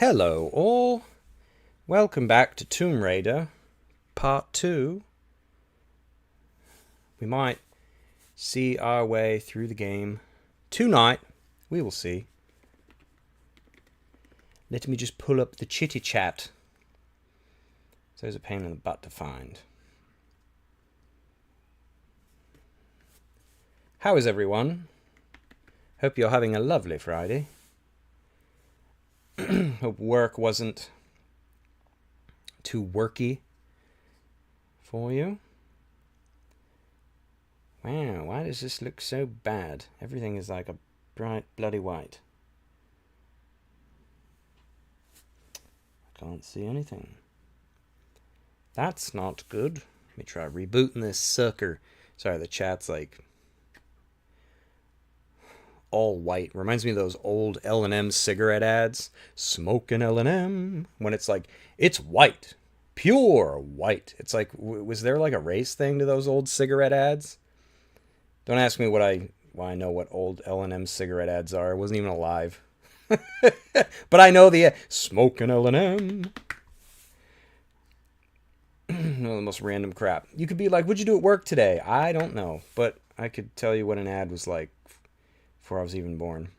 Hello all, welcome back to Tomb Raider Part 2. We might see our way through the game tonight, we will see. Let me just pull up the chitty chat. So there's a pain in the butt to find. How is everyone? Hope you're having a lovely Friday. Hope work wasn't too worky for you. Wow, why does this look so bad? Everything is like a bright bloody white. I can't see anything. That's not good. Let me try rebooting this sucker. Sorry, the chat's like all white. Reminds me of those old L&M cigarette ads. Smoking L&M. When it's like, it's white. Pure white. It's like, was there like a race thing to those old cigarette ads? Don't ask me why I know what old L&M cigarette ads are. I wasn't even alive. But I know the smoking L&M. No, the most random crap. You could be like, what'd you do at work today? I don't know. But I could tell you what an ad was like before I was even born.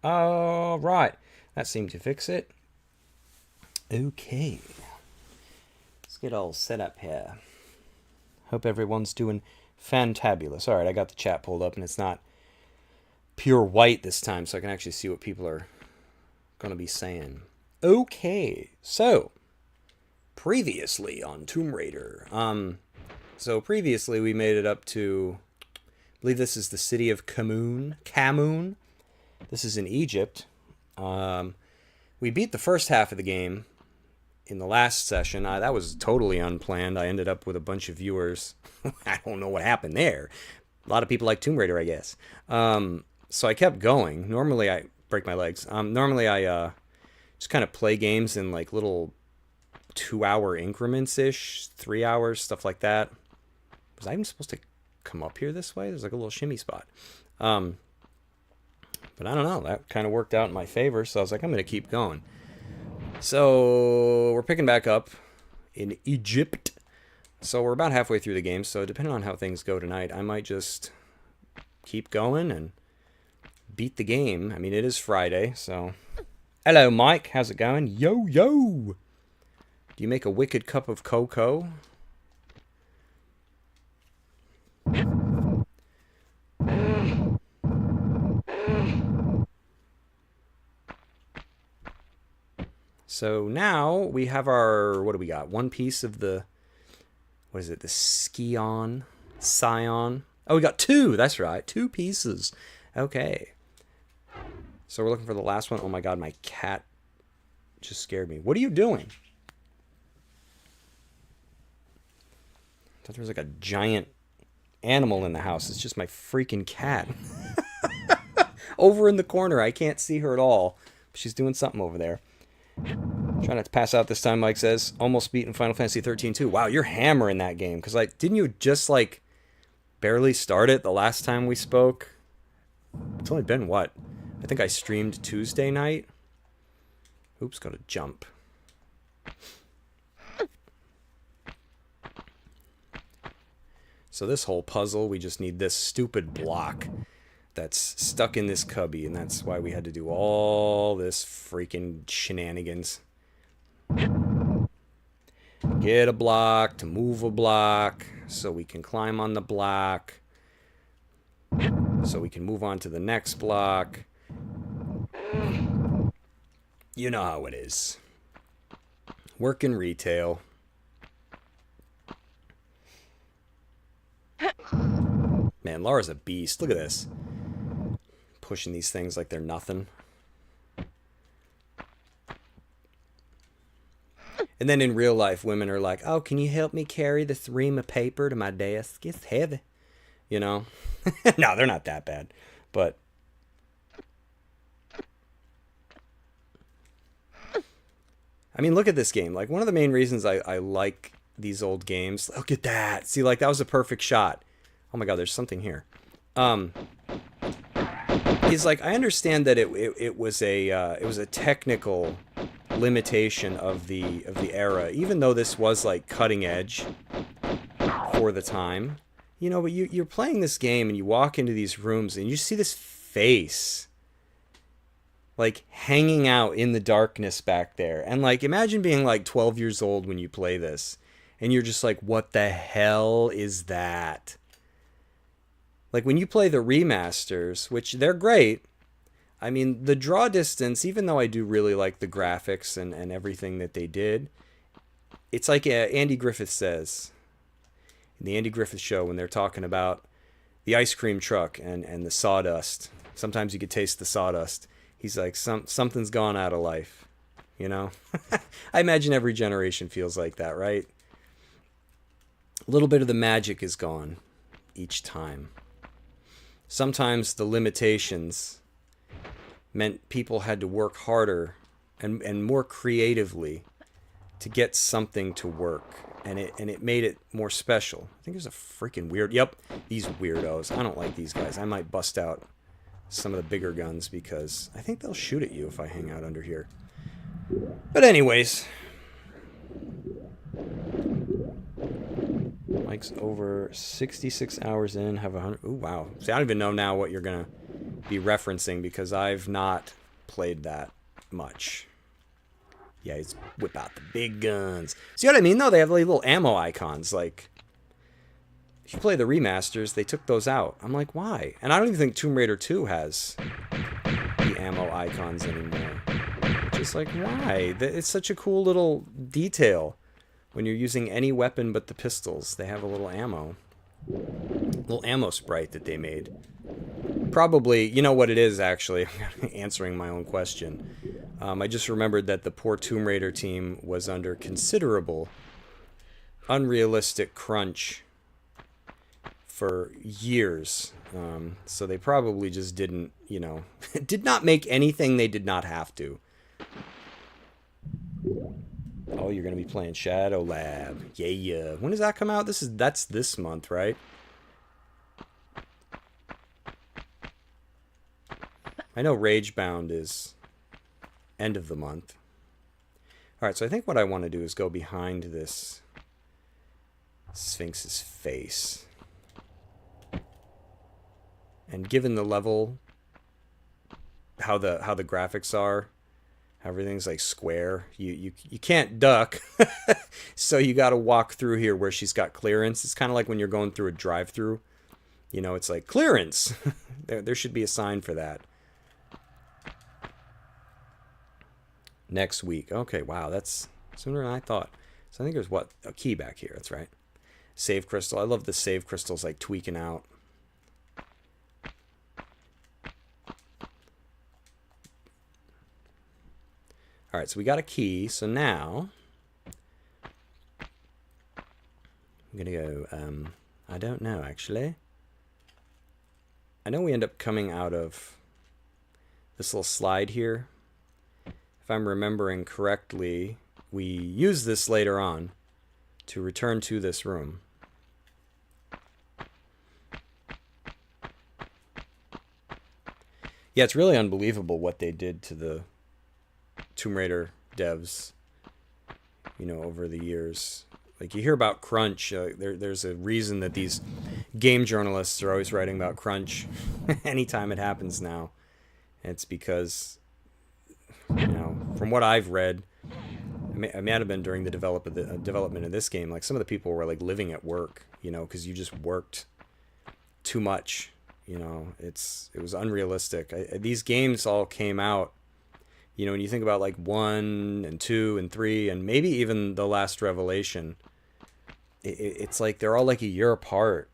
All right. That seemed to fix it. Okay. Let's get all set up here. Hope everyone's doing fantabulous. All right, I got the chat pulled up, and it's not pure white this time, so I can actually see what people are going to be saying. Okay, so previously on Tomb Raider. So previously we made it up to, I believe this is the city of Khamun. This is in Egypt. We beat the first half of the game in the last session. That was totally unplanned. I ended up with a bunch of viewers. I don't know what happened there. A lot of people like Tomb Raider, I guess. So I kept going. Normally I break my legs. Normally I just kind of play games in like little 2-hour increments-ish, 3 hours, stuff like that. Was I even supposed to come up here this way? There's like a little shimmy spot. But I don't know. That kind of worked out in my favor, so I was like, I'm going to keep going. So we're picking back up in Egypt. So we're about halfway through the game, so depending on how things go tonight, I might just keep going and beat the game. I mean, it is Friday, so... Hello, Mike. How's it going? Yo, yo! Do you make a wicked cup of cocoa? So now we have our, what do we got? One piece of the, what is it? The Scion. Oh, we got two. That's right. 2 pieces. Okay. So we're looking for the last one. Oh my God, my cat just scared me. What are you doing? I thought there was like a giant animal in the house. It's just my freaking cat. Over in the corner. I can't see her at all. She's doing something over there. Try not to pass out this time, Mike says. Almost beaten Final Fantasy 13 too. Wow, you're hammering that game. Because, like, didn't you just, like, barely start it the last time we spoke? It's only been, what? I think I streamed Tuesday night. Oops, gotta jump. So this whole puzzle, we just need this stupid block that's stuck in this cubby, and that's why we had to do all this freaking shenanigans. Get a block to move a block so we can climb on the block so we can move on to the next block. You know how it is. Work in retail. Man, Laura's a beast. Look at this. Pushing these things like they're nothing. And then in real life, women are like, oh, can you help me carry this ream of paper to my desk? It's heavy. You know? No, they're not that bad. But I mean, look at this game. Like, one of the main reasons I like these old games. Look at that. See, like, that was a perfect shot. Oh my God, there's something here. Is like, I understand that it was a technical limitation of the era. Even though this was like cutting edge for the time, you know, but you're playing this game and you walk into these rooms and you see this face like hanging out in the darkness back there. And like imagine being like 12 years old when you play this and you're just like, what the hell is that? Like when you play the remasters, which they're great. I mean, the draw distance, even though I do really like the graphics and everything that they did, it's like Andy Griffith says in the Andy Griffith Show when they're talking about the ice cream truck and the sawdust. Sometimes you could taste the sawdust. He's like, something's gone out of life, you know? I imagine every generation feels like that, right? A little bit of the magic is gone each time. Sometimes the limitations meant people had to work harder and more creatively to get something to work. And it made it more special. I think there's a freaking weird... Yep, these weirdos. I don't like these guys. I might bust out some of the bigger guns because I think they'll shoot at you if I hang out under here. But anyways... Mike's over 66 hours in, have 100... Ooh, wow. See, I don't even know now what you're going to be referencing because I've not played that much. Yeah, he's whip out the big guns. See what I mean, though? They have like little ammo icons. Like, if you play the remasters, they took those out. I'm like, why? And I don't even think Tomb Raider 2 has the ammo icons anymore. Just like, why? It's such a cool little detail. When you're using any weapon but the pistols, they have a little ammo sprite that they made. Probably, you know what it is, actually. Answering my own question. I just remembered that the poor Tomb Raider team was under considerable unrealistic crunch for years. So they probably just didn't, you know, did not make anything they did not have to. Oh, you're going to be playing Shadow Lab. Yeah. When does that come out? That's this month, right? I know Ragebound is end of the month. Alright, so I think what I want to do is go behind this Sphinx's face. And given the level, how the graphics are, everything's like square. You can't duck, so you got to walk through here where she's got clearance. It's kind of like when you're going through a drive-through. You know, it's like clearance. There should be a sign for that. Next week. Okay, wow, that's sooner than I thought. So I think there's what, a key back here. That's right. Save crystal. I love the save crystals like tweaking out. All right, so we got a key. So now I'm going to go, I don't know, actually. I know we end up coming out of this little slide here. If I'm remembering correctly, we use this later on to return to this room. Yeah, it's really unbelievable what they did to the Tomb Raider devs, you know, over the years. Like, you hear about crunch. There's a reason that these game journalists are always writing about crunch anytime it happens now. And it's because, you know, from what I've read, it may have been during the development of this game, like some of the people were like living at work, you know, because you just worked too much. You know, it was unrealistic. These games all came out, you know, when you think about like 1 and 2 and 3 and maybe even the last Revelation, it's like they're all like a year apart.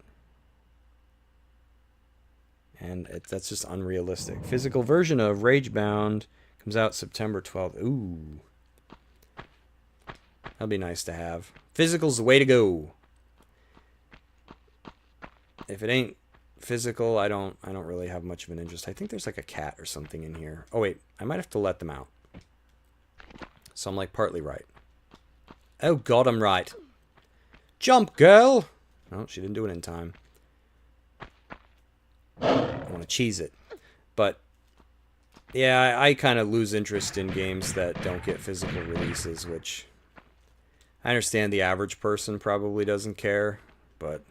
And that's just unrealistic. Physical version of Ragebound comes out September 12th. Ooh. That'll be nice to have. Physical's the way to go. If it ain't physical, I don't really have much of an interest. I think there's like a cat or something in here. Oh wait, I might have to let them out. So I'm like partly right. Oh god, I'm right. Jump, girl! No, she didn't do it in time. I want to cheese it. But Yeah, I kind of lose interest in games that don't get physical releases, which I understand the average person probably doesn't care, but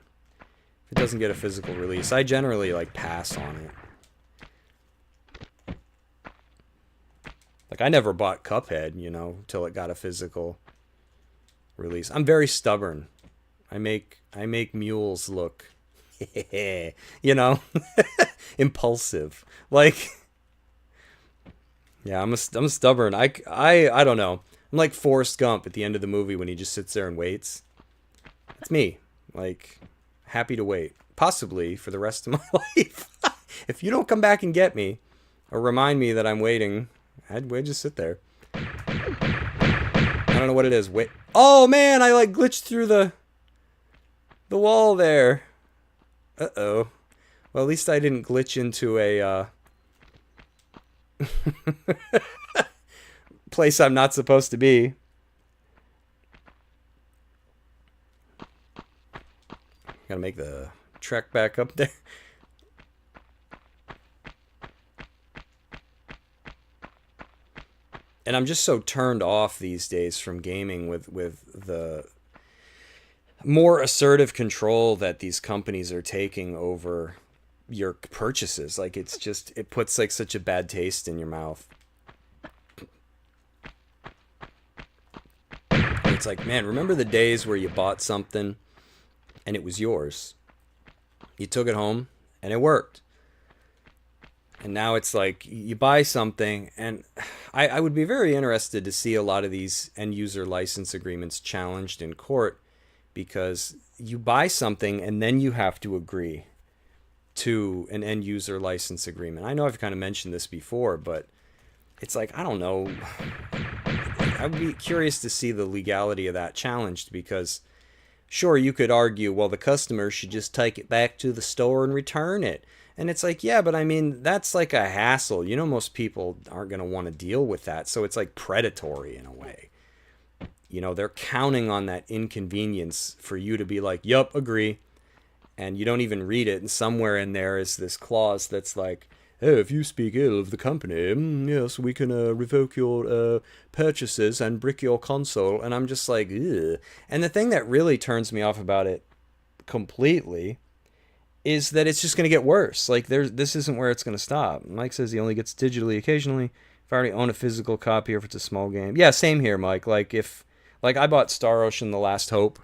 if it doesn't get a physical release, I generally like pass on it. Like I never bought Cuphead, till it got a physical release. I'm very stubborn. I make mules look you know, impulsive. Like yeah, I'm stubborn. I don't know. I'm like Forrest Gump at the end of the movie when he just sits there and waits. That's me. Like happy to wait, possibly for the rest of my life. If you don't come back and get me or remind me that I'm waiting, I'd just sit there. I don't know what it is. Wait. Oh man, I like glitched through the wall there. Uh-oh. Well, at least I didn't glitch into a place I'm not supposed to be. Gotta make the trek back up there. And I'm just so turned off these days from gaming with the more assertive control that these companies are taking over your purchases. Like it puts like such a bad taste in your mouth. It's like, man, remember the days where you bought something and it was yours? You took it home and it worked. And now it's like you buy something, and I would be very interested to see a lot of these end user license agreements challenged in court, because you buy something and then you have to agree to an end user license agreement. I know I've kind of mentioned this before, but it's like, I don't know. I'd be curious to see the legality of that challenged, because sure, you could argue, well, the customer should just take it back to the store and return it. And it's like, yeah, but I mean, that's like a hassle. Most people aren't going to want to deal with that. So it's like predatory in a way. They're counting on that inconvenience for you to be like, yup, agree. And you don't even read it. And somewhere in there is this clause that's like, oh, if you speak ill of the company, yes, we can revoke your purchases and brick your console. And I'm just like, ugh. And the thing that really turns me off about it completely is that it's just going to get worse. Like, this isn't where it's going to stop. Mike says he only gets digitally occasionally. If I already own a physical copy or if it's a small game. Yeah, same here, Mike. Like, I bought Star Ocean The Last Hope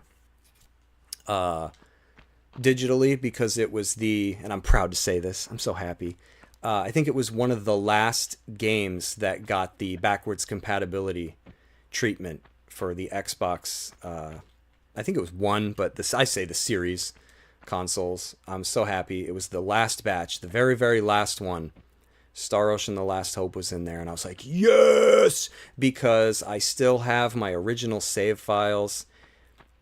digitally because it was and I'm proud to say this, I'm so happy. I think it was one of the last games that got the backwards compatibility treatment for the Xbox. I think it was one, but I say the series consoles. I'm so happy. It was the last batch, the very, very last one. Star Ocean The Last Hope was in there, and I was like, yes! Because I still have my original save files.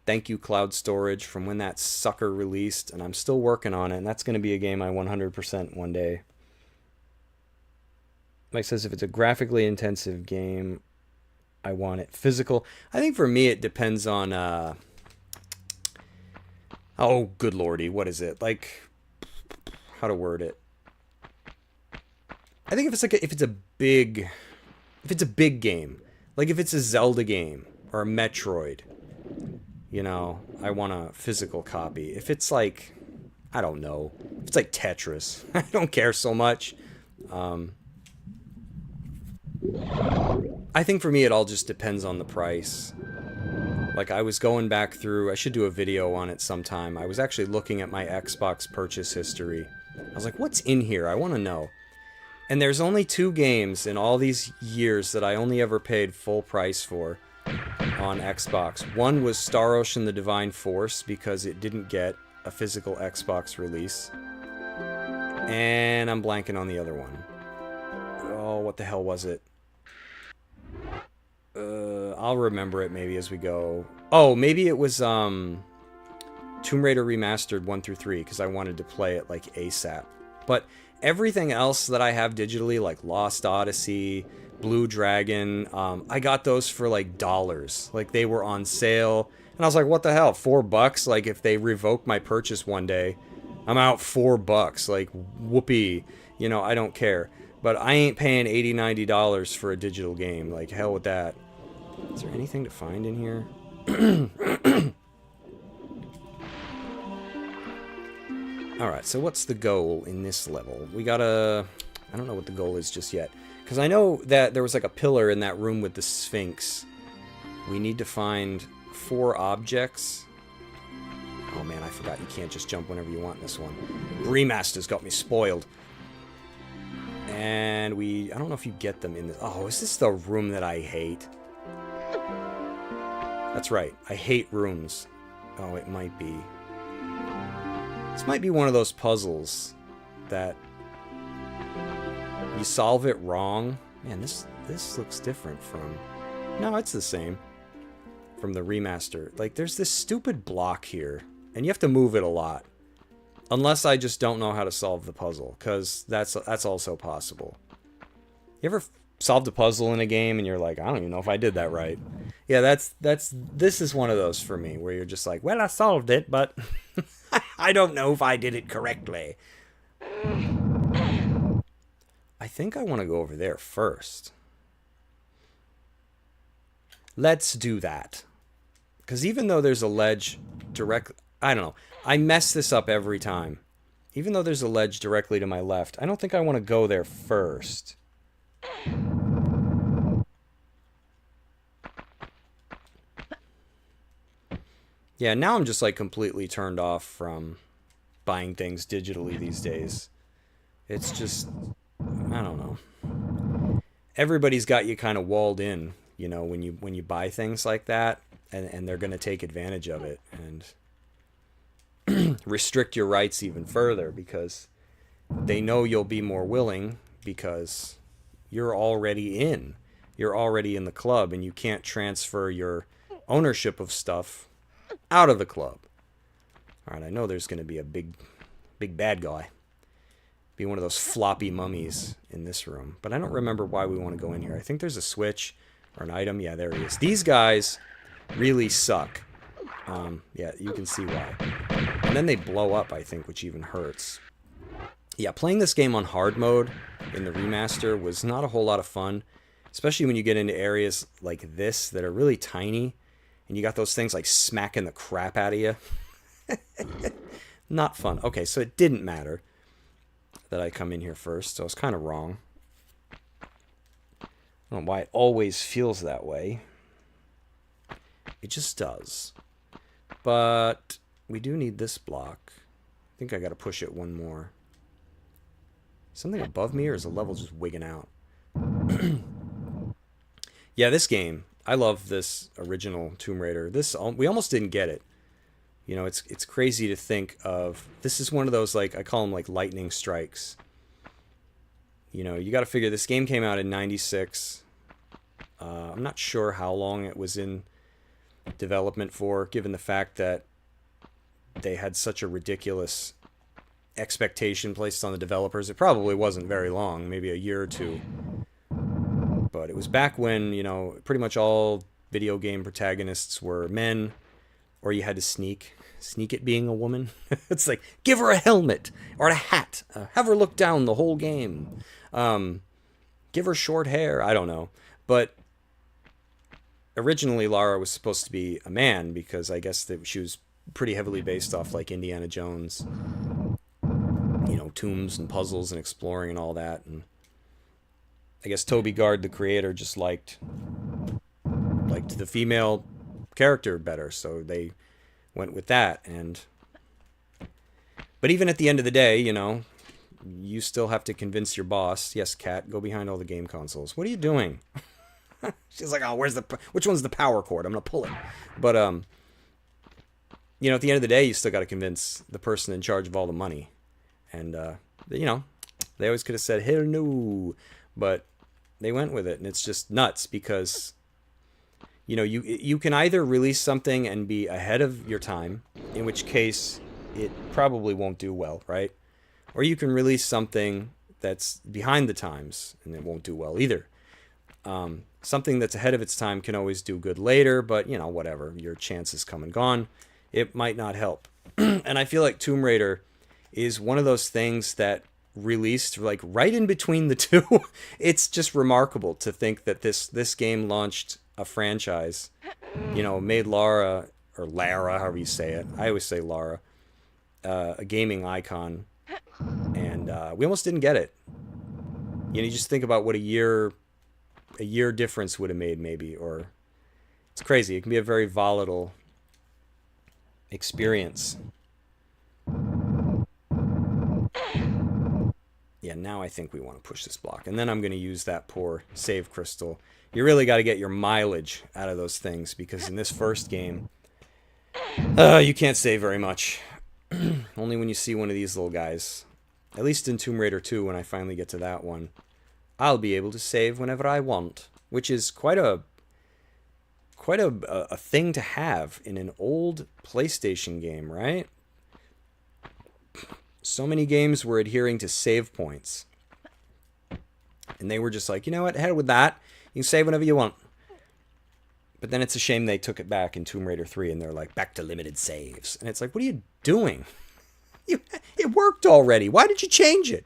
Thank you, cloud storage, from when that sucker released, and I'm still working on it, and that's going to be a game I 100% one day. Mike says if it's a graphically intensive game, I want it physical. I think for me it depends on oh, good lordy, what is it? Like, how to word it? I think if it's a big game, like if it's a Zelda game or a Metroid, I want a physical copy. If it's like, I don't know, if it's like Tetris, I don't care so much. I think for me it all just depends on the price. Like, I was going back through, I should do a video on it sometime. I was actually looking at my Xbox purchase history. I was like, what's in here? I want to know. And there's only 2 games in all these years that I only ever paid full price for on Xbox. One was Star Ocean The Divine Force, because it didn't get a physical Xbox release. And I'm blanking on the other one. Oh, what the hell was it? I'll remember it maybe as we go. Oh, maybe it was Tomb Raider Remastered 1 through 3, because I wanted to play it like ASAP. But everything else that I have digitally, like Lost Odyssey, Blue Dragon, I got those for like dollars. Like, they were on sale. And I was like, what the hell, $4? Like, if they revoke my purchase one day, I'm out $4. Like, whoopee. I don't care. But I ain't paying $80, $90 for a digital game. Like, hell with that. Is there anything to find in here? Alright, so what's the goal in this level? We gotta... I don't know what the goal is just yet. Because I know that there was like a pillar in that room with the Sphinx. We need to find 4 objects. Oh man, I forgot you can't just jump whenever you want in this one. Remaster's got me spoiled. And I don't know if you get them in this. Oh, is this the room that I hate? That's right, I hate rooms. Oh, it might be. This might be one of those puzzles that you solve it wrong. Man, this looks different from... No, it's the same. From the remaster. Like, there's this stupid block here, and you have to move it a lot. Unless I just don't know how to solve the puzzle, because that's also possible. You ever solved a puzzle in a game and you're like, I don't even know if I did that right. Yeah, this is one of those for me, where you're just like, well, I solved it, but I don't know if I did it correctly. I think I want to go over there first. Let's do that. Because even though there's a ledge direct... I don't know. I mess this up every time. Even though there's a ledge directly to my left, I don't think I want to go there first. Yeah, now I'm just like completely turned off from buying things digitally these days. It's just... I don't know. Everybody's got you kind of walled in, you know, when you buy things like that, and they're going to take advantage of it and restrict your rights even further because they know you'll be more willing because you're already in. You're already in the club, and you can't transfer your ownership of stuff out of the club. All right, I know there's going to be a big bad guy. Be one of those floppy mummies in this room. But I don't remember why we want to go in here. I think there's a switch or an item. Yeah, there he is. These guys really suck. Yeah, you can see why. And then they blow up, I think, which even hurts. Yeah, playing this game on hard mode in the remaster was not a whole lot of fun. Especially when you get into areas like this that are really tiny. And you got those things like smacking the crap out of you. Not fun. Okay, so it didn't matter that I come in here first, so I was kind of wrong. I don't know why it always feels that way. It just does. But we do need this block. I think I got to push it one more. Something above me, or is the level just wigging out? Yeah, this game. I love this original Tomb Raider. We almost didn't get it. You know, it's crazy to think of. This is one of those, like, I call them like lightning strikes. You know, you got to figure this game came out in '96. I'm not sure how long it was in development for, given the fact that they had such a ridiculous expectation placed on the developers. It probably wasn't very long, maybe a year or two. But it was back when, you know, pretty much all video game protagonists were men, or you had to sneak it being a woman. It's like, give her a helmet or a hat. Have her look down the whole game. Give her short hair. I don't know. But originally Lara was supposed to be a man because I guess that she was pretty heavily based off like Indiana Jones. You know, tombs and puzzles and exploring and all that. And I guess Toby Gard, the creator, just liked the female character better, so they went with that. But even at the end of the day, you know, you still have to convince your boss. Yes, Cat, go behind all the game consoles. What are you doing? She's like, oh, which one's the power cord? I'm gonna pull it. But you know, at the end of the day, you still got to convince the person in charge of all the money. And you know, they always could have said hell no, but they went with it, and it's just nuts because, you know, you can either release something and be ahead of your time, in which case it probably won't do well, right? Or you can release something that's behind the times and it won't do well either. Something that's ahead of its time can always do good later, but, you know, whatever. Your chance is come and gone. It might not help. And I feel like Tomb Raider is one of those things that released like right in between the two. It's just remarkable to think that this game launched a franchise, you know, made Lara, or Lara, however you say it. I always say Lara, a gaming icon, and we almost didn't get it. You know, you just think about what a year difference would have made, maybe, or it's crazy. It can be a very volatile experience. Yeah, now I think we want to push this block. And then I'm going to use that poor save crystal. You really got to get your mileage out of those things, because in this first game, you can't save very much. Only when you see one of these little guys. At least in Tomb Raider 2, when I finally get to that one, I'll be able to save whenever I want, which is quite a thing to have in an old PlayStation game, right? So many games were adhering to save points. And they were just like, you know what, hell with that. You can save whenever you want. But then it's a shame they took it back in Tomb Raider 3 and they're like, back to limited saves. And it's like, what are you doing? It worked already. Why did you change it?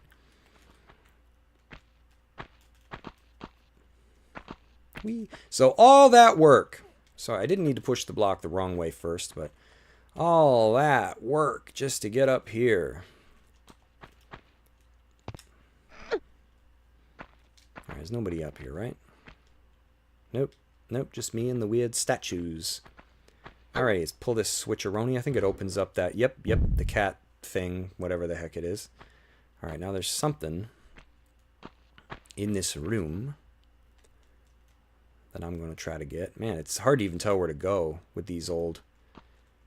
So all that work. So I didn't need to push the block the wrong way first, but all that work just to get up here. Alright, there's nobody up here, right? Nope. Nope, just me and the weird statues. Alright, let's pull this switcheroni. I think it opens up that... Yep, the cat thing, whatever the heck it is. Alright, now there's something in this room that I'm going to try to get. Man, it's hard to even tell where to go with these old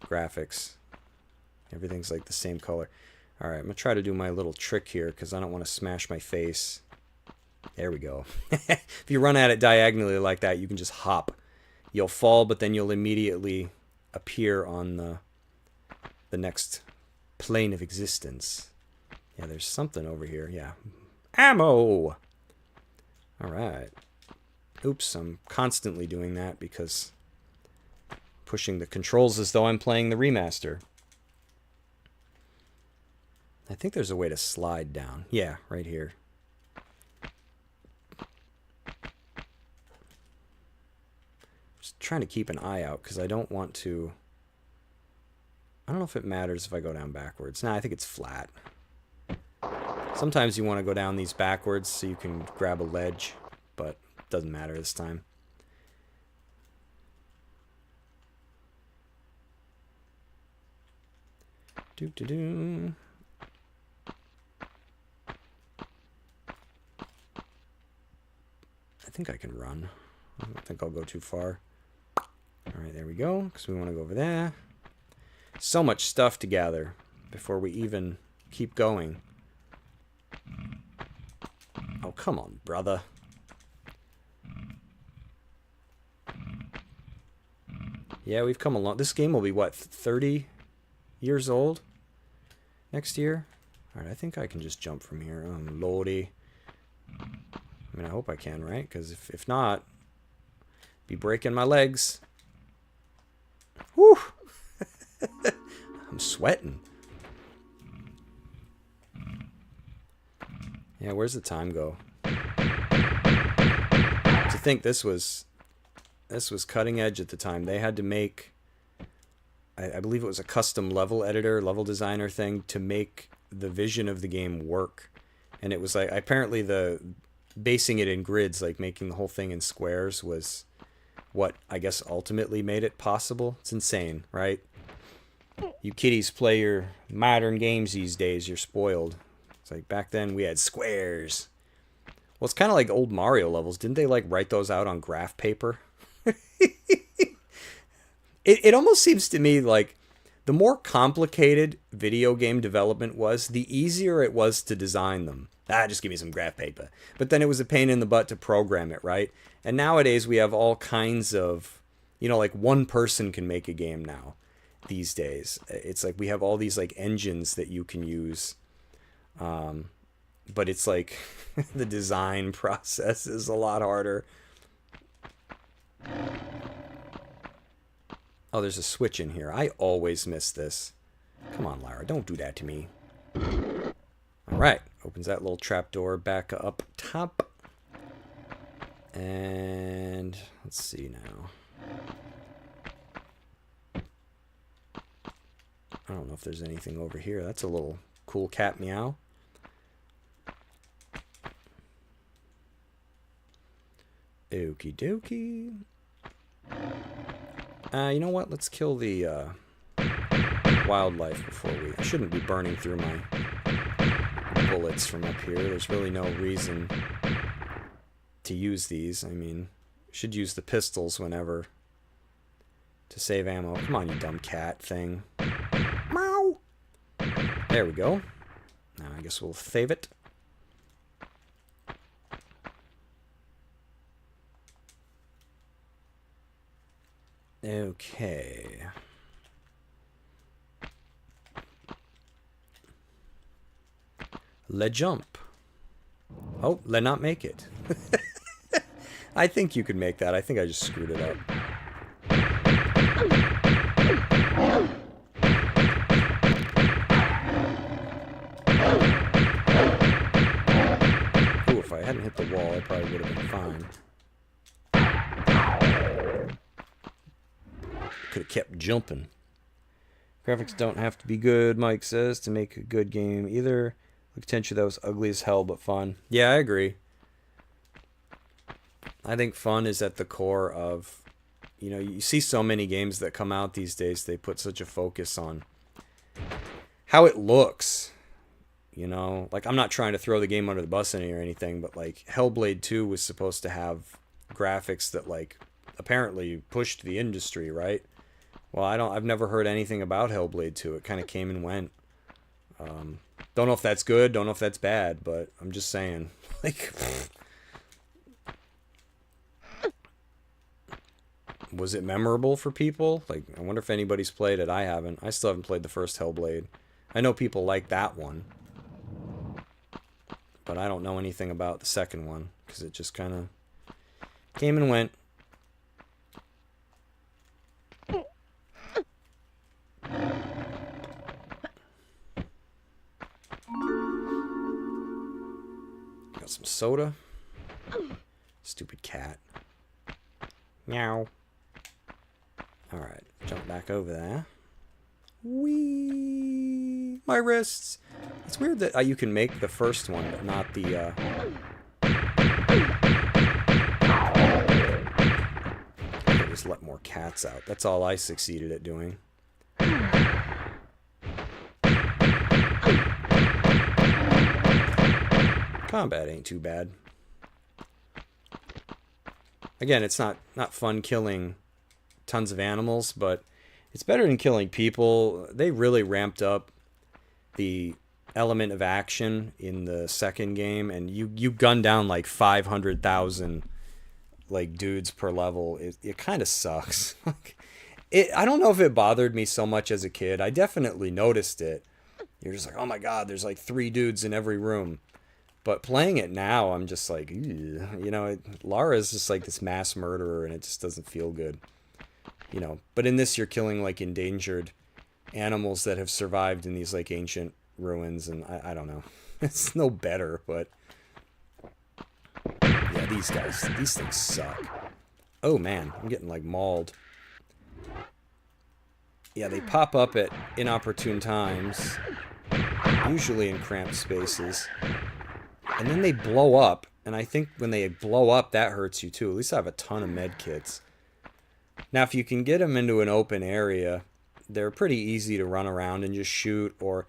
graphics. Everything's like the same color. Alright, I'm going to try to do my little trick here because I don't want to smash my face. There we go. If you run at it diagonally like that, you can just hop. You'll fall, but then you'll immediately appear on the next plane of existence. Yeah, there's something over here. Yeah. Ammo! Alright. Oops, I'm constantly doing that because pushing the controls as though I'm playing the remaster. I think there's a way to slide down. Yeah, right here. Just trying to keep an eye out because I don't want to... I don't know if it matters if I go down backwards. Nah, I think it's flat. Sometimes you want to go down these backwards so you can grab a ledge, but it doesn't matter this time. Doo-doo-doo. I think I can run. I don't think I'll go too far. Alright, there we go, because we want to go over there. So much stuff to gather before we even keep going. Oh, come on, brother. Yeah, we've come along. This game will be, what, 30 years old next year? Alright, I think I can just jump from here. Oh, lordy. I mean, I hope I can, right? Because if not, be breaking my legs. Whew! I'm sweating. Yeah, where's the time go? To think this was cutting edge at the time. They had to make, I believe it was a custom level editor, level designer thing to make the vision of the game work. And it was like, apparently the basing it in grids, like making the whole thing in squares, was what I guess ultimately made it possible. It's insane, right? You kiddies play your modern games these days, you're spoiled. It's like back then we had squares. Well, it's kind of like old Mario levels. Didn't they like write those out on graph paper? It almost seems to me like the more complicated video game development was, the easier it was to design them. Just give me some graph paper. But then it was a pain in the butt to program it, right? And nowadays we have all kinds of, you know, like one person can make a game now these days. It's like we have all these like engines that you can use. But it's like the design process is a lot harder. Oh, there's a switch in here. I always miss this. Come on, Lara, don't do that to me. Alright, Opens that little trapdoor back up top. And let's see now. I don't know if there's anything over here. That's a little cool cat meow. Okie dokie. You know what? Let's kill the wildlife before we... I shouldn't be burning through my bullets from up here. There's really no reason to use these. I mean, should use the pistols whenever to save ammo. Come on, you dumb cat thing. Meow. There we go. Now I guess we'll save it. Okay. Le jump. Oh, let not make it. I think you could make that. I think I just screwed it up. Ooh, if I hadn't hit the wall, I probably would have been fine. Could have kept jumping. Graphics don't have to be good, Mike says, to make a good game either. Look at Tenchu, that was ugly as hell, but fun. Yeah, I agree. I think fun is at the core of, you know, you see so many games that come out these days, they put such a focus on how it looks. You know, like, I'm not trying to throw the game under the bus or anything, but like Hellblade 2 was supposed to have graphics that like apparently pushed the industry, right? Well, I've never heard anything about Hellblade 2. It kind of came and went. Don't know if that's good, don't know if that's bad, but I'm just saying, like, was it memorable for people? Like, I wonder if anybody's played it. I haven't. I still haven't played the first Hellblade. I know people like that one, but I don't know anything about the second one, because it just kind of came and went. Got some soda. Stupid cat. Meow. Alright, jump back over there. Whee! My wrists! It's weird that you can make the first one, but not the, just let more cats out. That's all I succeeded at doing. Combat ain't too bad. Again, it's not fun killing tons of animals, but it's better than killing people. They really ramped up the element of action in the second game, and you gun down like 500,000 like dudes per level. It kind of sucks. I don't know if it bothered me so much as a kid. I definitely noticed it. You're just like, oh my god, there's like 3 dudes in every room. But playing it now, I'm just like, ew. You know, Lara's just like this mass murderer, and it just doesn't feel good. You know, but in this, you're killing like endangered animals that have survived in these like ancient ruins, and I don't know. It's no better, but yeah, these things suck. Oh man, I'm getting like mauled. Yeah, they pop up at inopportune times, usually in cramped spaces. And then they blow up, and I think when they blow up, that hurts you too. At least I have a ton of med kits. Now, if you can get them into an open area, they're pretty easy to run around and just shoot, or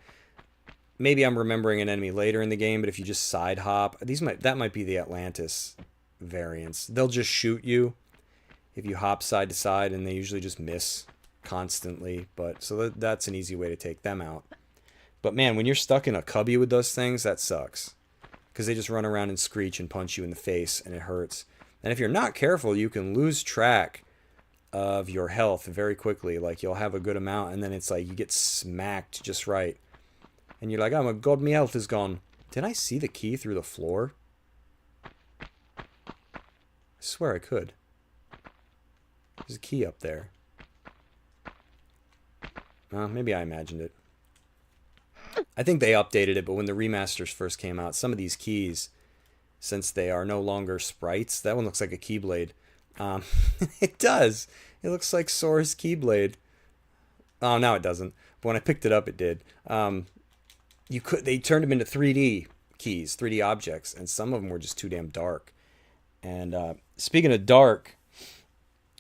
maybe I'm remembering an enemy later in the game, but if you just side hop, that might be the Atlantis variants. They'll just shoot you if you hop side to side, and they usually just miss constantly. But so that's an easy way to take them out. But man, when you're stuck in a cubby with those things, that sucks. Because they just run around and screech and punch you in the face, and it hurts. And if you're not careful, you can lose track of your health very quickly. Like, you'll have a good amount, and then it's like you get smacked just right. And you're like, oh my god, my health is gone. Did I see the key through the floor? I swear I could. There's a key up there. Maybe I imagined it. I think they updated it, but when the remasters first came out, some of these keys, since they are no longer sprites, that one looks like a Keyblade. Um, it does. It looks like Sora's Keyblade. Oh, now it doesn't. But when I picked it up, it did. They turned them into 3D keys, 3D objects, and some of them were just too damn dark. And speaking of dark,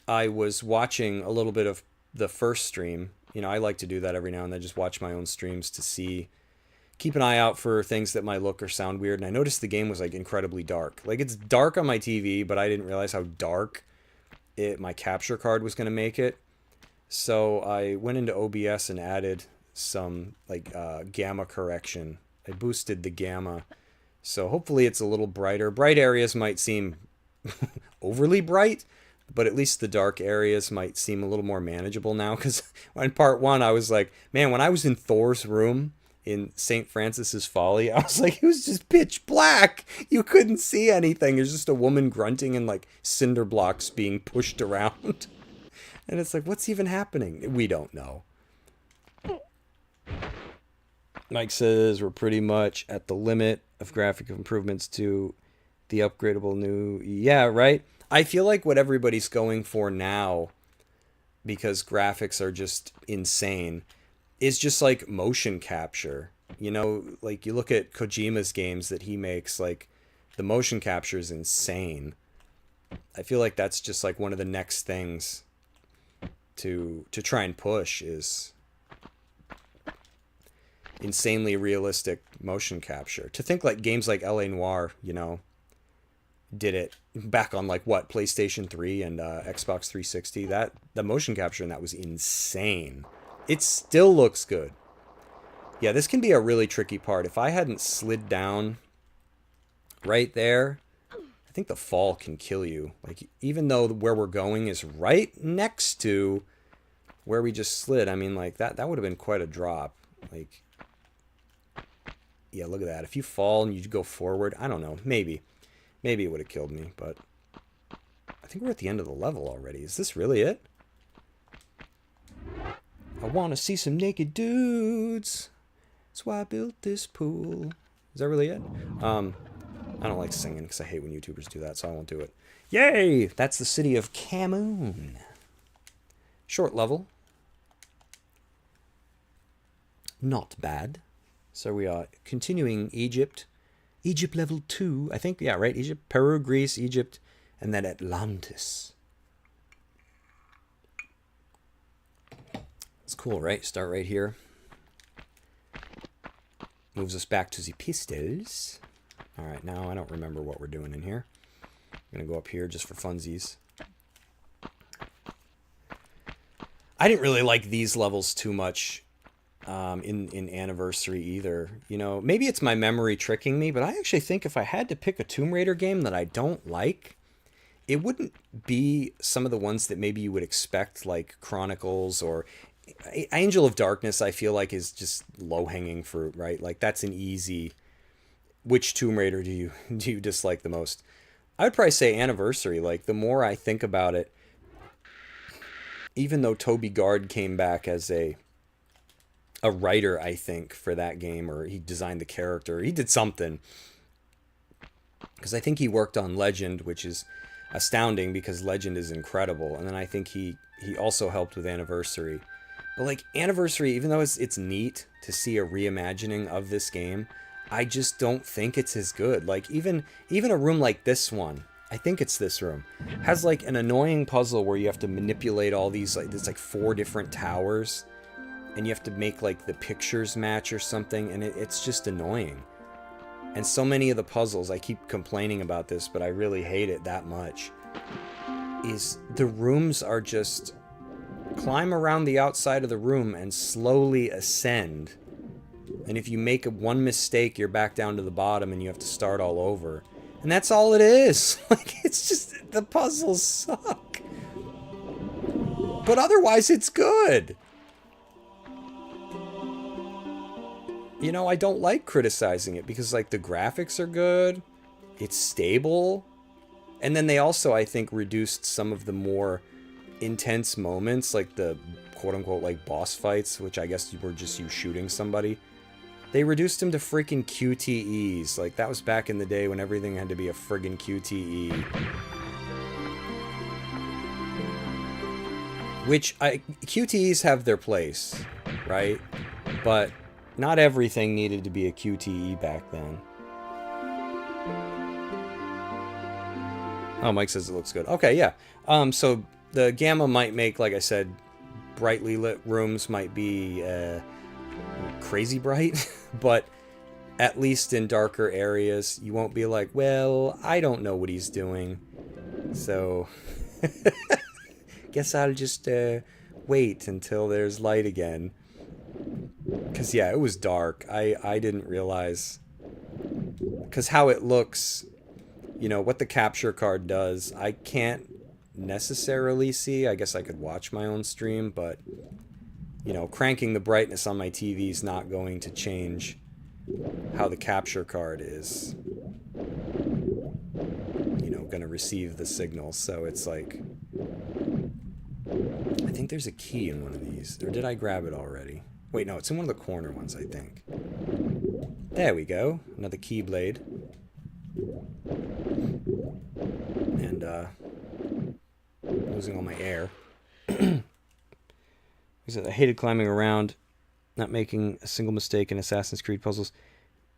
I was watching a little bit of the first stream. You know, I like to do that every now and then, just watch my own streams to see, keep an eye out for things that might look or sound weird. And I noticed the game was like incredibly dark. Like it's dark on my TV, but I didn't realize how dark my capture card was going to make it. So I went into OBS and added some like gamma correction. I boosted the gamma. So hopefully it's a little brighter. Bright areas might seem overly bright, but at least the dark areas might seem a little more manageable now. Because in part one, I was like, man, when I was in Thor's room in St. Francis's Folly, I was like, it was just pitch black. You couldn't see anything. There's just a woman grunting and like cinder blocks being pushed around. And it's like, what's even happening? We don't know. Mike says we're pretty much at the limit of graphic improvements to the upgradable new. Yeah, right? I feel like what everybody's going for now, because graphics are just insane, is just like motion capture. You know, like you look at Kojima's games that he makes, like the motion capture is insane. I feel like that's just like one of the next things to try and push is insanely realistic motion capture. To think like games like L.A. Noire, you know, did it back on like what, PlayStation 3 and Xbox 360. That the motion capture in that was insane. It still looks good. Yeah, this can be a really tricky part. If I hadn't slid down right there, I think the fall can kill you. Like even though where we're going is right next to where we just slid, I mean like that would have been quite a drop. Like yeah, look at that. If you fall and you go forward, I don't know, maybe it would have killed me, but I think we're at the end of the level already. Is this really it? I want to see some naked dudes. That's why I built this pool. Is that really it? I don't like singing because I hate when YouTubers do that, so I won't do it. Yay! That's the city of Camoon. Short level. Not bad. So we are continuing Egypt. Egypt level 2. I think, yeah, right? Egypt, Peru, Greece, Egypt, and then Atlantis. It's cool, right? Start right here. Moves us back to the pistols. All right, now I don't remember what we're doing in here. I'm going to go up here just for funsies. I didn't really like these levels too much in Anniversary either. You know, maybe it's my memory tricking me, but I actually think if I had to pick a Tomb Raider game that I don't like, it wouldn't be some of the ones that maybe you would expect, like Chronicles or Angel of Darkness. I feel like is just low-hanging fruit, right? Like that's an easy. Which Tomb Raider do you dislike the most? I would probably say Anniversary. Like the more I think about it, even though Toby Gard came back as a writer, I think, for that game, or he designed the character, he did something. Because I think he worked on Legend, which is astounding because Legend is incredible. And then I think he also helped with Anniversary. But like Anniversary, even though it's neat to see a reimagining of this game, I just don't think it's as good. Like even a room like this one, I think it's this room, has like an annoying puzzle where you have to manipulate all these, like there's like 4 different towers and you have to make like the pictures match or something, and it's just annoying. And so many of the puzzles, I keep complaining about this, but I really hate it that much, is the rooms are just climb around the outside of the room and slowly ascend. And if you make one mistake, you're back down to the bottom and you have to start all over. And that's all it is. Like, it's just, the puzzles suck. But otherwise, it's good. You know, I don't like criticizing it because, like, the graphics are good. It's stable. And then they also, I think, reduced some of the more intense moments, like the quote-unquote, like, boss fights, which I guess were just you shooting somebody. They reduced them to freaking QTEs. Like, that was back in the day when everything had to be a friggin' QTE. Which, QTEs have their place, right? But not everything needed to be a QTE back then. Oh, Mike says it looks good. Okay, yeah. So the gamma might make, like I said, brightly lit rooms might be crazy bright, but at least in darker areas, you won't be like, well, I don't know what he's doing, so guess I'll just wait until there's light again. Because, yeah, it was dark. I didn't realize. Because how it looks, you know, what the capture card does, I can't necessarily see. I guess I could watch my own stream, but, you know, cranking the brightness on my TV is not going to change how the capture card is, you know, going to receive the signal. So it's like, I think there's a key in one of these. Or did I grab it already? Wait, no, it's in one of the corner ones, I think. There we go. Another keyblade. And, losing all my air. I hated climbing around, not making a single mistake in Assassin's Creed puzzles.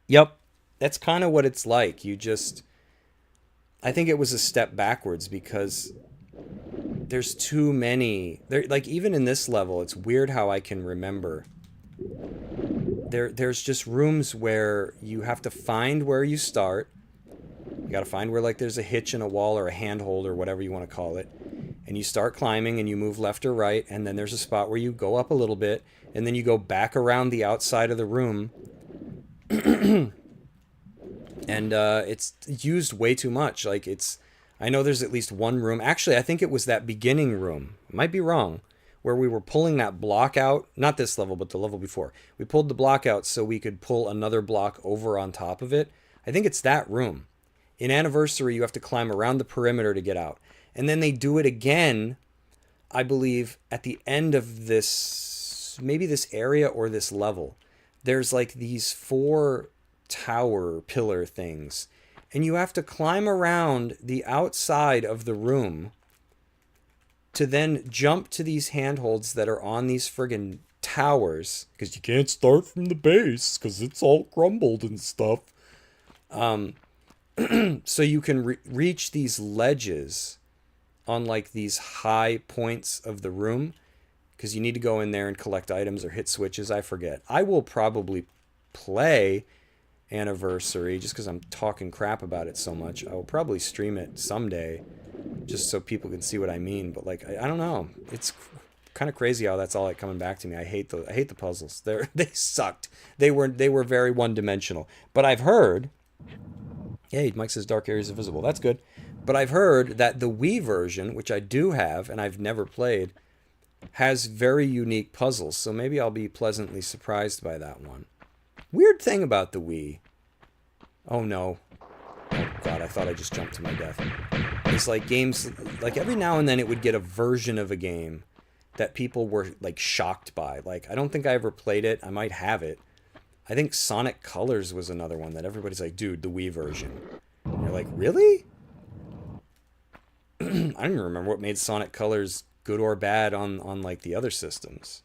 Yep, that's kind of what it's like. You just... I think it was a step backwards because there's too many... Like, even in this level, it's weird how I can remember. There's just rooms where you have to find where you start. You got to find where, like, there's a hitch in a wall or a handhold or whatever you want to call it. And you start climbing and you move left or right. And then there's a spot where you go up a little bit. And then you go back around the outside of the room. And it's used way too much. Like, it's... I know there's at least one room. Actually, I think it was that beginning room. I might be wrong. Where we were pulling that block out. Not this level, but the level before. We pulled the block out so we could pull another block over on top of it. I think it's that room. In Anniversary, you have to climb around the perimeter to get out. And then they do it again, I believe, at the end of this... Maybe this area or this level. There's like these 4 tower pillar things. And you have to climb around the outside of the room to then jump to these handholds that are on these friggin' towers. Because you can't start from the base, because it's all crumbled and stuff. So you can reach these ledges on, like, these high points of the room. Because you need to go in there and collect items or hit switches. I forget. I will probably play Anniversary just because I'm talking crap about it so much. I will probably stream it someday just so people can see what I mean. But, like, I don't know. It's kind of crazy how that's all like coming back to me. I hate the puzzles. They sucked. They were very one-dimensional. But I've heard... Hey, Mike says dark areas are visible. That's good. But I've heard that the Wii version, which I do have and I've never played, has very unique puzzles. So maybe I'll be pleasantly surprised by that one. Weird thing about the Wii. Oh no. Oh god, I thought I just jumped to my death. It's like games, like every now and then it would get a version of a game that people were like shocked by. Like, I don't think I ever played it. I might have it. I think Sonic Colors was another one that everybody's like, dude, the Wii version. And you're like, really? I don't even remember what made Sonic Colors good or bad on like the other systems.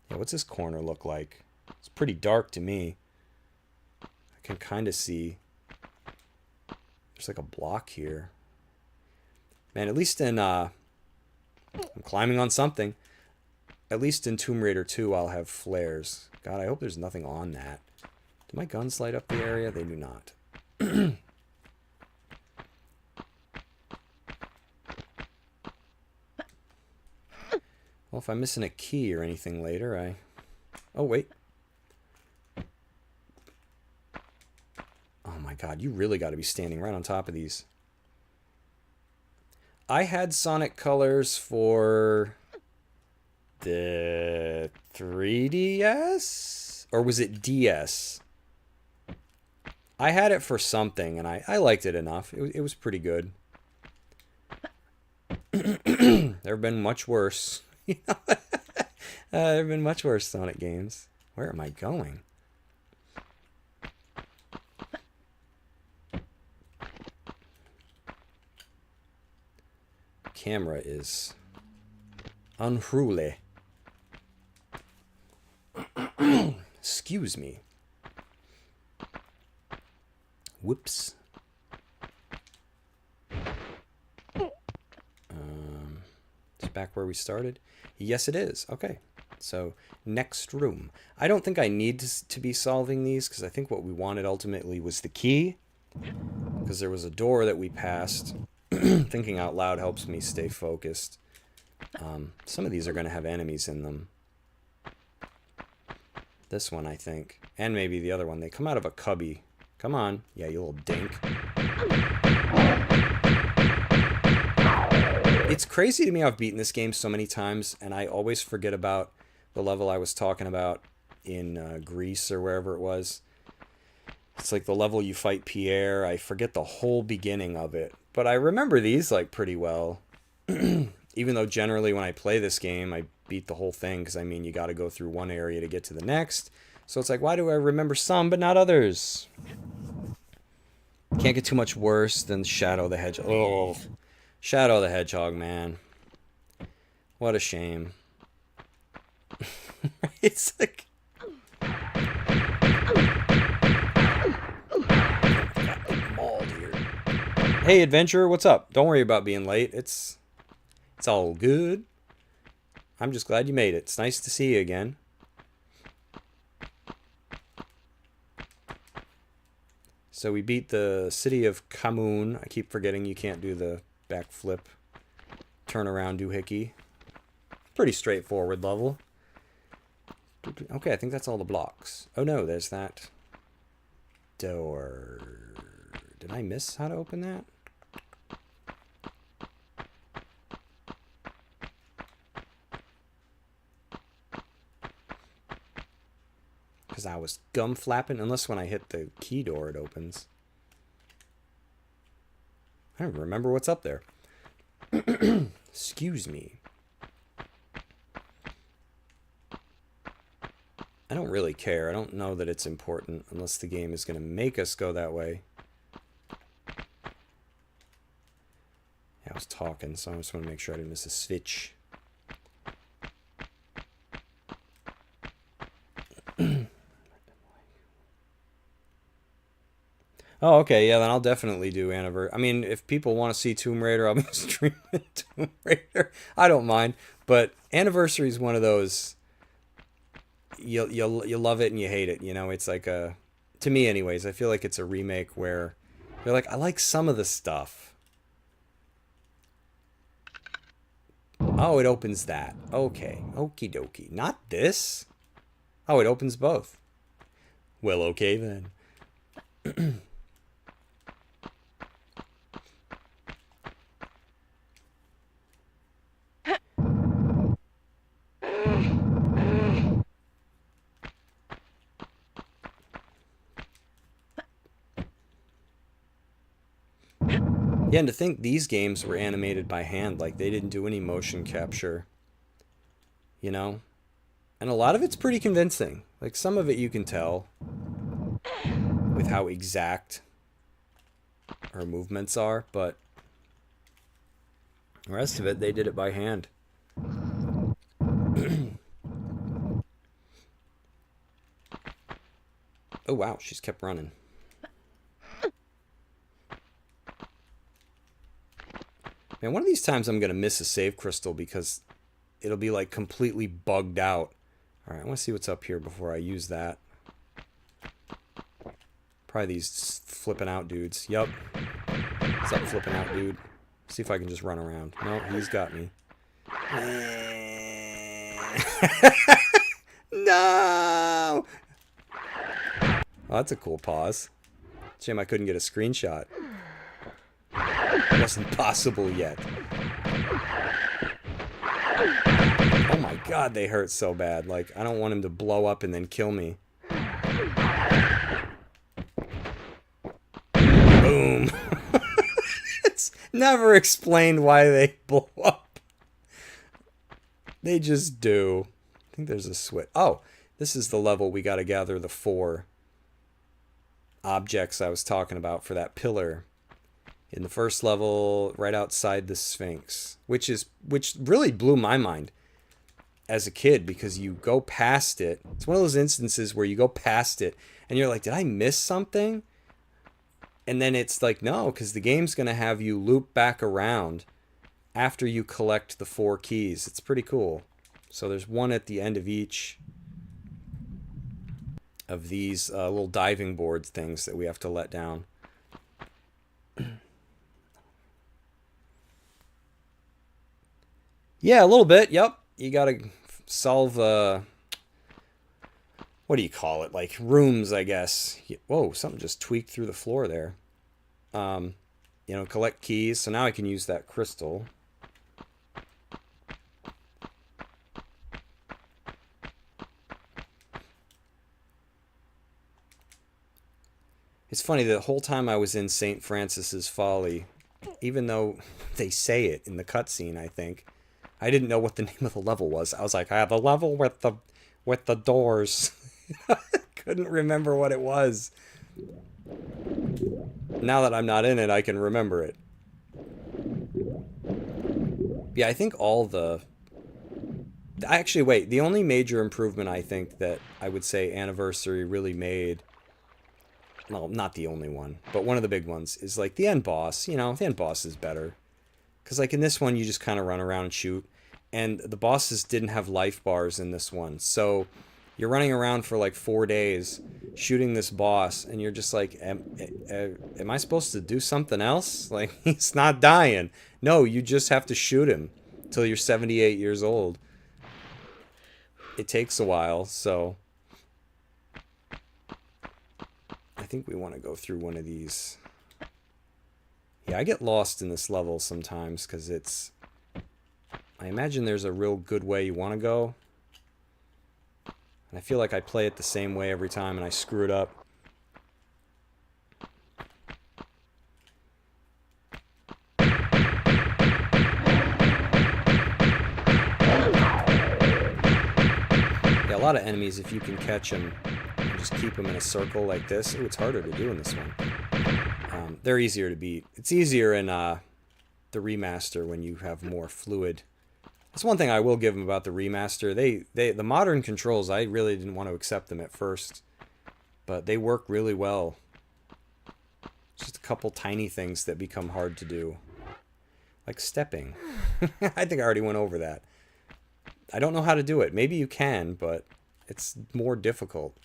Yeah, what's this corner look like? It's pretty dark to me. I can kind of see. There's like a block here. Man, at least in... I'm climbing on something. At least in Tomb Raider 2, I'll have flares. God, I hope there's nothing on that. Do my guns light up the area? They do not. Well, if I'm missing a key or anything later, I... Oh, wait. Oh my god, you really got to be standing right on top of these. I had Sonic Colors for the 3DS? Or was it DS? I had it for something, and I liked it enough. It was pretty good. There have been much worse. There have been much worse Sonic games. Where am I going? camera is unruly. Excuse me. Whoops. It's back where we started. Yes, it is. Okay. So, next room. I don't think I need to be solving these, because I think what we wanted ultimately was the key. Because there was a door that we passed. Thinking out loud helps me stay focused. Some of these are going to have enemies in them. This one, I think. And maybe the other one. They come out of a cubby. Come on. Yeah, you little dink. It's crazy to me I've beaten this game so many times, and I always forget about the level I was talking about in Greece or wherever it was. It's like the level you fight Pierre. I forget the whole beginning of it. But I remember these like pretty well. Even though generally when I play this game, I beat the whole thing. Because, I mean, you got to go through one area to get to the next. So it's like, why do I remember some but not others? Can't get too much worse than Shadow the Hedgehog. Oh, Shadow the Hedgehog, man. What a shame. It's like... mauled here. Hey, adventurer, what's up? Don't worry about being late. It's all good. I'm just glad you made it. It's nice to see you again. So we beat the city of Kamun. I keep forgetting you can't do the backflip, turn around doohickey. Pretty straightforward level. Okay, I think that's all the blocks. Oh no, there's that door. Did I miss how to open that? Because I was gum flapping, unless when I hit the key door it opens. I don't remember what's up there. Excuse me. I don't really care. I don't know that it's important unless the game is going to make us go that way. Yeah, I was talking, so I just want to make sure I didn't miss a switch. Oh, okay, yeah, then I'll definitely do Anniversary. I mean, if people want to see Tomb Raider, I'll be streaming Tomb Raider. I don't mind, but Anniversary is one of those, you love it and you hate it, you know? It's like a, to me anyways, I feel like it's a remake where you're like, I like some of the stuff. Oh, it opens that. Okay, okie dokie. Not this. Oh, it opens both. Well, okay then. Yeah, and to think these games were animated by hand, like they didn't do any motion capture, you know? And a lot of it's pretty convincing. Like some of it you can tell with how exact her movements are, but the rest of it, they did it by hand. Oh wow, she's kept running. Man, one of these times I'm going to miss a save crystal because it'll be like completely bugged out. Alright, I want to see what's up here before I use that. Probably these flipping out dudes. Yup. What's up, flipping out dude? See if I can just run around. No, he's got me. No! Oh, that's a cool pause. Shame I couldn't get a screenshot. It wasn't possible yet. Oh my god, they hurt so bad. Like, I don't want him to blow up and then kill me. Boom. It's never explained why they blow up. They just do. I think there's a switch. Oh, this is the level we got to gather the 4 objects I was talking about for that pillar. in the first level, right outside the Sphinx, which really blew my mind as a kid because you go past it. It's one of those instances where you go past it and you're like, did I miss something? And then it's like, no, because the game's going to have you loop back around after you collect the 4 keys. It's pretty cool. So there's one at the end of each of these little diving board things that we have to let down. Yeah, a little bit. Yep. You got to solve, what do you call it? Like rooms, I guess. Whoa, something just tweaked through the floor there. Collect keys. So now I can use that crystal. It's funny, the whole time I was in St. Francis's Folly, even though they say it in the cutscene, I think, I didn't know what the name of the level was. I was like, I have a level with the doors. Couldn't remember what it was. Now that I'm not in it, I can remember it. Yeah, I think all the... Actually, wait. The only major improvement I think that I would say Anniversary really made... Well, not the only one, but one of the big ones is like the end boss. You know, the end boss is better. Because like in this one, you just kind of run around and shoot. And the bosses didn't have life bars in this one. So you're running around for like 4 days shooting this boss. And you're just like, am I supposed to do something else? Like, he's not dying. No, you just have to shoot him till you're 78 years old. It takes a while, so... I think we want to go through one of these. Yeah, I get lost in this level sometimes because it's... I imagine there's a real good way you want to go. And I feel like I play it the same way every time and I screw it up. Yeah, a lot of enemies, if you can catch them, just keep them in a circle like this. Ooh, it's harder to do in this one. They're easier to beat. It's easier in the remaster when you have more fluid. That's one thing I will give them about the remaster. The modern controls, I really didn't want to accept them at first, but they work really well. Just a couple tiny things that become hard to do, like stepping. I think I already went over that. I don't know how to do it. Maybe you can, but it's more difficult.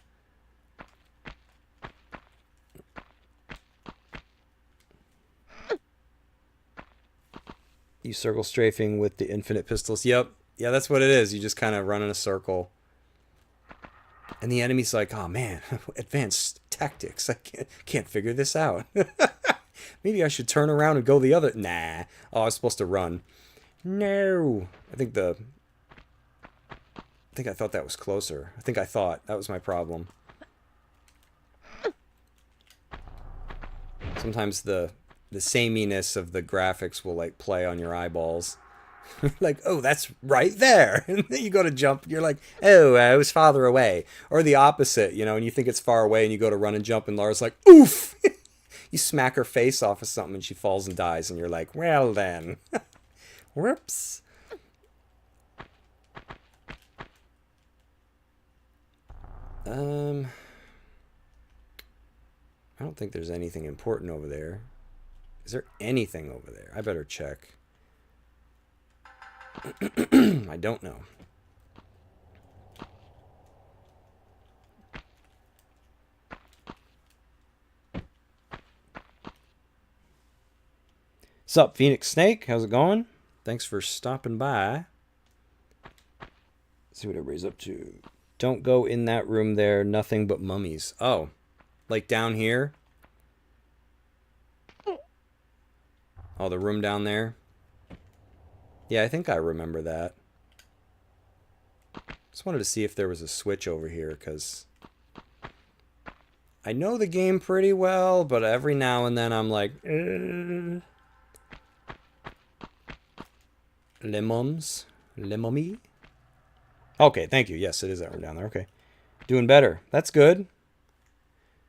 You circle strafing with the infinite pistols. Yep. Yeah, that's what it is. You just kind of run in a circle. And the enemy's like, oh man, advanced tactics. I can't figure this out. Maybe I should turn around and go the other... Nah. Oh, I was supposed to run. No. I think I thought that was closer. That was my problem. Sometimes the sameness of the graphics will like play on your eyeballs. Like, oh, that's right there. And then you go to jump, you're like, oh, I was farther away. Or the opposite, you know, and you think it's far away and you go to run and jump and Lara's like, oof! You smack her face off of something and she falls and dies and you're like, well then. Whoops. I don't think there's anything important over there. Is there anything over there? I better check. I don't know. Sup, Phoenix Snake? How's it going? Thanks for stopping by. Let's see what everybody's up to. Don't go in that room there. Nothing but mummies. Oh, like down here? Oh, the room down there? Yeah, I think I remember that. Just wanted to see if there was a switch over here, because I know the game pretty well, but every now and then I'm like, Lemons? Lemomy? Okay, thank you. Yes, it is that room down there. Okay. Doing better. That's good.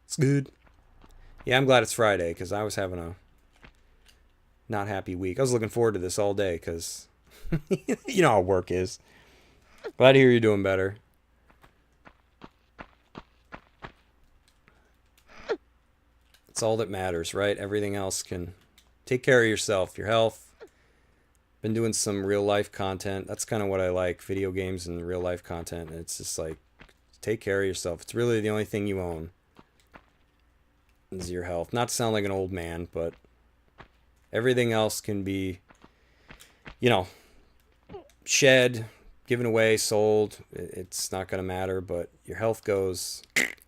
It's good. Yeah, I'm glad it's Friday, because I was having a not happy week. I was looking forward to this all day because you know how work is. Glad to hear you're doing better. It's all that matters, right? Everything else can take care of yourself, your health. Been doing some real life content. That's kind of what I like, video games and real life content. And it's just like, take care of yourself. It's really the only thing you own is your health. Not to sound like an old man, but everything else can be, you know, shed, given away, sold. It's not going to matter, but your health goes,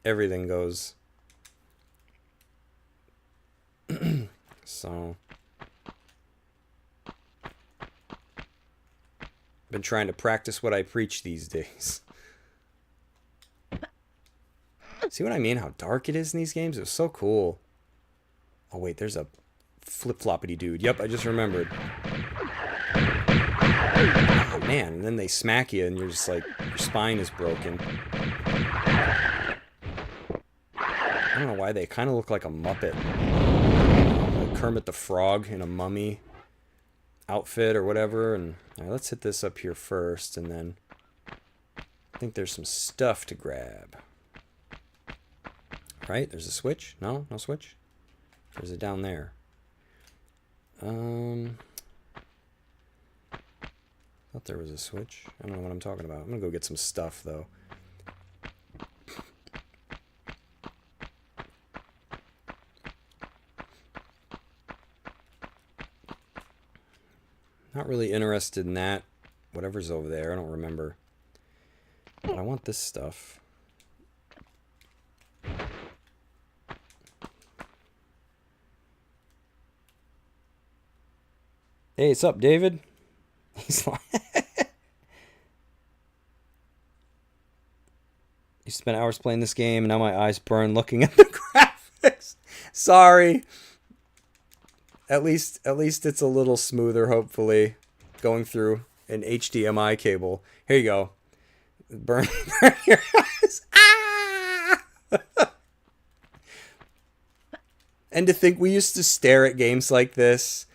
everything goes. So, been trying to practice what I preach these days. See what I mean? How dark it is in these games? It was so cool. Oh, wait, there's a flip-floppity dude. Yep, I just remembered. Oh, man. And then they smack you, and you're just like, your spine is broken. I don't know why they kind of look like a Muppet. Like Kermit the Frog in a mummy outfit or whatever. And all right, let's hit this up here first, and then I think there's some stuff to grab. Right? There's a switch? No? No switch? Or is it down there? Thought there was a switch. I don't know what I'm talking about. I'm gonna go get some stuff, though. Not really interested in that. Whatever's over there, I don't remember. But I want this stuff. Hey, what's up, David? He's like... You spent hours playing this game, and now my eyes burn looking at the graphics. Sorry. At least it's a little smoother, hopefully, going through an HDMI cable. Here you go. Burn your eyes. Ah! And to think we used to stare at games like this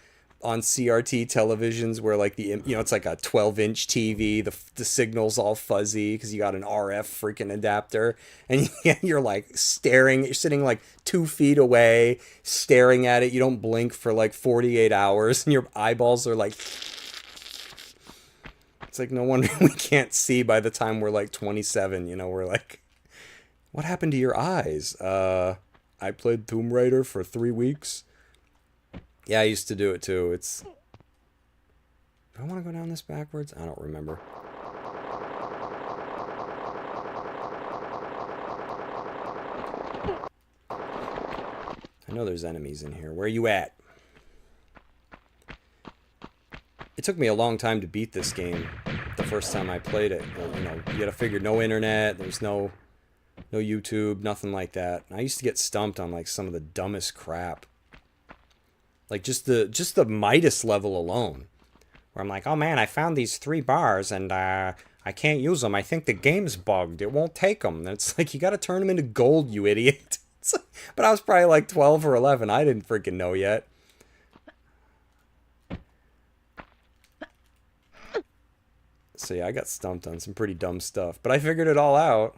on CRT televisions where like it's like a 12-inch TV, the signal's all fuzzy because you got an RF freaking adapter, and you're like staring, you're sitting like 2 feet away staring at it. You don't blink for like 48 hours and your eyeballs are like, it's like no wonder we can't see by the time we're like 27. We're like, what happened to your eyes? I played Tomb Raider for 3 weeks. Yeah, I used to do it too. Do I want to go down this backwards? I don't remember. I know there's enemies in here. Where are you at? It took me a long time to beat this game the first time I played it. You gotta figure no internet, there's no YouTube, nothing like that. I used to get stumped on like some of the dumbest crap. Like just the Midas level alone, where I'm like, oh man, I found these 3 bars and I can't use them. I think the game's bugged. It won't take them. And it's like, you got to turn them into gold, you idiot. But I was probably like 12 or 11. I didn't freaking know yet. So yeah, I got stumped on some pretty dumb stuff, but I figured it all out.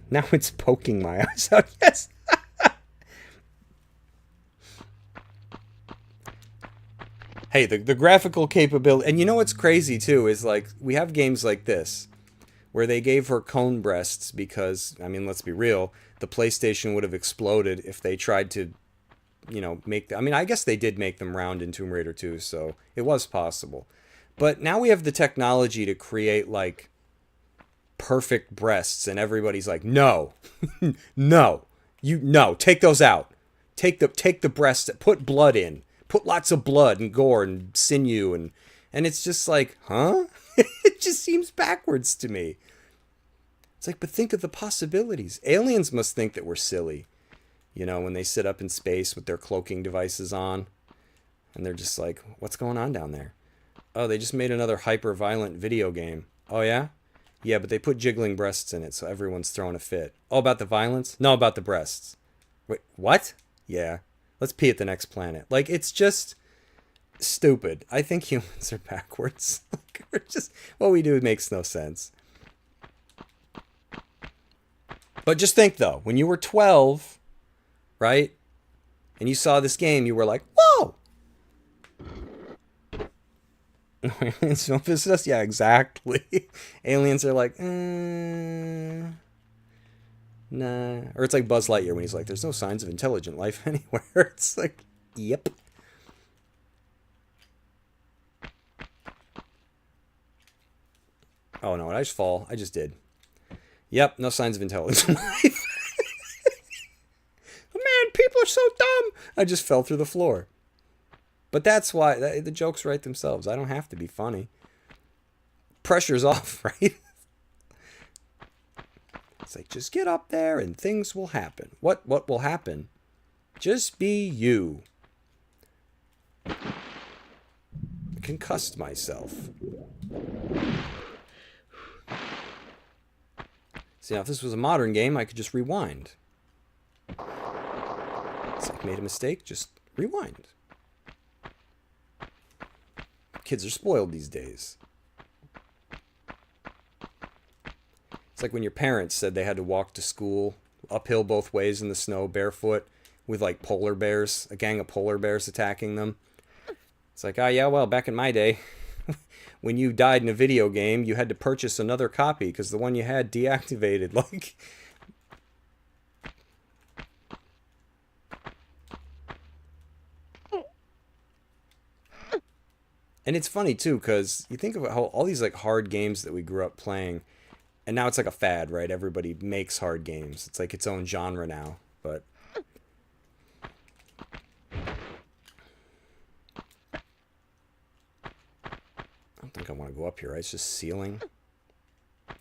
Now it's poking my eyes out. Yes. Hey, the graphical capability, and you know what's crazy too is like we have games like this where they gave her cone breasts because, I mean, let's be real, the PlayStation would have exploded if they tried to, make I mean, I guess they did make them round in Tomb Raider 2, so it was possible. But now we have the technology to create like perfect breasts, and everybody's like, no, no, take those out, take the breasts, put blood in. Put lots of blood and gore and sinew and it's just like, huh? It just seems backwards to me. It's like, but think of the possibilities. Aliens must think that we're silly, when they sit up in space with their cloaking devices on, and they're just like, what's going on down there? Oh, they just made another hyper-violent video game. Oh yeah? Yeah, but they put jiggling breasts in it, so everyone's throwing a fit. Oh, about the violence? No, about the breasts. Wait, what? Yeah. Let's pee at the next planet. Like, it's just stupid. I think humans are backwards. Like, we're just, what we do makes no sense. But just think, though, when you were 12, right, and you saw this game, you were like, whoa! Aliens don't visit us? Yeah, exactly. Aliens are like, nah. Or it's like Buzz Lightyear when he's like, there's no signs of intelligent life anywhere. It's like, yep. Oh no, did I just fall? I just did. Yep, no signs of intelligent life. Man, people are so dumb. I just fell through the floor. But that's why the jokes write themselves. I don't have to be funny. Pressure's off, right? It's like, just get up there and things will happen. What will happen? Just be you. I concussed myself. See, now if this was a modern game, I could just rewind. It's like, made a mistake, just rewind. Kids are spoiled these days. It's like when your parents said they had to walk to school uphill both ways in the snow barefoot with like polar bears, a gang of polar bears attacking them. It's like, oh yeah, well, back in my day, when you died in a video game, you had to purchase another copy because the one you had deactivated. Like, and it's funny too because you think about how all these like hard games that we grew up playing. And now it's like a fad, right? Everybody makes hard games. It's like its own genre now. But I don't think I want to go up here, right? It's just ceiling.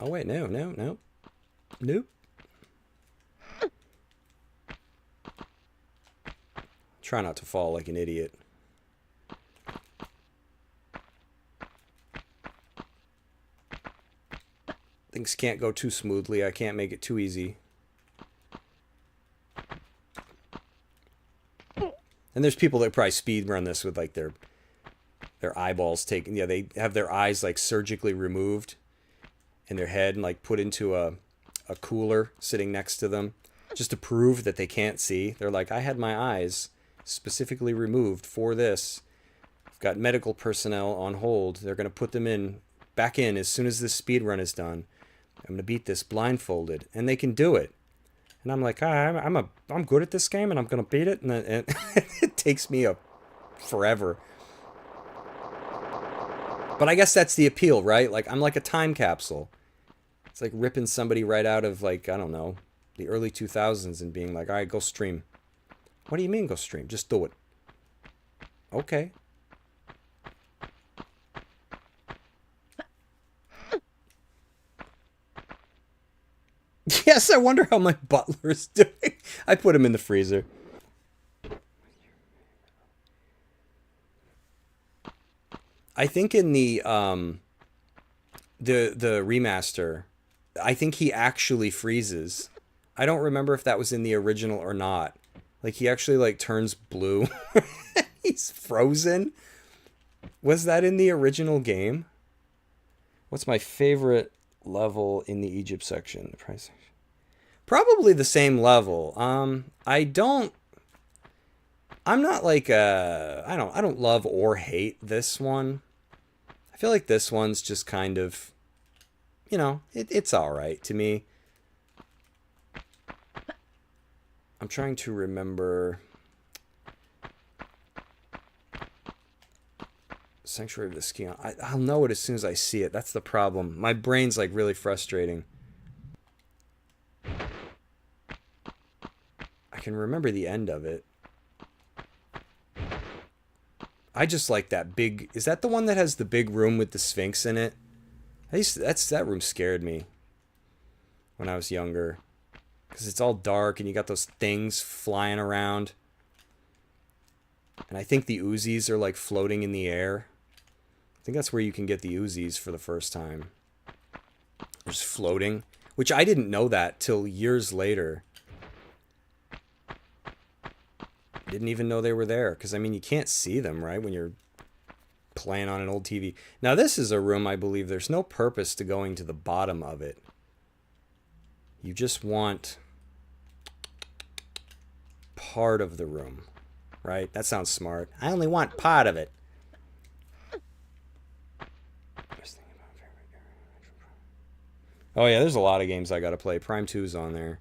Oh, wait. No. Nope. Try not to fall like an idiot. Things can't go too smoothly. I can't make it too easy. And there's people that probably speed run this with like their eyeballs taken. Yeah, they have their eyes like surgically removed and their head and like put into a cooler sitting next to them just to prove that they can't see. They're like, I had my eyes specifically removed for this. I've got medical personnel on hold. They're going to put them back in as soon as this speed run is done. I'm going to beat this blindfolded. And they can do it. And I'm like, I'm good at this game and I'm going to beat it. And it takes me forever. But I guess that's the appeal, right? Like, I'm like a time capsule. It's like ripping somebody right out of, like, I don't know, the early 2000s and being like, all right, go stream. What do you mean go stream? Just do it. Okay. Yes, I wonder how my butler is doing. I put him in the freezer. I think in the remaster, I think he actually freezes. I don't remember if that was in the original or not. Like, he actually, like, turns blue. He's frozen. Was that in the original game? What's my favorite level in the Egypt section? The price section. Probably the same level. I'm not like I don't love or hate this one. I feel like this one's just kind of, you know, it's all right to me. I'm trying to remember Sanctuary of the Skion. I'll know it as soon as I see it. That's the problem. My brain's like really frustrating. I can remember the end of it. I just like that big... Is that the one that has the big room with the Sphinx in it? That room scared me when I was younger. Because it's all dark and you got those things flying around. And I think the Uzis are like floating in the air. I think that's where you can get the Uzis for the first time. They're just floating. Which I didn't know that till years later. didn't even know they were there. Because, I mean, you can't see them, right, when you're playing on an old TV. Now, this is a room, I believe, there's no purpose to going to the bottom of it. You just want part of the room, right? That sounds smart. I only want part of it. Oh, yeah, there's a lot of games I got to play. Prime 2's on there.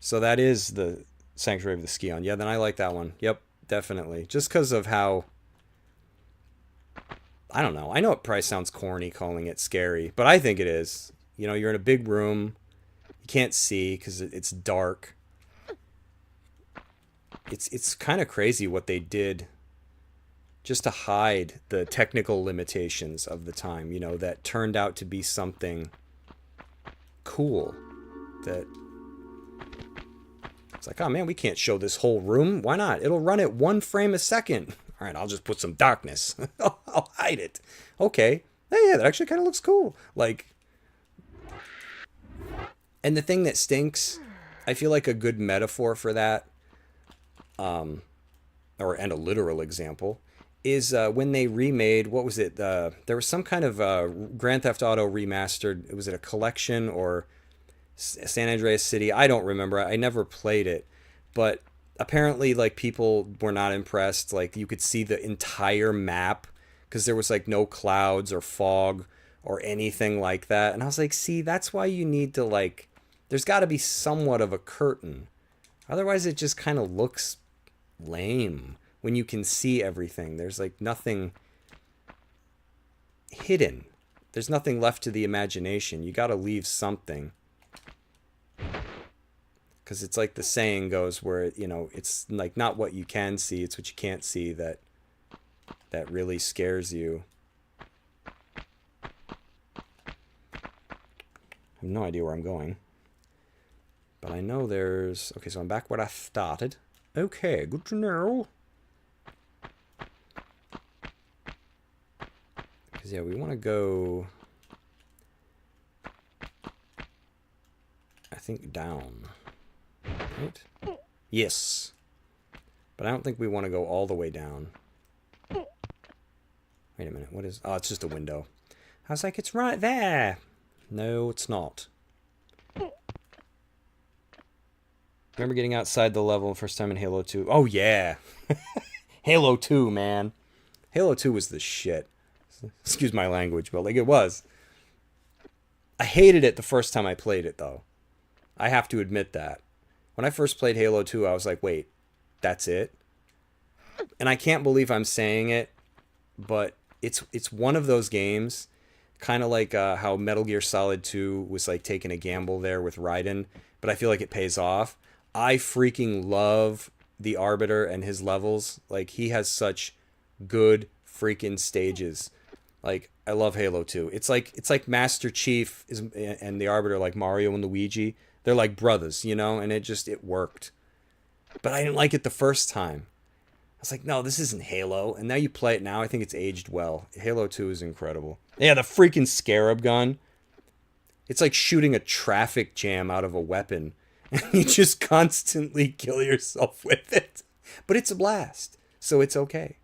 So that is the Sanctuary of the Scion. Yeah, then I like that one. Yep, definitely. Just because of how... I don't know. I know it probably sounds corny calling it scary, but I think it is. You know, you're in a big room. You can't see because it's dark. It's kind of crazy what they did just to hide the technical limitations of the time, you know, that turned out to be something cool. That it's like, oh man, we can't show this whole room. Why not? It'll run at 1 frame a second. All right, I'll just put some darkness. I'll hide it. Okay. Yeah, that actually kind of looks cool. Like, and the thing that stinks, I feel like a good metaphor for that, and a literal example, is when they remade, what was it? There was some kind of Grand Theft Auto remastered. Was it a collection or San Andreas City? I don't remember. I never played it, but apparently, like, people were not impressed. Like, you could see the entire map because there was like no clouds or fog or anything like that. And I was like, see, that's why you need to, like, there's got to be somewhat of a curtain. Otherwise, it just kind of looks lame when you can see everything. There's like nothing hidden. There's nothing left to the imagination. You got to leave something. Because it's like the saying goes where, you know, it's like not what you can see, it's what you can't see that really scares you. I have no idea where I'm going. But I know there's... Okay, so I'm back where I started. Okay, good to know. Because, yeah, we want to go... I think down. Right? Yes. But I don't think we want to go all the way down. Wait a minute, what is... Oh, it's just a window. I was like, it's right there. No, it's not. Remember getting outside the level first time in Halo 2? Oh, yeah. Halo 2, man. Halo 2 was the shit. Excuse my language, but like it was. I hated it the first time I played it, though. I have to admit that. When I first played Halo 2, I was like, wait, that's it? And I can't believe I'm saying it, but it's one of those games, kind of like how Metal Gear Solid 2 was like taking a gamble there with Raiden, but I feel like it pays off. I freaking love the Arbiter and his levels. Like, he has such good freaking stages. Like, I love Halo 2. It's like Master Chief and the Arbiter, like Mario and Luigi. They're like brothers, you know, and it worked. But I didn't like it the first time. I was like, no, this isn't Halo. And now you play it now, I think it's aged well. Halo 2 is incredible. Yeah, the freaking Scarab gun. It's like shooting a traffic jam out of a weapon. And you just constantly kill yourself with it. But it's a blast, so it's okay.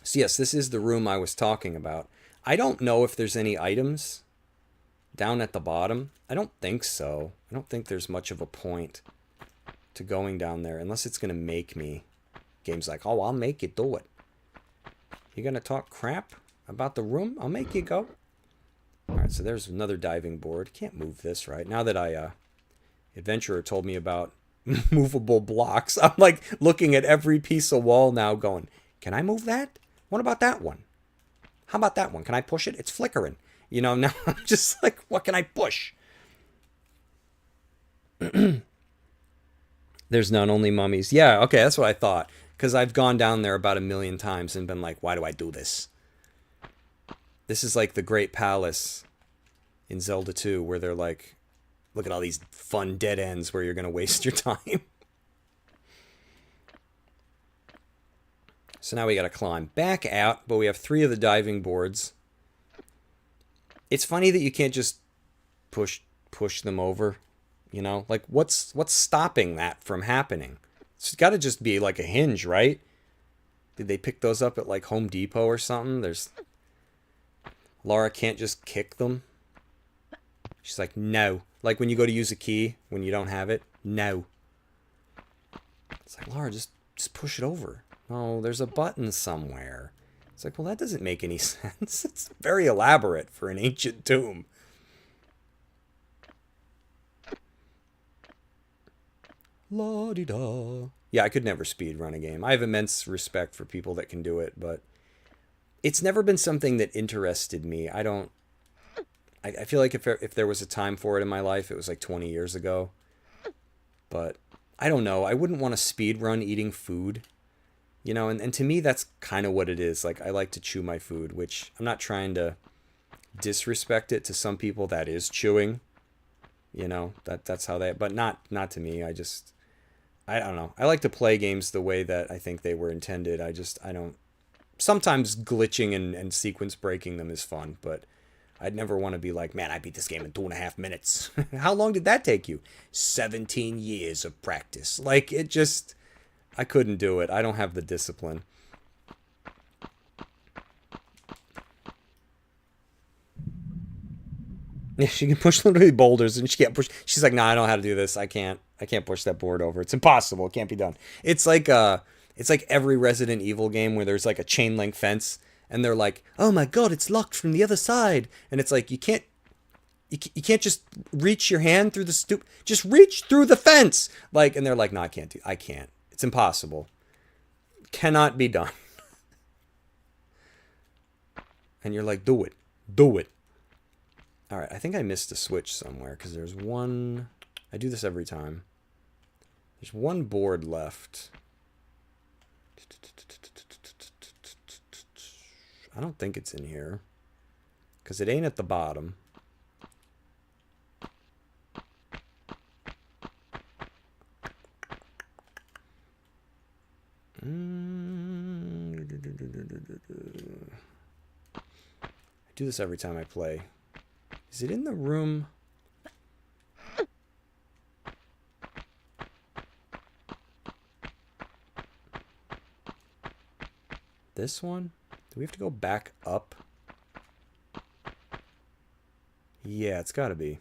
So yes, this is the room I was talking about. I don't know if there's any items down at the bottom. I don't think so. I don't think there's much of a point to going down there unless it's going to make me. Game's like, oh, I'll make you do it. You going to talk crap about the room? I'll make you go. All right, so there's another diving board. Can't move this, right? Now that Adventurer told me about movable blocks, I'm like looking at every piece of wall now going, can I move that? What about that one? How about that one? Can I push it? It's flickering. You know, now I'm just like, what can I push? There's not only mummies. Yeah, okay, that's what I thought. Because I've gone down there about 1,000,000 times and been like, why do I do this? This is like the Great Palace in Zelda 2, where they're like, look at all these fun dead ends where you're going to waste your time. So now we got to climb back out, but we have 3 of the diving boards. It's funny that you can't just push them over, you know? Like, what's stopping that from happening? It's got to just be like a hinge, right? Did they pick those up at like Home Depot or something? There's Laura can't just kick them. She's like, no. Like when you go to use a key when you don't have it. No. It's like, Laura, just push it over. Oh, there's a button somewhere. It's like, well, that doesn't make any sense. It's very elaborate for an ancient tomb. La-di-da. Yeah, I could never speed run a game. I have immense respect for people that can do it, but it's never been something that interested me. I feel like if there was a time for it in my life, it was like 20 years ago. But I don't know. I wouldn't want to speed run eating food. You know, and to me, that's kind of what it is. Like, I like to chew my food, which I'm not trying to disrespect it. To some people, that is chewing. You know, that's how they, but not to me. I don't know. I like to play games the way that I think they were intended. I don't, sometimes glitching and sequence breaking them is fun, but I'd never want to be like, man, I beat this game in 2.5 minutes. How long did that take you? 17 years of practice. Like, it just, I couldn't do it. I don't have the discipline. Yeah, she can push literally boulders, and she can't push. She's like, "Nah, I don't know how to do this. I can't. I can't push that board over. It's impossible. It can't be done." It's like every Resident Evil game where there's like a chain link fence, and they're like, "Oh my god, it's locked from the other side," and it's like you can't just reach your hand through the just reach through the fence, like, and they're like, "No, I can't. It's impossible. Cannot be done." And you're like, "Do it, do it." All right, I think I missed a switch somewhere because there's one. I do this every time. There's one board left. I don't think it's in here because it ain't at the bottom. I do this every time I play. Is it in the room? This one? Do we have to go back up? Yeah, it's gotta be.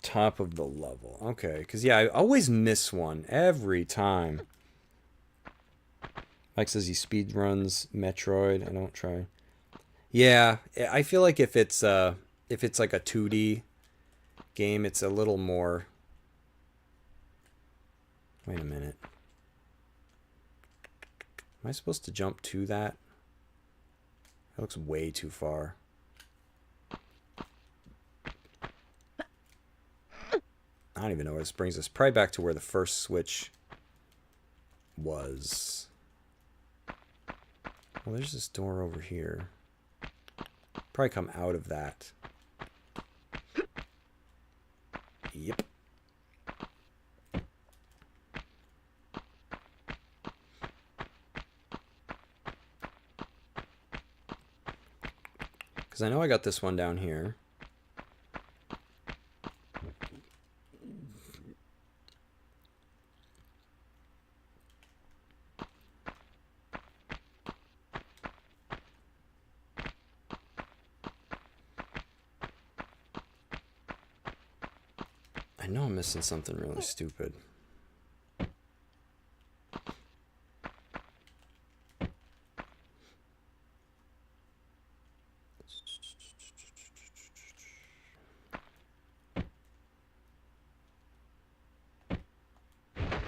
Top of the level. Okay, because yeah, I always miss one every time. Mike says he speed runs Metroid. I don't try. Yeah, I feel like if it's like a 2D game, it's a little more. Wait a minute. Am I supposed to jump to that? That looks way too far. I don't even know where this brings us. Probably back to where the first switch was. Well, there's this door over here. Probably come out of that. Yep. Because I know I got this one down here. I know I'm missing something really stupid.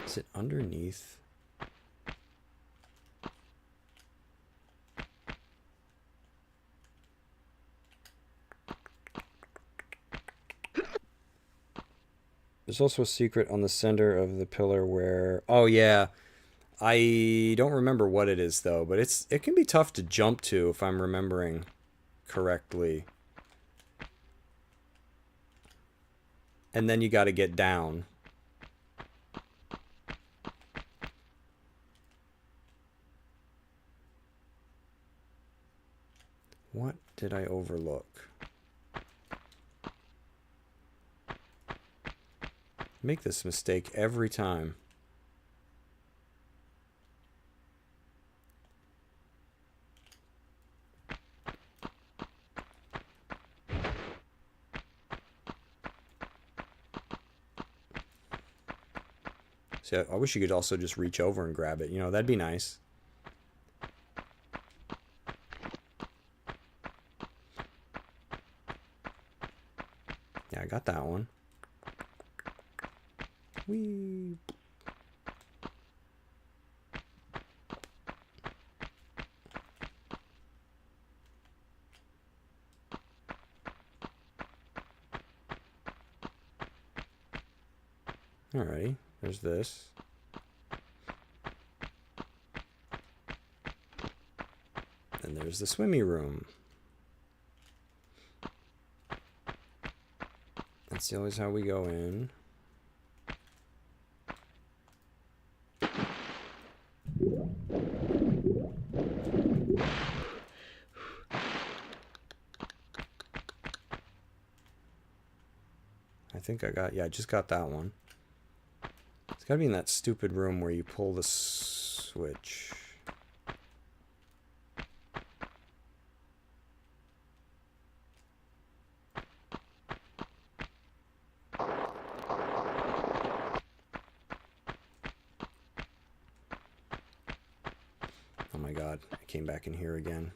Is it underneath? There's also a secret on the center of the pillar where... Oh, yeah. I don't remember what it is, though, but it can be tough to jump to if I'm remembering correctly. And then you got to get down. What did I overlook? Make this mistake every time. See, I wish you could also just reach over and grab it. You know, that'd be nice. Yeah, I got that one. Whee! Alrighty, there's this. And there's the swimmy room. That's always how we go in. I think I got, yeah, I just got that one. It's gotta be in that stupid room where you pull the switch. Oh my god, I came back in here again.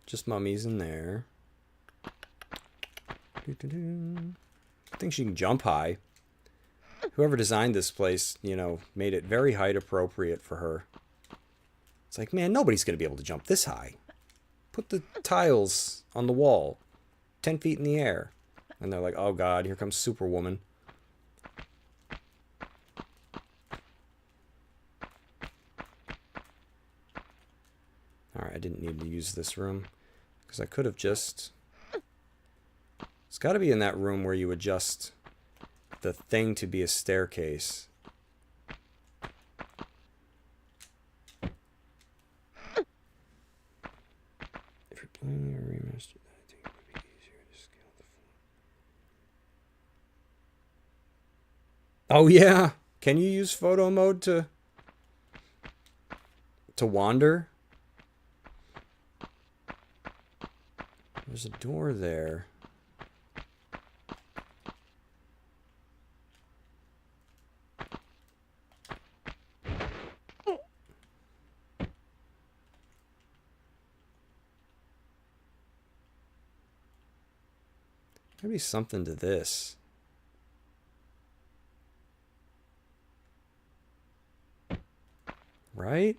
Just mummies in there. I think she can jump high. Whoever designed this place, you know, made it very height appropriate for her. It's like, man, nobody's going to be able to jump this high. Put the tiles on the wall, 10 feet in the air. And they're like, oh god, here comes Superwoman. Alright, I didn't need to use this room. Because I could have just... It's got to be in that room where you adjust the thing to be a staircase. If you're playing a remaster, I think it would be easier to scale the phone. Oh yeah! Can you use photo mode to wander? There's a door there. Maybe something to this. Right?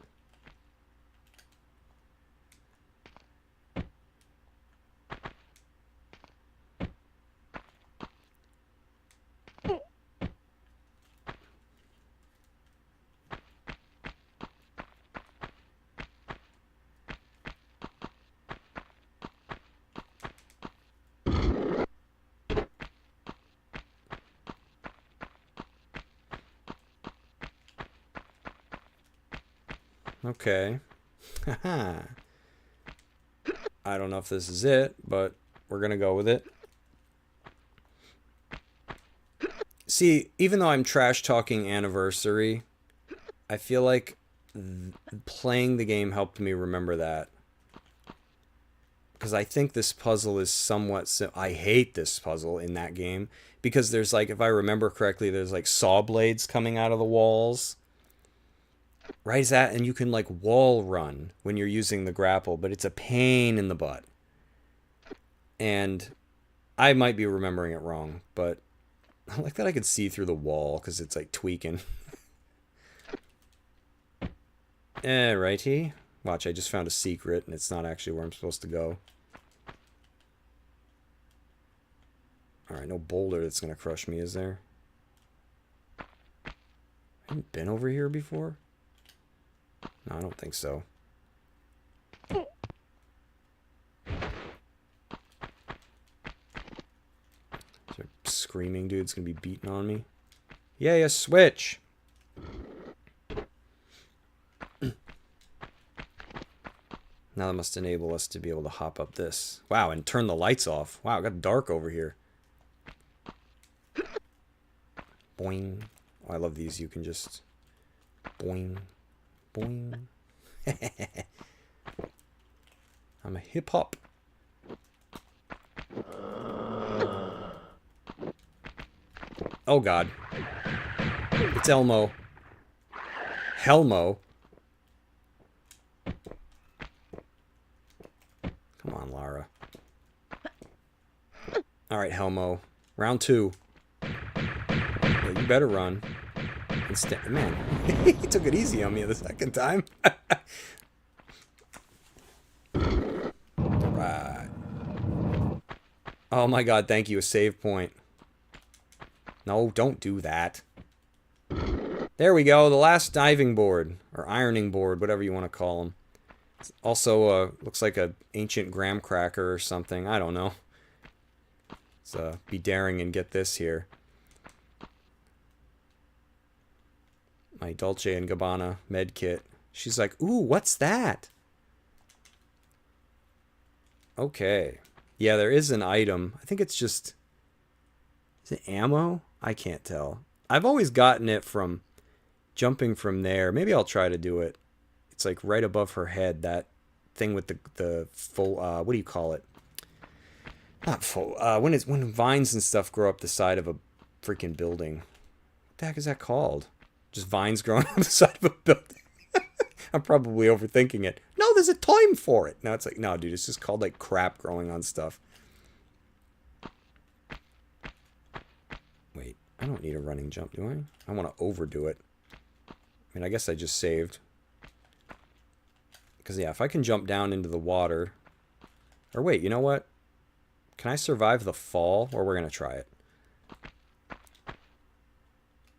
Okay. Haha. I don't know if this is it, but we're gonna go with it. See, even though I'm trash talking Anniversary, I feel like playing the game helped me remember that. Because I think this puzzle is somewhat... I hate this puzzle in that game. Because there's like, if I remember correctly, there's like saw blades coming out of the walls. Right, is that? And you can like wall run when you're using the grapple, but it's a pain in the butt. And I might be remembering it wrong, but I like that I could see through the wall because it's like tweaking. Righty. Watch, I just found a secret and it's not actually where I'm supposed to go. Alright, no boulder that's going to crush me, is there? Haven't been over here before? No, I don't think so. Screaming dude's gonna be beating on me. Yay, a switch! Now that must enable us to be able to hop up this. Wow, and turn the lights off. Wow, it got dark over here. Boing. Oh, I love these. You can just... Boing. Boing. I'm a hip-hop. Oh, God. It's Elmo. Helmo. Come on, Lara. Alright, Helmo. Round 2. Yeah, you better run. Man, he took it easy on me the second time. Right. Oh my god, thank you. A save point. No, don't do that. There we go. The last diving board. Or ironing board, whatever you want to call them. It's also, looks like an ancient graham cracker or something. I don't know. Let's be daring and get this here. My Dolce & Gabbana med kit. She's like, ooh, what's that? Okay. Yeah, there is an item. I think it's just... Is it ammo? I can't tell. I've always gotten it from jumping from there. Maybe I'll try to do it. It's like right above her head, that thing with the full... what do you call it? Not full... when vines and stuff grow up the side of a freaking building. What the heck is that called? Just vines growing up the side of a building. I'm probably overthinking it. No, there's a time for it. No, it's like, no, dude, it's just called like crap growing on stuff. Wait, I don't need a running jump, do I? I want to overdo it. I mean, I guess I just saved. Because, yeah, if I can jump down into the water... Or wait, you know what? Can I survive the fall? Or we're going to try it.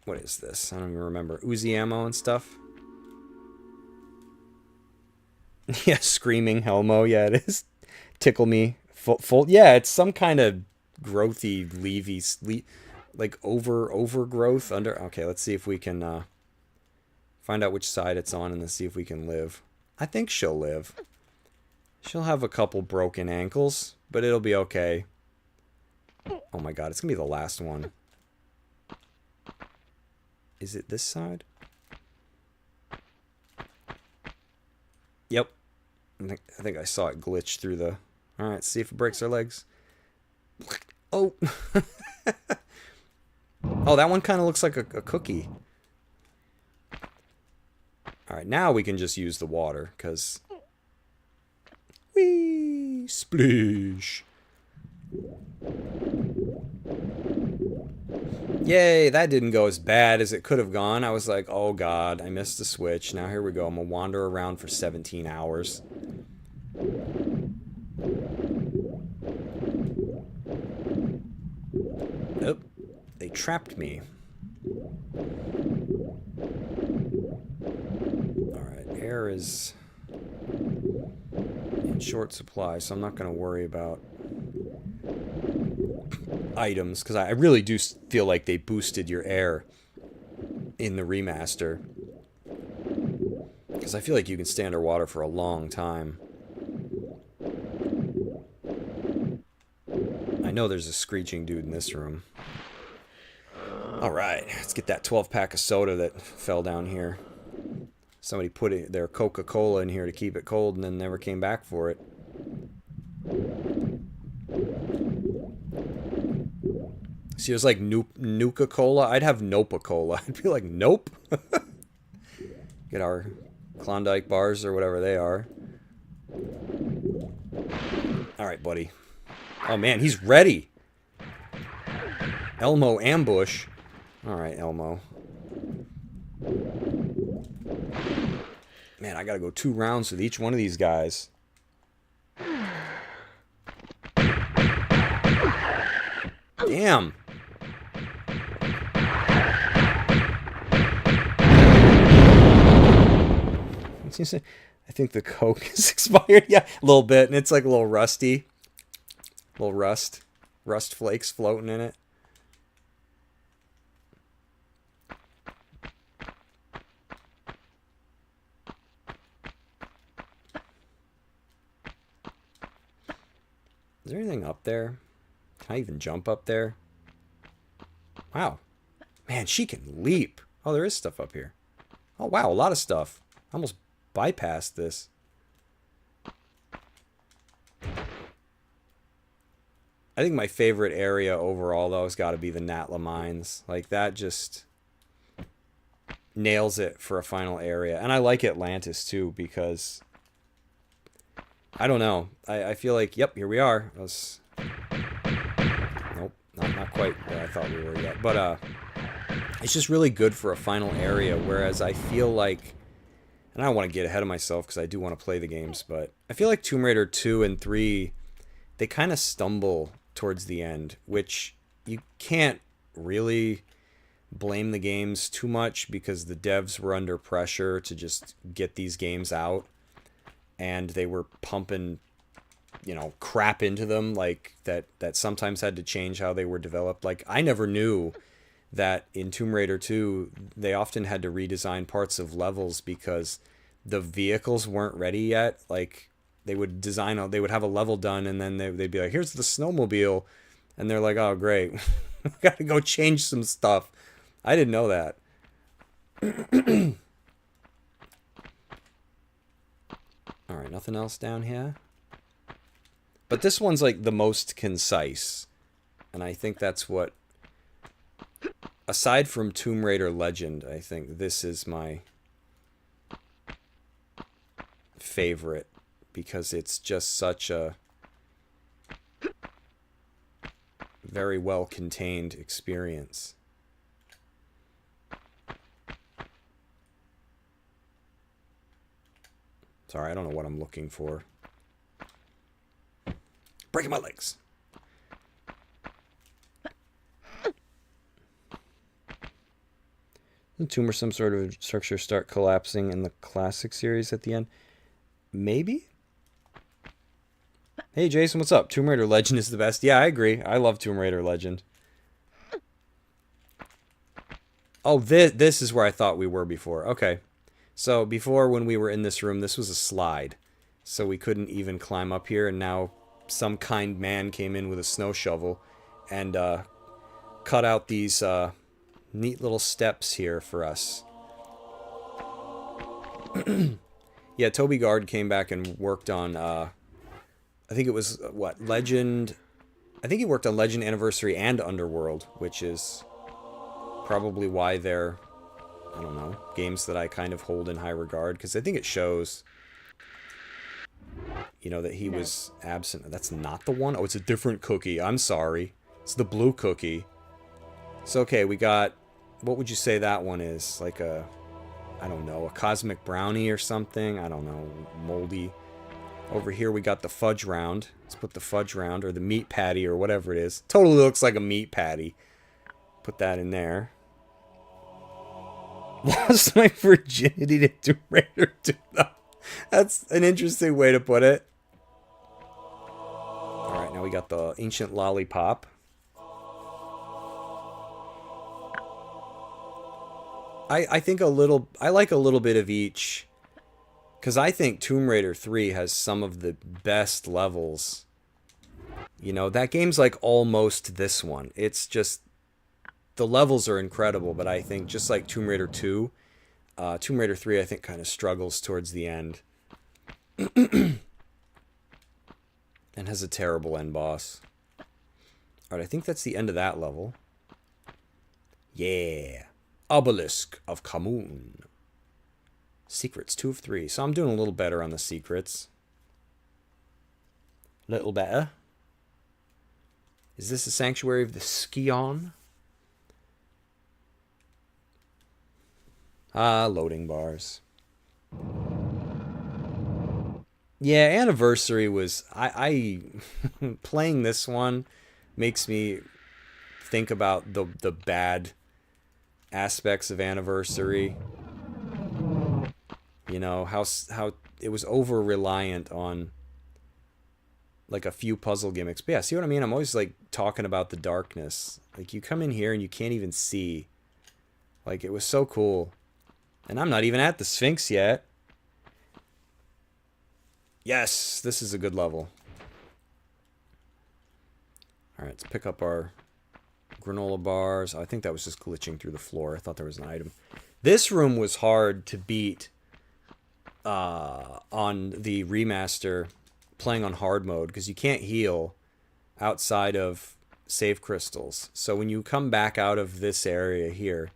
What is this? I don't even remember. Uzi ammo and stuff. Yeah, screaming Helmo. Yeah, it is. Tickle me. Full. Yeah, it's some kind of growthy, leafy, like overgrowth under. Okay, let's see if we can find out which side it's on and then see if we can live. I think she'll live. She'll have a couple broken ankles, but it'll be okay. Oh my god, it's gonna be the last one. Is it this side? Yep. I think I saw it glitch through the... Alright, see if it breaks our legs. Oh! Oh, that one kind of looks like a cookie. Alright, now we can just use the water, because... Whee! Splish! Yay, that didn't go as bad as it could have gone. I was like, oh god, I missed the switch. Now here we go. I'm gonna wander around for 17 hours. Nope. They trapped me. Alright, air is in short supply, so I'm not gonna worry about items, because I really do feel like they boosted your air in the remaster, because I feel like you can stay underwater for a long time. I know there's a screeching dude in this room. Alright, let's get that 12-pack of soda that fell down here. Somebody put their Coca-Cola in here to keep it cold and then never came back for it. See, it was like Nuka-Cola. I'd have Nopa-Cola. I'd be like, nope. Get our Klondike bars or whatever they are. Alright, buddy. Oh, man, he's ready. Elmo ambush. Alright, Elmo. Man, I gotta go 2 rounds with each one of these guys. Damn. I think the Coke is expired. Yeah, a little bit, and it's like a little rusty. A little rust flakes floating in it. Is there anything up there? Can I even jump up there? Wow. Man, she can leap. Oh, there is stuff up here. Oh, wow, a lot of stuff. I almost bypassed this. I think my favorite area overall, though, has got to be the Natla Mines. Like, that just nails it for a final area. And I like Atlantis, too, because... I don't know. I feel like, yep, here we are. Nope, not quite where I thought we were yet. But it's just really good for a final area, whereas I feel like... And I don't want to get ahead of myself because I do want to play the games, but I feel like Tomb Raider 2 and 3, they kind of stumble towards the end, which you can't really blame the games too much because the devs were under pressure to just get these games out. And they were pumping, you know, crap into them, like that sometimes had to change how they were developed. Like, I never knew that in Tomb Raider 2, they often had to redesign parts of levels because the vehicles weren't ready yet. Like, they would have a level done, and then they'd be like, here's the snowmobile. And they're like, oh, great. We got to go change some stuff. I didn't know that. Alright, nothing else down here. But this one's like the most concise. And I think that's what... Aside from Tomb Raider Legend, I think this is my favorite. Because it's just such a very well contained experience. Sorry, I don't know what I'm looking for. Breaking my legs. The tomb or some sort of structure start collapsing in the classic series at the end? Maybe? Hey Jason, what's up? Tomb Raider Legend is the best. Yeah, I agree. I love Tomb Raider Legend. Oh, this is where I thought we were before. Okay. So before, when we were in this room, this was a slide. So we couldn't even climb up here, and now some kind man came in with a snow shovel and cut out these neat little steps here for us. Yeah, Toby Gard came back and worked on, I think it was, what, Legend... I think he worked on Legend Anniversary and Underworld, which is probably why they're... I don't know, games that I kind of hold in high regard, because I think it shows, you know, that he was absent. That's not the one? Oh, it's a different cookie. I'm sorry. It's the blue cookie. So, okay, we got, what would you say that one is? Like a, I don't know, a cosmic brownie or something? I don't know, moldy. Over here we got the fudge round. Let's put the fudge round, or the meat patty, or whatever it is. Totally looks like a meat patty. Put that in there. Lost my virginity to Tomb Raider 2. That's an interesting way to put it. Alright, now we got the ancient lollipop. I think I like a little bit of each. Because I think Tomb Raider 3 has some of the best levels. You know, that game's like almost this one. It's just... The levels are incredible, but I think just like Tomb Raider 2, Tomb Raider 3 I think kind of struggles towards the end. And has a terrible end boss. Alright, I think that's the end of that level. Yeah. Obelisk of Khamun. Secrets, 2 of 3. So I'm doing a little better on the secrets. Little better. Is this the Sanctuary of the Skion? Ah, loading bars. Yeah, Anniversary was... I playing this one makes me think about the bad aspects of Anniversary. You know, how it was over reliant on like a few puzzle gimmicks. But yeah, see what I mean? I'm always like talking about the darkness. Like you come in here and you can't even see. Like it was so cool. And I'm not even at the Sphinx yet. Yes, this is a good level. Alright, let's pick up our granola bars. I think that was just glitching through the floor. I thought there was an item. This room was hard to beat on the remaster playing on hard mode because you can't heal outside of save crystals. So when you come back out of this area here,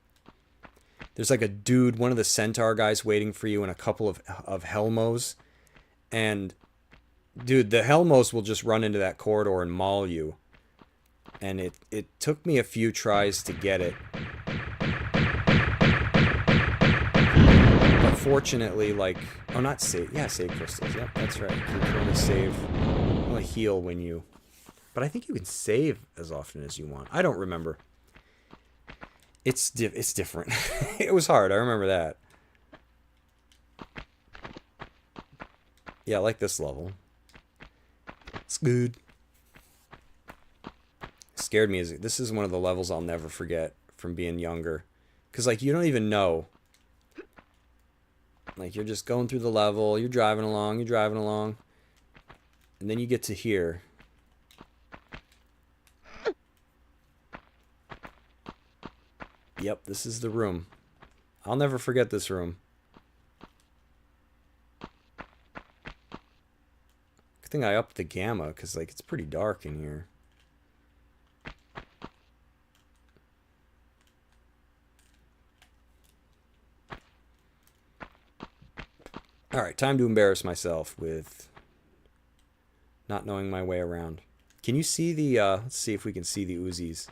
there's like a dude, one of the centaur guys waiting for you and a couple of Helmos. And dude, the Helmos will just run into that corridor and maul you. And it took me a few tries to get it. But fortunately, like, oh, not save, yeah, save crystals. Yep, that's right. You can only save, only heal when you, but I think you can save as often as you want. I don't remember. It's different. It was hard. I remember that. Yeah, I like this level. It's good. Scared me. This is one of the levels I'll never forget from being younger. Because, like, you don't even know. Like, you're just going through the level. You're driving along. And then you get to here. Yep, this is the room. I'll never forget this room. Good thing I upped the gamma, because, like, it's pretty dark in here. Alright, time to embarrass myself with not knowing my way around. Can you see the, let's see if we can see the Uzis.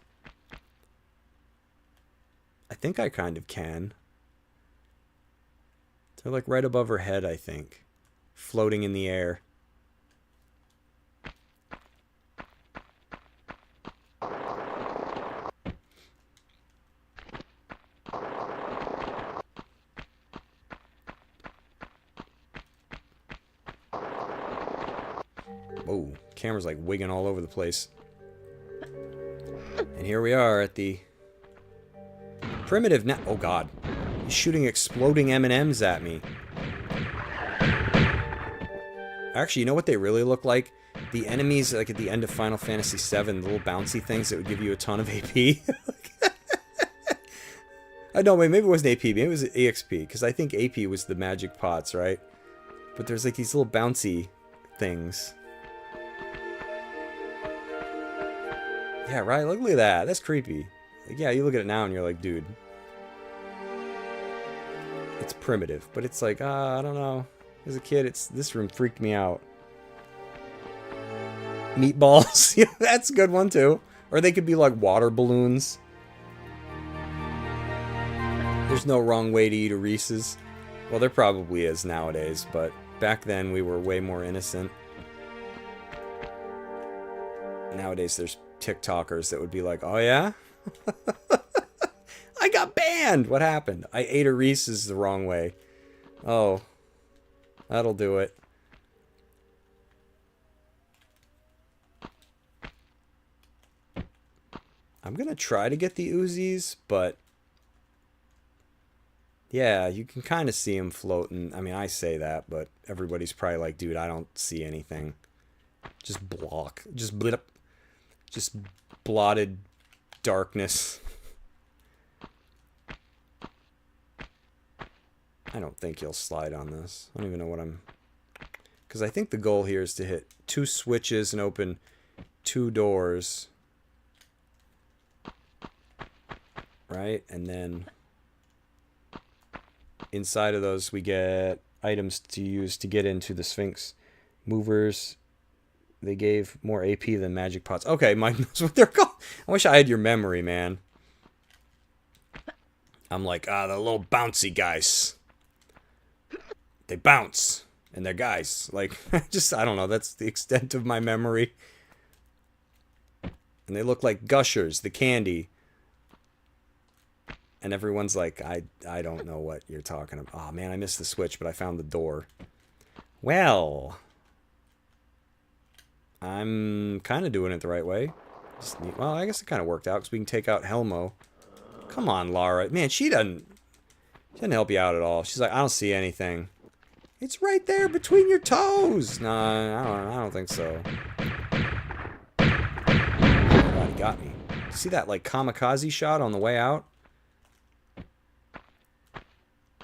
I think I kind of can. They're like right above her head, I think. Floating in the air. Whoa, camera's like wigging all over the place. And here we are at the primitive net. Oh god, he's shooting exploding M&Ms at me. Actually, you know what they really look like? The enemies, like at the end of Final Fantasy VII, the little bouncy things that would give you a ton of AP. I know, wait, maybe it wasn't AP, maybe it was EXP, because I think AP was the magic pots, right? But there's like these little bouncy things. Yeah, right? Look at that. That's creepy. Like, yeah, you look at it now and you're like, dude. It's primitive, but it's like, I don't know. As a kid, this room freaked me out. Meatballs. Yeah, that's a good one, too. Or they could be like water balloons. There's no wrong way to eat a Reese's. Well, there probably is nowadays, but back then we were way more innocent. Nowadays there's TikTokers that would be like, oh yeah? I got banned! What happened? I ate a Reese's the wrong way. Oh. That'll do it. I'm gonna try to get the Uzis, but yeah, you can kind of see them floating. I mean, I say that, but everybody's probably like, dude, I don't see anything. Just block. Just blip. Just blotted darkness. I don't think he'll slide on this. I don't even know what I'm... Because I think the goal here is to hit 2 switches and open 2 doors. Right? And then inside of those we get items to use to get into the Sphinx. Movers. They gave more AP than magic pots. Okay, Mike knows what they're called. I wish I had your memory, man. I'm like, the little bouncy guys. They bounce. And they're guys. Like, just, I don't know. That's the extent of my memory. And they look like Gushers, the candy. And everyone's like, I don't know what you're talking about. Oh, man, I missed the switch, but I found the door. Well, I'm kind of doing it the right way. Well, I guess it kind of worked out because we can take out Helmo. Come on, Lara. Man, she doesn't help you out at all. She's like, I don't see anything. It's right there between your toes. No, I don't think so. God, he got me. See that like kamikaze shot on the way out?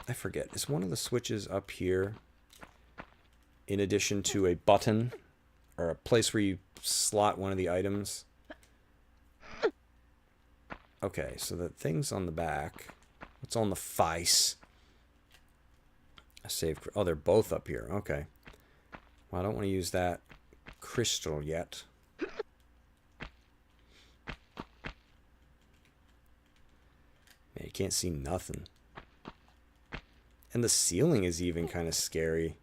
I forget. Is one of the switches up here in addition to a button or a place where you slot one of the items? Okay, so the thing's on the back. What's on the face? I saved. Oh, they're both up here. Okay. Well, I don't want to use that crystal yet. Man, you can't see nothing. And the ceiling is even kind of scary.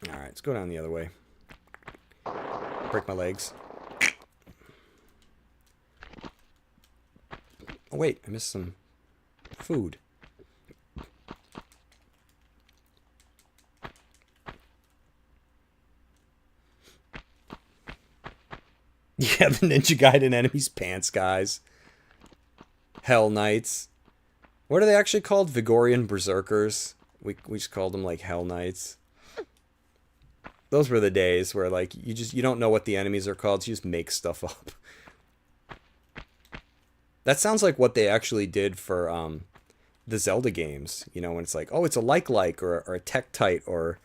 Alright, let's go down the other way. Break my legs. Oh, wait, I missed some food. Yeah, the Ninja Gaiden enemies pants, guys. Hell Knights. What are they actually called? Vigorian Berserkers. We just called them like Hell Knights. Those were the days where like you don't know what the enemies are called, so you just make stuff up. That sounds like what they actually did for the Zelda games, you know, when it's like, oh, it's a like or a Tektite, or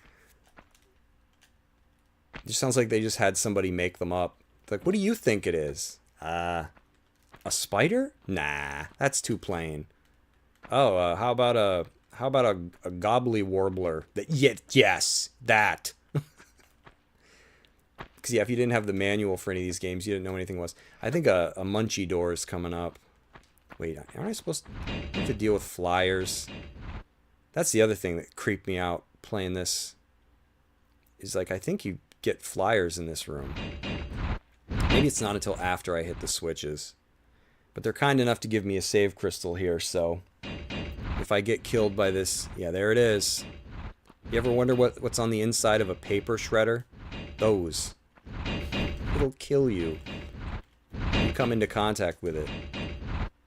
it just sounds like they just had somebody make them up. Like, what do you think it is? A spider? Nah, that's too plain. Oh, how about a gobbly warbler? Yes, that. Because yeah, if you didn't have the manual for any of these games, you didn't know anything was. I think a Munchie door is coming up. Wait, aren't I supposed to deal with flyers? That's the other thing that creeped me out playing this. Is like, I think you get flyers in this room. Maybe it's not until after I hit the switches. But they're kind enough to give me a save crystal here, so if I get killed by this... Yeah, there it is. You ever wonder what's on the inside of a paper shredder? Those. It'll kill you. You come into contact with it.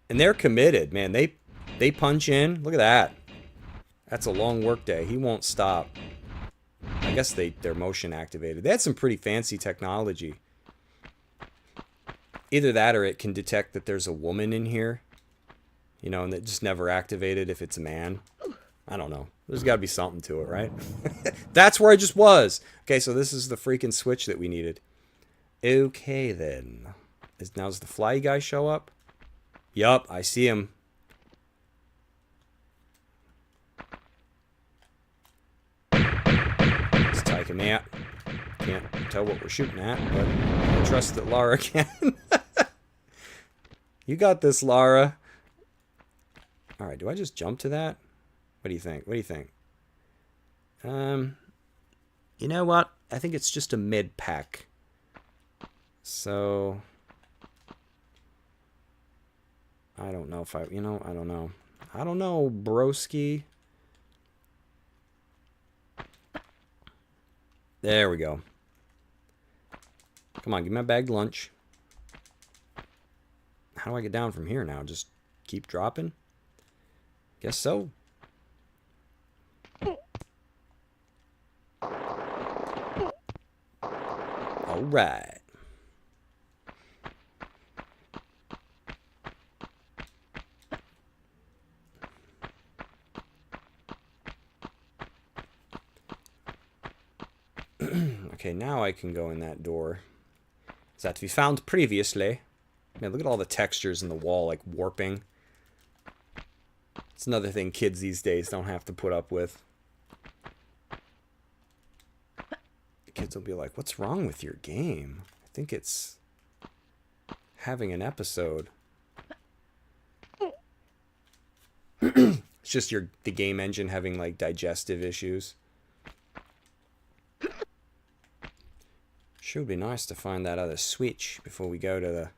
And they're committed, man. They punch in. Look at that. That's a long work day. He won't stop. I guess they're motion activated. They had some pretty fancy technology. Either that or it can detect that there's a woman in here. You know, and it just never activated if it's a man. I don't know. There's got to be something to it, right? That's where I just was. Okay, so this is the freaking switch that we needed. Okay, then. Does the fly guy show up? Yup, I see him. Let's take him out. Can't tell what we're shooting at, but I trust that Lara can. You got this, Lara. Alright, do I just jump to that? What do you think? What do you think? You know what? I think it's just a mid pack. So I don't know if I don't know. I don't know, broski. There we go. Come on, give me my bagged lunch. How do I get down from here now? Just keep dropping? Guess so. All right. Okay, now I can go in that door. Is that to be found previously? Man, look at all the textures in the wall, like warping. It's another thing kids these days don't have to put up with. The kids will be like, what's wrong with your game? I think it's having an episode. It's just the game engine having like digestive issues. Sure would be nice to find that other switch before we go to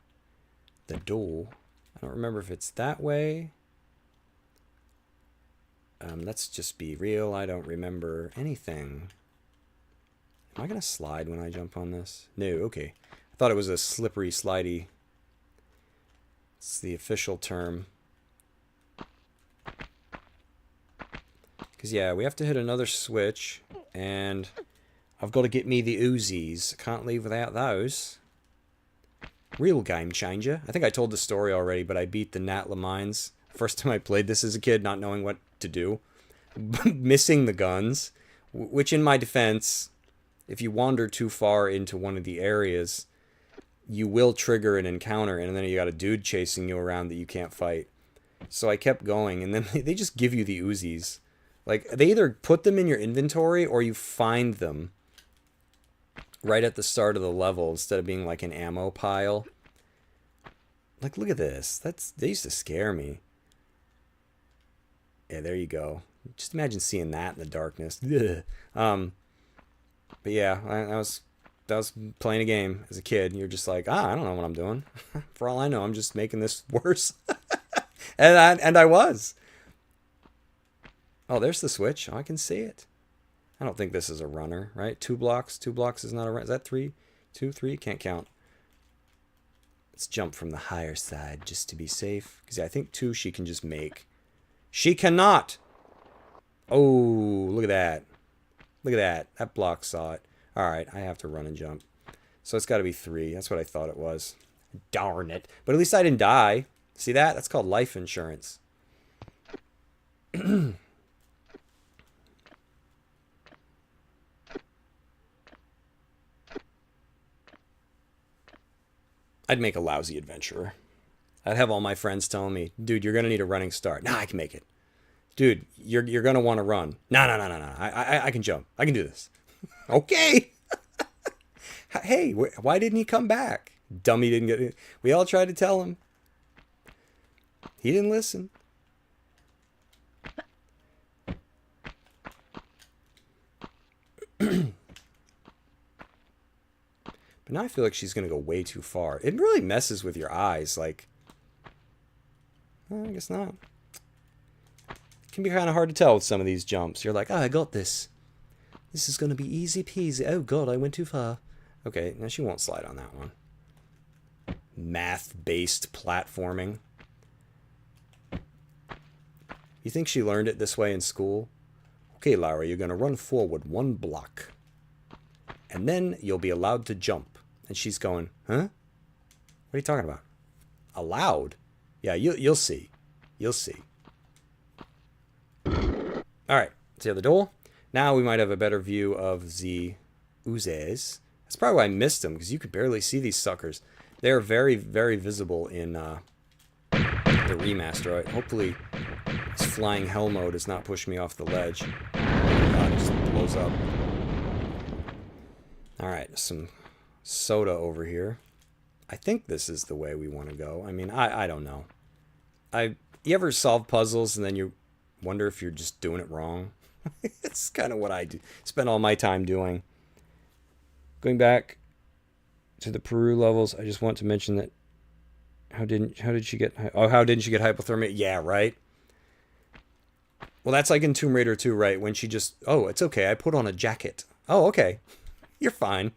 the door. I don't remember if it's that way. Let's just be real. I don't remember anything. Am I going to slide when I jump on this? No, okay. I thought it was a slippery, slidey. It's the official term. Because, yeah, we have to hit another switch. And I've got to get me the Uzis. Can't leave without those. Real game changer. I think I told the story already, but I beat the Natla Mines. First time I played this as a kid, not knowing what to do. Missing the guns. Which, in my defense, if you wander too far into one of the areas, you will trigger an encounter, and then you got a dude chasing you around that you can't fight. So I kept going, and then they just give you the Uzis. Like, they either put them in your inventory, or you find them right at the start of the level, instead of being like an ammo pile. Like, look at this. They used to scare me. Yeah, there you go. Just imagine seeing that in the darkness. But yeah, that was playing a game as a kid. You're just like, I don't know what I'm doing. For all I know, I'm just making this worse. and I was. Oh, there's the switch. Oh, I can see it. I don't think this is a runner, right? 2 blocks. 2 blocks is not a runner. Is that 3? 2, 3? Can't count. Let's jump from the higher side just to be safe. Because I think 2 she can just make. She cannot! Oh, look at that. Look at that. That block saw it. Alright, I have to run and jump. So it's got to be 3. That's what I thought it was. Darn it. But at least I didn't die. See that? That's called life insurance. I'd make a lousy adventurer. I'd have all my friends telling me, dude, you're going to need a running start. Nah, I can make it. Dude, you're going to want to run. No. I can jump. I can do this. Okay. Hey, why didn't he come back? Dummy didn't get it. We all tried to tell him. He didn't listen. But now I feel like she's going to go way too far. It really messes with your eyes. Like, well, I guess not. It can be kind of hard to tell with some of these jumps. You're like, I got this. This is going to be easy peasy. Oh, God, I went too far. Okay, now she won't slide on that one. Math-based platforming. You think she learned it this way in school? Okay, Lara, you're going to run forward 1 block. And then you'll be allowed to jump. And she's going, huh? What are you talking about? Allowed? Yeah, you'll see. You'll see. Alright, see the door? Now we might have a better view of the Uzes. That's probably why I missed them, because you could barely see these suckers. They're very, very visible in the remaster. Hopefully this flying hell mode does not push me off the ledge. Oh my God, it just blows up. Alright, some soda over here. I think this is the way we want to go. I mean, I don't know. You ever solve puzzles and then you wonder if you're just doing it wrong? It's kind of what I do. Spend all my time doing. Going back to the Peru levels, I just want to mention that how didn't she get hypothermia? Yeah, right. Well, that's like in Tomb Raider 2, right? When she just, oh, it's okay, I put on a jacket. Oh, okay. You're fine.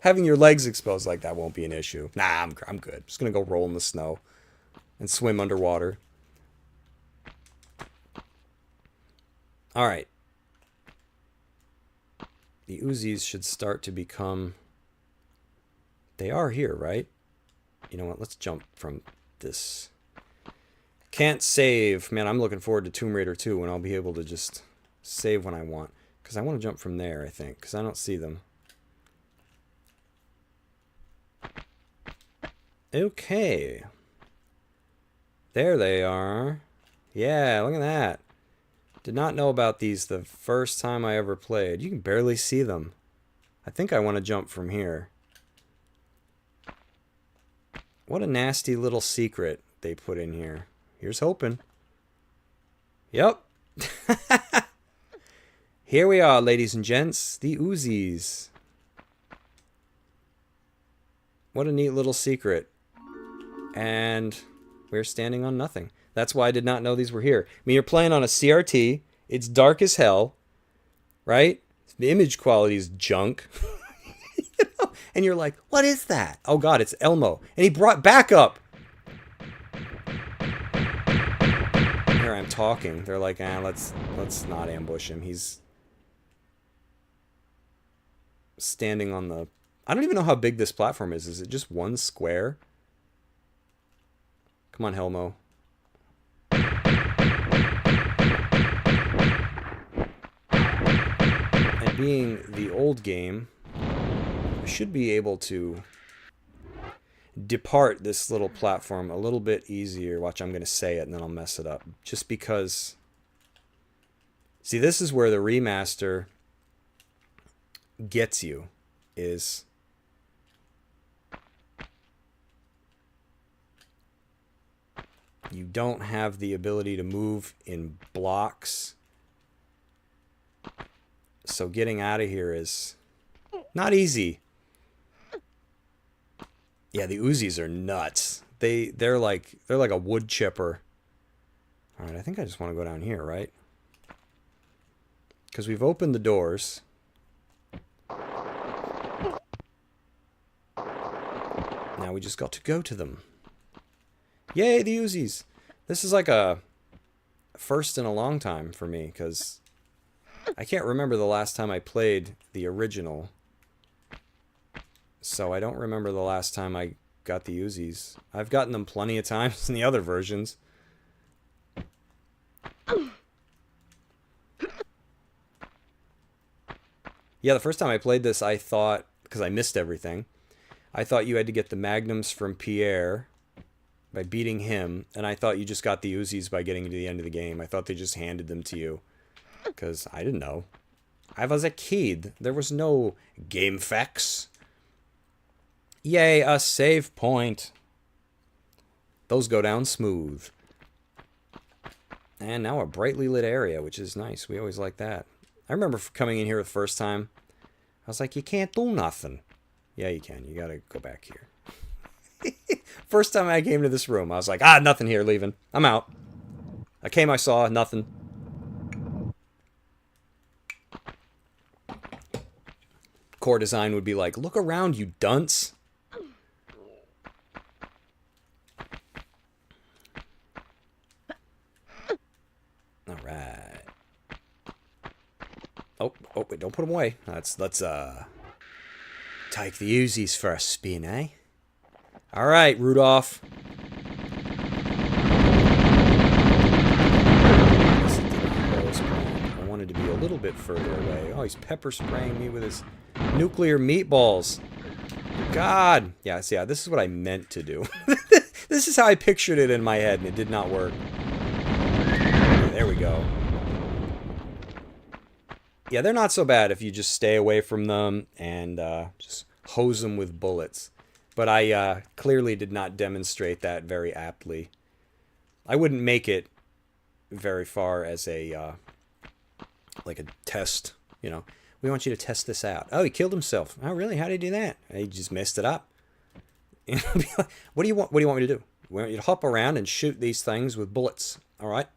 Having your legs exposed like that won't be an issue. Nah, I'm good. Just gonna go roll in the snow and swim underwater. All right. The Uzis should start to become... They are here, right? You know what? Let's jump from this. Can't save. Man, I'm looking forward to Tomb Raider 2 when I'll be able to just save when I want. Because I want to jump from there, I think. Because I don't see them. Okay. There they are. Yeah, look at that. Did not know about these the first time I ever played. You can barely see them. I think I want to jump from here. What a nasty little secret they put in here. Here's hoping. Yep. Here we are, ladies and gents. The Uzis. What a neat little secret. And we're standing on nothing. That's why I did not know these were here. I mean, you're playing on a CRT. It's dark as hell, right? The image quality is junk. You know? And you're like, what is that? Oh, God, it's Elmo. And he brought backup. Here I'm talking. They're like, let's not ambush him. He's standing on the... I don't even know how big this platform is. Is it just one square? Come on, Helmo. And being the old game, I should be able to depart this little platform a little bit easier. Watch, I'm going to say it and then I'll mess it up. Just because... See, this is where the remaster gets you, is... you don't have the ability to move in blocks. So getting out of here is not easy. Yeah, the Uzis are nuts. They're like a wood chipper. All right, I think I just want to go down here, right? Because we've opened the doors. Now we just got to go to them. Yay, the Uzis! This is like a first in a long time for me, because I can't remember the last time I played the original. So I don't remember the last time I got the Uzis. I've gotten them plenty of times in the other versions. Yeah, the first time I played this, I thought, because I missed everything, I thought you had to get the Magnums from Pierre by beating him, and I thought you just got the Uzis by getting to the end of the game. I thought they just handed them to you, because I didn't know. I was a kid. There was no game facts. Yay, a save point. Those go down smooth. And now a brightly lit area, which is nice. We always like that. I remember coming in here the first time. I was like, you can't do nothing. Yeah, you can. You gotta go back here. First time I came to this room, I was like, nothing here, leaving. I'm out. I came, I saw, nothing. Core design would be like, look around, you dunce. Alright. Oh, wait, don't put them away. Let's take the Uzis for a spin, eh? Alright, Rudolph. I wanted to be a little bit further away. Oh, he's pepper spraying me with his nuclear meatballs. God. Yeah, this is what I meant to do. This is how I pictured it in my head, and it did not work. There we go. Yeah, they're not so bad if you just stay away from them and just hose them with bullets. But I clearly did not demonstrate that very aptly. I wouldn't make it very far as a, like a test, you know. We want you to test this out. Oh, he killed himself. Oh, really? How did he do that? He just messed it up. What do you want? What do you want me to do? We want you to hop around and shoot these things with bullets. All right.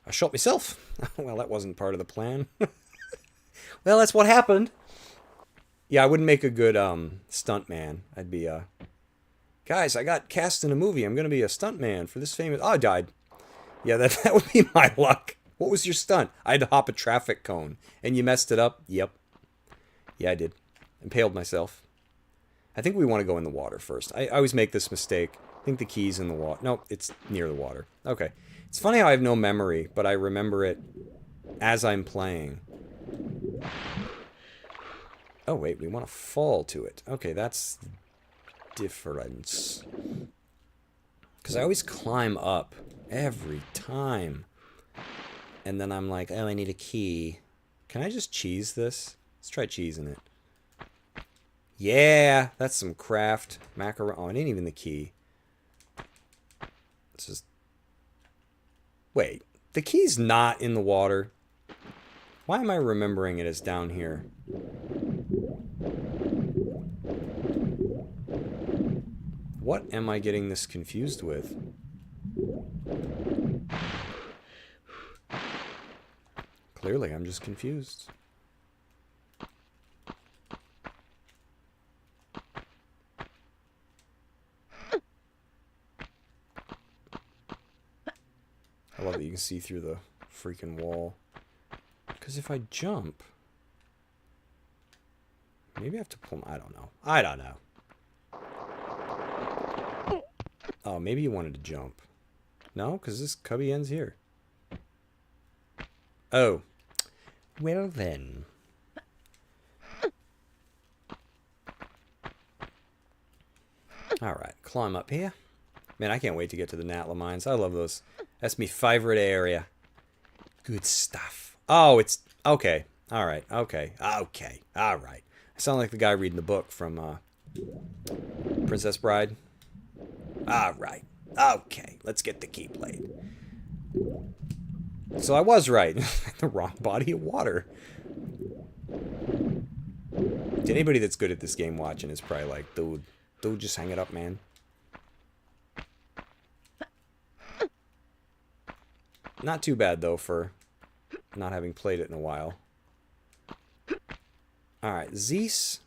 I shot myself. Well, that wasn't part of the plan. Well, that's what happened. Yeah, I wouldn't make a good stunt man. I'd be guys, I got cast in a movie. I'm gonna be a stunt man for this famous. Oh, I died. Yeah, that would be my luck. What was your stunt? I had to hop a traffic cone, and you messed it up. Yep. Yeah, I did. Impaled myself. I think we want to go in the water first. I always make this mistake. I think the key's in the water. No, it's near the water. Okay. It's funny how I have no memory, but I remember it as I'm playing. Oh, wait, we want to fall to it. Okay, that's the difference. Because I always climb up every time. And then I'm like, oh, I need a key. Can I just cheese this? Let's try cheesing it. Yeah, that's some craft macaroni. Oh, it ain't even the key. It's just... Wait, the key's not in the water. Why am I remembering it as down here? What am I getting this confused with? Clearly, I'm just confused. I love that you can see through the freaking wall. Because if I jump... Maybe I have to pull... I don't know. I don't know. Oh, maybe you wanted to jump. No, because this cubby ends here. Oh. Well then. Alright, climb up here. Man, I can't wait to get to the Natla mines. I love those. That's my favorite area. Good stuff. Oh, it's... Okay. Alright. Okay. Okay. Alright. I sound like the guy reading the book from Princess Bride. Alright. Okay. Let's get the Keyblade. So I was right. The wrong body of water. To anybody that's good at this game watching is probably like, dude, just hang it up, man. Not too bad, though, for not having played it in a while. Alright, Zeus.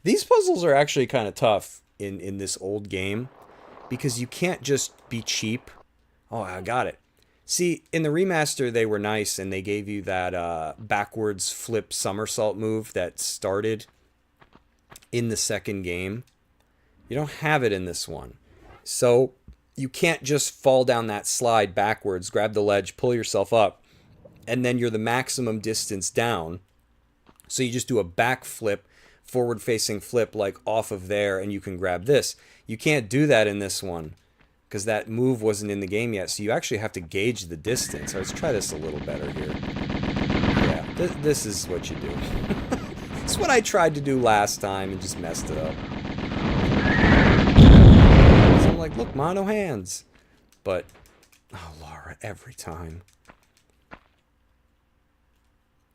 These puzzles are actually kind of tough in this old game, because you can't just be cheap. Oh, I got it. See, in the remaster, they were nice, and they gave you that backwards flip somersault move that started in the second game. You don't have it in this one. So you can't just fall down that slide backwards, grab the ledge, pull yourself up, and then you're the maximum distance down. So you just do a back flip, forward-facing flip, like off of there, and you can grab this. You can't do that in this one, because that move wasn't in the game yet, so you actually have to gauge the distance. Let's try this a little better here. Yeah, this is what you do. It's what I tried to do last time and just messed it up. So I'm like, look, mono hands. But, oh, Laura, every time.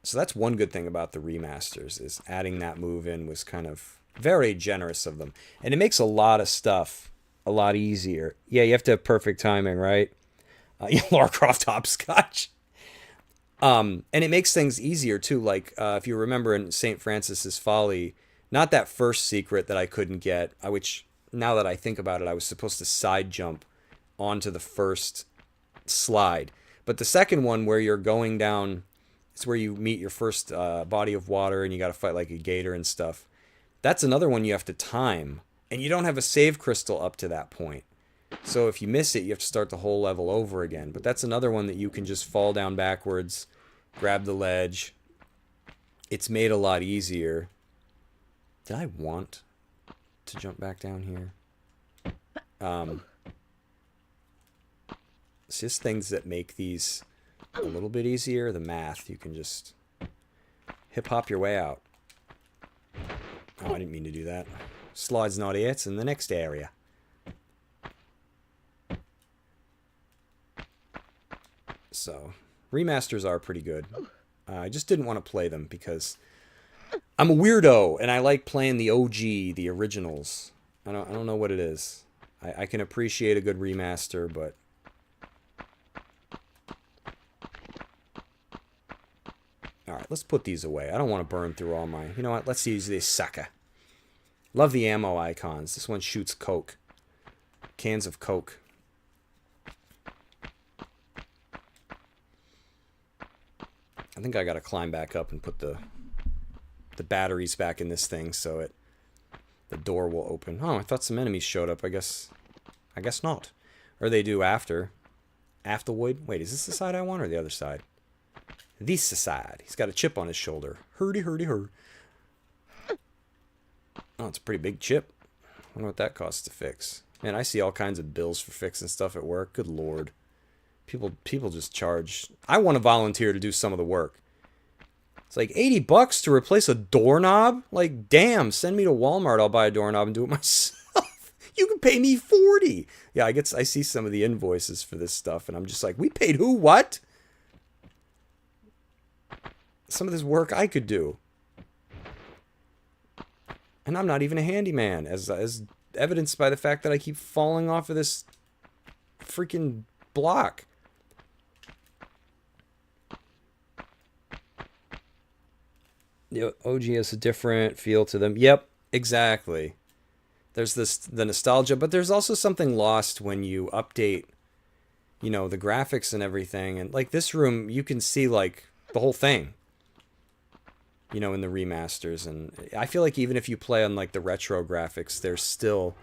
So that's one good thing about the remasters, is adding that move in was kind of very generous of them. And it makes a lot of stuff a lot easier. Yeah, you have to have perfect timing, right? Lara Croft hopscotch. And it makes things easier, too. Like, if you remember in St. Francis's Folly, not that first secret that I couldn't get, which, now that I think about it, I was supposed to side jump onto the first slide. But the second one, where you're going down, it's where you meet your first body of water, and you got to fight like a gator and stuff. That's another one you have to time. And you don't have a save crystal up to that point. So if you miss it, you have to start the whole level over again. But that's another one that you can just fall down backwards, grab the ledge. It's made a lot easier. Did I want to jump back down here? It's just things that make these a little bit easier. The math, you can just hip-hop your way out. Oh, I didn't mean to do that. Slide's not here, it's in the next area. So, remasters are pretty good. I just didn't want to play them because I'm a weirdo and I like playing the OG, the originals. I don't know what it is. I can appreciate a good remaster, but alright, let's put these away. I don't want to burn through all my... You know what? Let's use this sucker. Love the ammo icons. This one shoots Coke. Cans of Coke. I think I gotta climb back up and put the batteries back in this thing so the door will open. Oh, I thought some enemies showed up. I guess not. Or they do after. Afterward. Wait, is this the side I want or the other side? This side. He's got a chip on his shoulder. Hurdy, hurdy, hur. Oh, it's a pretty big chip. I wonder what that costs to fix. Man, I see all kinds of bills for fixing stuff at work. Good lord. People just charge. I want to volunteer to do some of the work. It's like $80 to replace a doorknob? Like, damn, send me to Walmart. I'll buy a doorknob and do it myself. You can pay me $40. Yeah, I see some of the invoices for this stuff, and I'm just like, we paid who? What? Some of this work I could do. And I'm not even a handyman, as evidenced by the fact that I keep falling off of this freaking block. The OG has a different feel to them. Yep, exactly. There's the nostalgia, but there's also something lost when you update, the graphics and everything. And like this room, you can see like the whole thing, in the remasters. And I feel like even if you play on like the retro graphics, there's still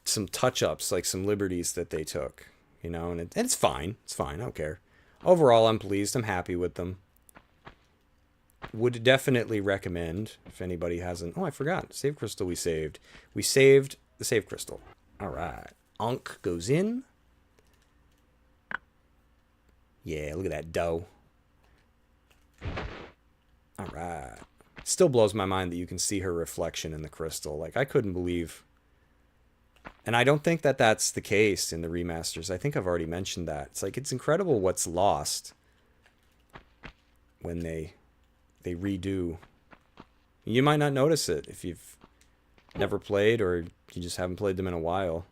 some touch-ups, like some liberties that they took, and it's fine. It's fine. I don't care. Overall, I'm pleased. I'm happy with them. Would definitely recommend if anybody hasn't. Oh, I forgot. Save crystal we saved. We saved the save crystal. All right. Ankh goes in. Yeah, look at that dough. All right. Still blows my mind that you can see her reflection in the crystal. Like, I couldn't believe. And I don't think that that's the case in the remasters. I think I've already mentioned that. It's like, it's incredible what's lost when they redo. You might not notice it if you've never played or you just haven't played them in a while.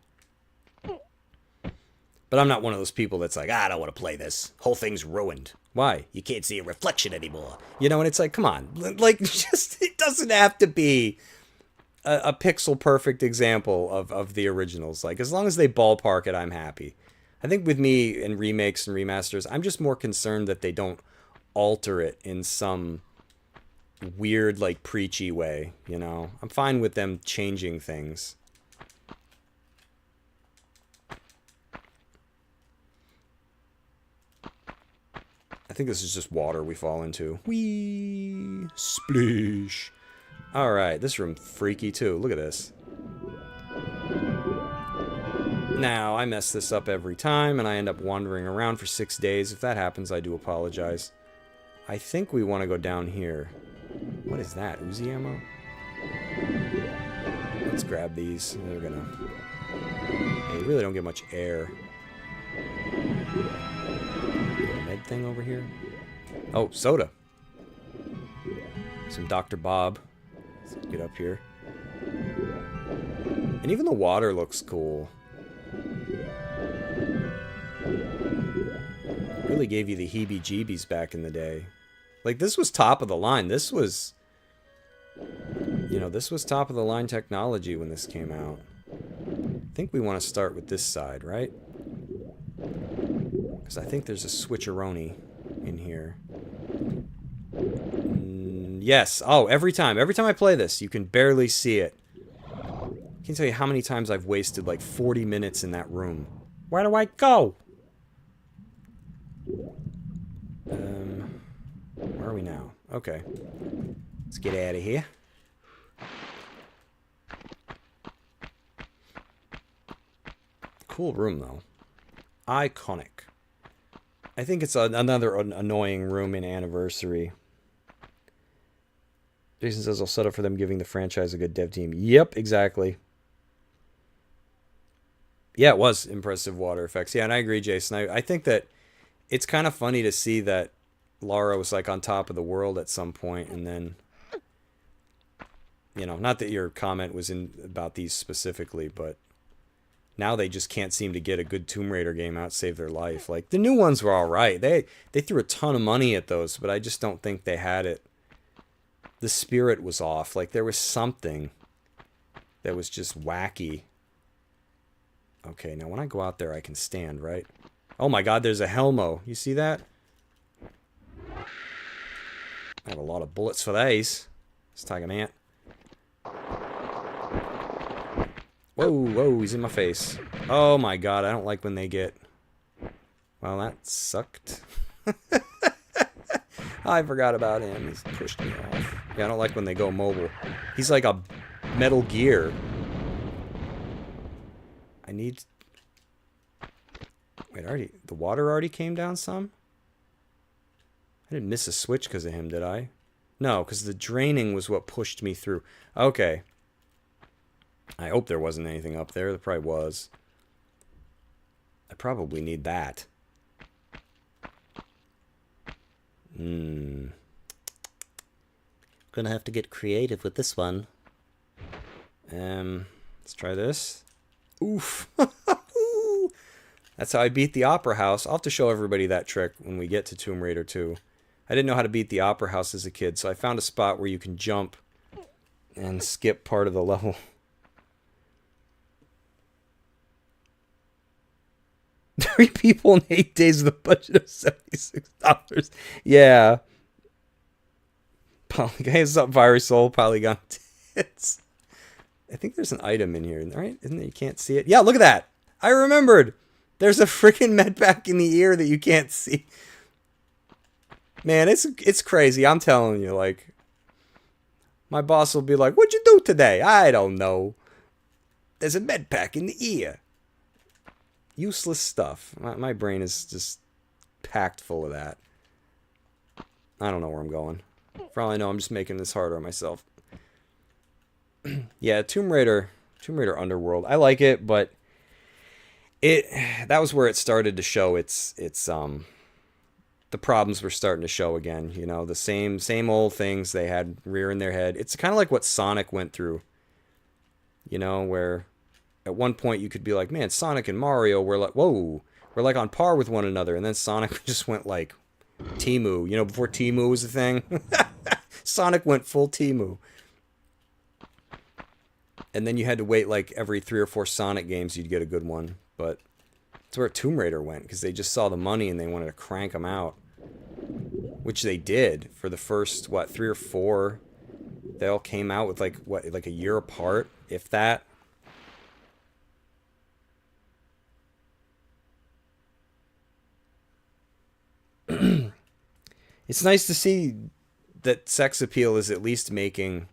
But I'm not one of those people that's like, I don't want to play this. Whole thing's ruined. Why? You can't see a reflection anymore. And it's like, come on. Like, just, it doesn't have to be a pixel perfect example of the originals. Like, as long as they ballpark it, I'm happy. I think with me in remakes and remasters, I'm just more concerned that they don't alter it in some weird, like, preachy way, I'm fine with them changing things. I think this is just water we fall into. Whee! Splish! Alright, this room freaky too. Look at this. Now, I mess this up every time, and I end up wandering around for 6 days. If that happens, I do apologize. I think we want to go down here. What is that? Uzi ammo? Let's grab these. They're gonna... They really don't get much air. Med thing over here? Oh, soda. Some Dr. Bob. Let's get up here. And even the water looks cool. Really gave you the heebie-jeebies back in the day. Like, this was top of the line. This was... this was top of the line technology when this came out. I think we want to start with this side, right? Because I think there's a switcheroni in here. Yes. Oh, every time I play this, you can barely see it. I can't tell you how many times I've wasted like 40 minutes in that room. Where do I go? Where are we now? Okay. Let's get out of here. Cool room, though. Iconic. I think it's another annoying room in Anniversary. Jason says I'll settle for them giving the franchise a good dev team. Yep, exactly. Yeah, it was impressive water effects. Yeah, and I agree, Jason. I think that it's kind of funny to see that Lara was like on top of the world at some point, and then, not that your comment was about these specifically, but now they just can't seem to get a good Tomb Raider game out, save their life. Like, the new ones were all right. They threw a ton of money at those, but I just don't think they had it. The spirit was off. Like, there was something that was just wacky. Okay, now when I go out there, I can stand, right? Oh my god, there's a Helmo. You see that? I have a lot of bullets for these. Let's tag an ant. Whoa, he's in my face. Oh my god, I don't like when they get... Well, that sucked. I forgot about him. He's pushed me off. Yeah, I don't like when they go mobile. He's like a Metal Gear. I need... Wait, the water already came down some? I didn't miss a switch because of him, did I? No, because the draining was what pushed me through. Okay. I hope there wasn't anything up there. There probably was. I probably need that. Gonna have to get creative with this one. Let's try this. Oof. That's how I beat the Opera House. I'll have to show everybody that trick when we get to Tomb Raider 2. I didn't know how to beat the Opera House as a kid, so I found a spot where you can jump and skip part of the level. Three people in 8 days with a budget of $76. Yeah. Hands up, Virus Soul, Polygon Tits. I think there's an item in here, right? Isn't it? You can't see it. Yeah, look at that. I remembered. There's a freaking med pack in the ear that you can't see. Man, it's crazy. I'm telling you, like, my boss will be like, "What'd you do today?" I don't know. There's a med pack in the ear. Useless stuff. My brain is just packed full of that. I don't know where I'm going. For all I know, I'm just making this harder on myself. Yeah, Tomb Raider Underworld. I like it, but that was where it started to show its the problems were starting to show again. You know, the same old things they had rearing their head. It's kind of like what Sonic went through. You know, where at one point you could be like, man, Sonic and Mario were like, whoa, we're like on par with one another, and then Sonic just went like Temu. You know, before Temu was a thing, Sonic went full Temu. And then you had to wait like every 3 or 4 Sonic games you'd get a good one. But that's where Tomb Raider went, because they just saw the money and they wanted to crank them out. Which they did for the first, 3 or 4. They all came out with like a year apart, if that. It's nice to see that sex appeal is at least making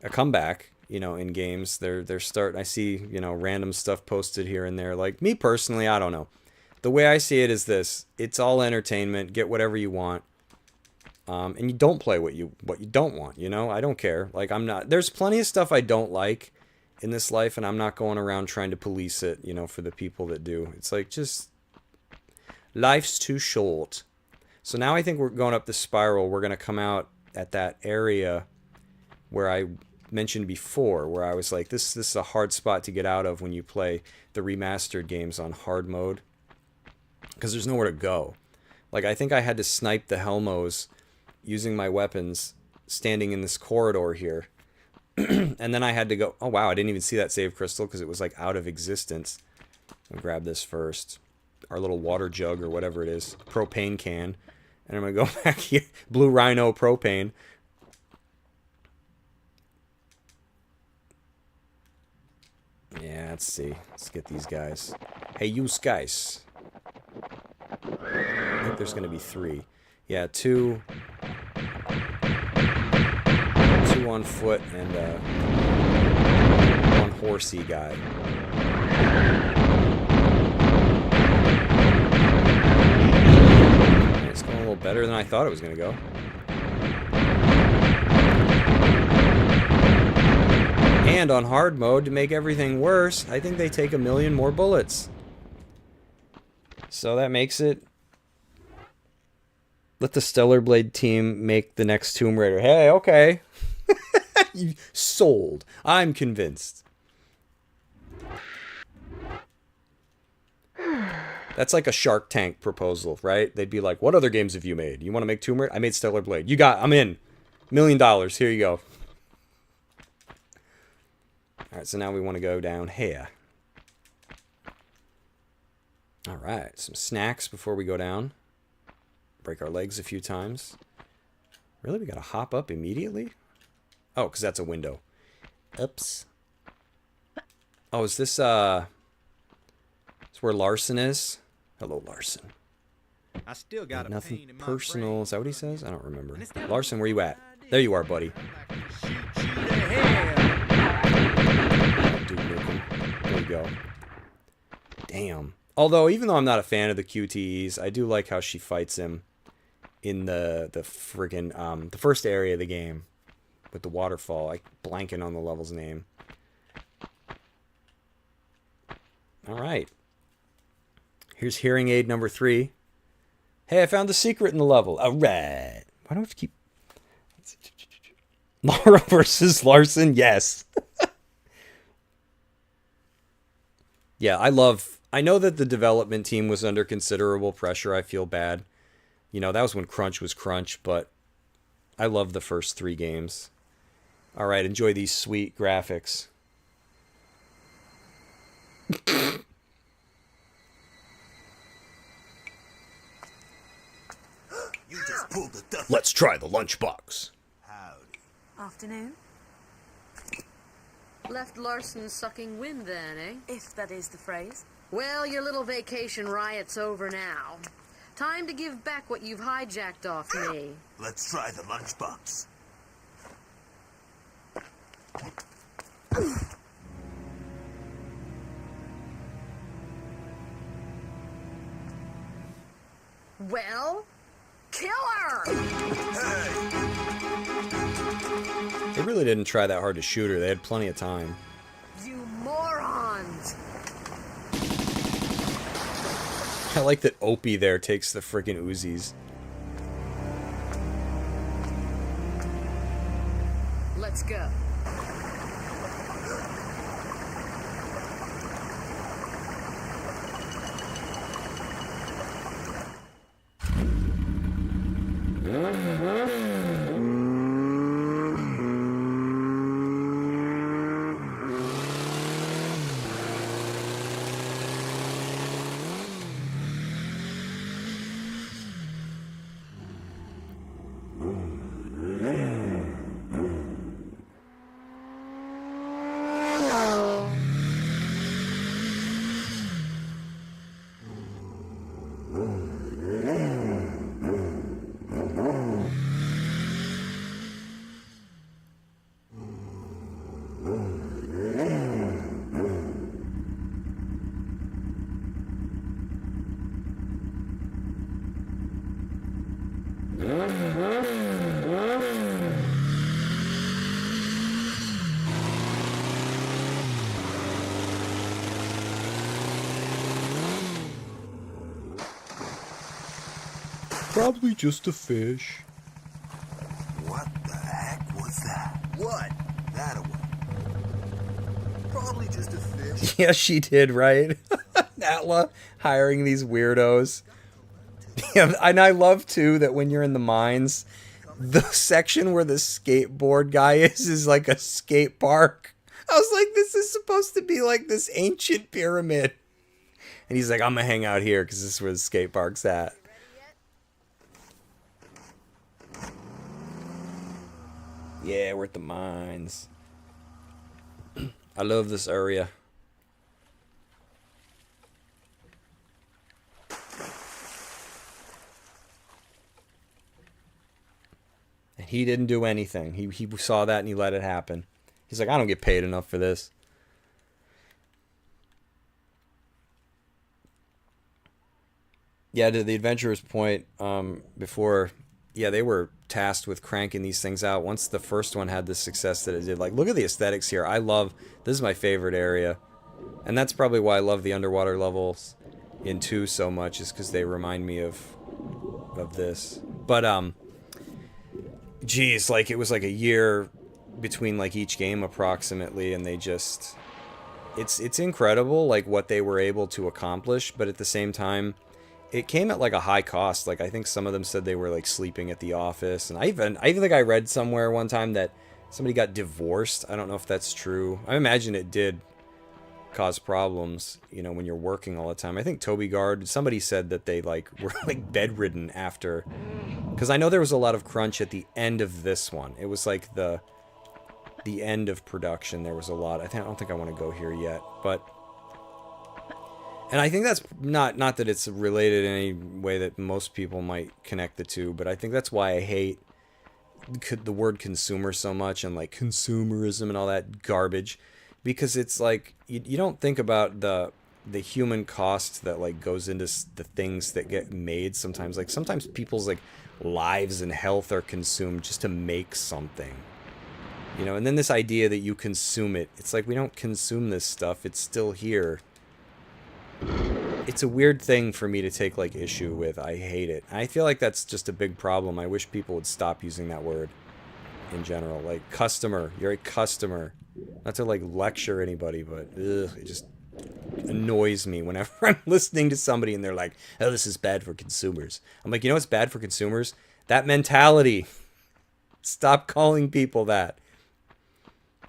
a comeback, you know, in games. They're starting. I see, you know, random stuff posted here and there. Like, me personally, I don't know. The way I see it is this: it's all entertainment. Get whatever you want, and you don't play what you don't want. You know, I don't care. Like, I'm not. There's plenty of stuff I don't like in this life, and I'm not going around trying to police it. You know, for the people that do. It's like, just life's too short. So now I think we're going up the spiral. We're gonna come out at that area where I mentioned before, where I was like, this is a hard spot to get out of when you play the remastered games on hard mode, because there's nowhere to go. Like, I think I had to snipe the Helmos using my weapons standing in this corridor here. And then I had to go, oh wow, I didn't even see that save crystal because it was like out of existence. I'll grab this first, our little water jug or whatever it is, propane can, and I'm gonna go back here, Blue Rhino propane. Yeah, let's see. Let's get these guys. Hey, you guys. I think there's going to be 3. Yeah, 2 on foot and 1 horsey guy. It's going a little better than I thought it was going to go. And on hard mode, to make everything worse, I think they take 1,000,000 more bullets. So that makes it... Let the Stellar Blade team make the next Tomb Raider. Hey, okay. Sold. I'm convinced. That's like a Shark Tank proposal, right? They'd be like, what other games have you made? You want to make Tomb Raider? I made Stellar Blade. I'm in. $1 million. Here you go. Alright, so now we want to go down here. Alright, some snacks before we go down. Break our legs a few times. Really? We gotta hop up immediately? Oh, because that's a window. Oops. Oh, is this, it's where Larson is? Hello, Larson. I still got nothing personal. Is that what he says? I don't remember. Larson, where you at? There you are, buddy. There you go. Damn. Although, even though I'm not a fan of the QTEs, I do like how she fights him in the friggin' the first area of the game with the waterfall. I blanking on the level's name. Alright. Here's hearing aid number 3. Hey, I found the secret in the level. Alright. Why do I have to keep... Lara versus Larson? Yes. Yeah, I know that the development team was under considerable pressure. I feel bad. You know, that was when Crunch was Crunch, but I love the first 3 games. All right, enjoy these sweet graphics. You just pulled the duck. Let's try the lunchbox. Howdy. Afternoon, Left Larson sucking wind then, eh? if that is the phrase. Well, your little vacation riot's over now. Time to give back what you've hijacked off me. Let's try the lunchbox. Well, kill her! They really didn't try that hard to shoot her. They had plenty of time. You morons! I like that Opie there takes the friggin' Uzis. Let's go. Probably just a fish. What the heck was that? What? That away. Probably just a fish. Yeah, she did, right? Atla hiring these weirdos. Yeah, and I love too that when you're in the mines, the section where the skateboard guy is like a skate park. I was like, this is supposed to be like this ancient pyramid. And he's like, I'm gonna hang out here because this is where the skate park's at. Yeah, we're at the mines. I love this area. And he didn't do anything. He saw that and he let it happen. He's like, I don't get paid enough for this. Yeah, to the adventurer's point, before, yeah, they were tasked with cranking these things out. Once the first one had the success that it did, like, look at the aesthetics here. This is my favorite area. And that's probably why I love the underwater levels in 2 so much, is because they remind me of this. But, geez, like, it was like a year between, like, each game approximately, and they just... It's incredible, like, what they were able to accomplish, but at the same time, it came at, like, a high cost. Like, I think some of them said they were, like, sleeping at the office, and I even think I read somewhere one time that somebody got divorced. I don't know if that's true. I imagine it did cause problems, you know, when you're working all the time. I think Toby Gard, somebody said that they, like, were, like, bedridden after, because I know there was a lot of crunch at the end of this one. It was, like, the end of production. There was a lot. I don't think I want to go here yet, but... And I think that's not that it's related in any way that most people might connect the two, but I think that's why I hate the word consumer so much, and like consumerism and all that garbage, because it's like you don't think about the human cost that like goes into the things that get made sometimes. Like sometimes people's like lives and health are consumed just to make something. You know, and then this idea that you consume it, it's like we don't consume this stuff, it's still here. It's a weird thing for me to take like issue with. I hate it. I feel like that's just a big problem. I wish people would stop using that word in general. Like customer, you're a customer. Not to like lecture anybody, but ugh, it just annoys me whenever I'm listening to somebody and they're like, oh, this is bad for consumers. I'm like, you know what's bad for consumers? That mentality. Stop calling people that.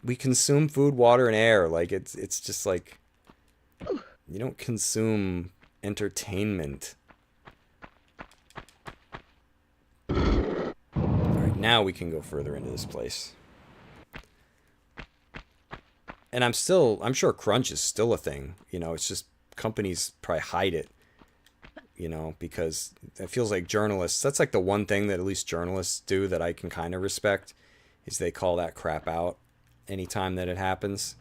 We consume food, water, and air. Like, it's just like, you don't consume entertainment. Alright, now we can go further into this place. And I'm sure crunch is still a thing. You know, it's just companies probably hide it. You know, because it feels like journalists, that's like the one thing that at least journalists do that I can kind of respect, is they call that crap out anytime that it happens.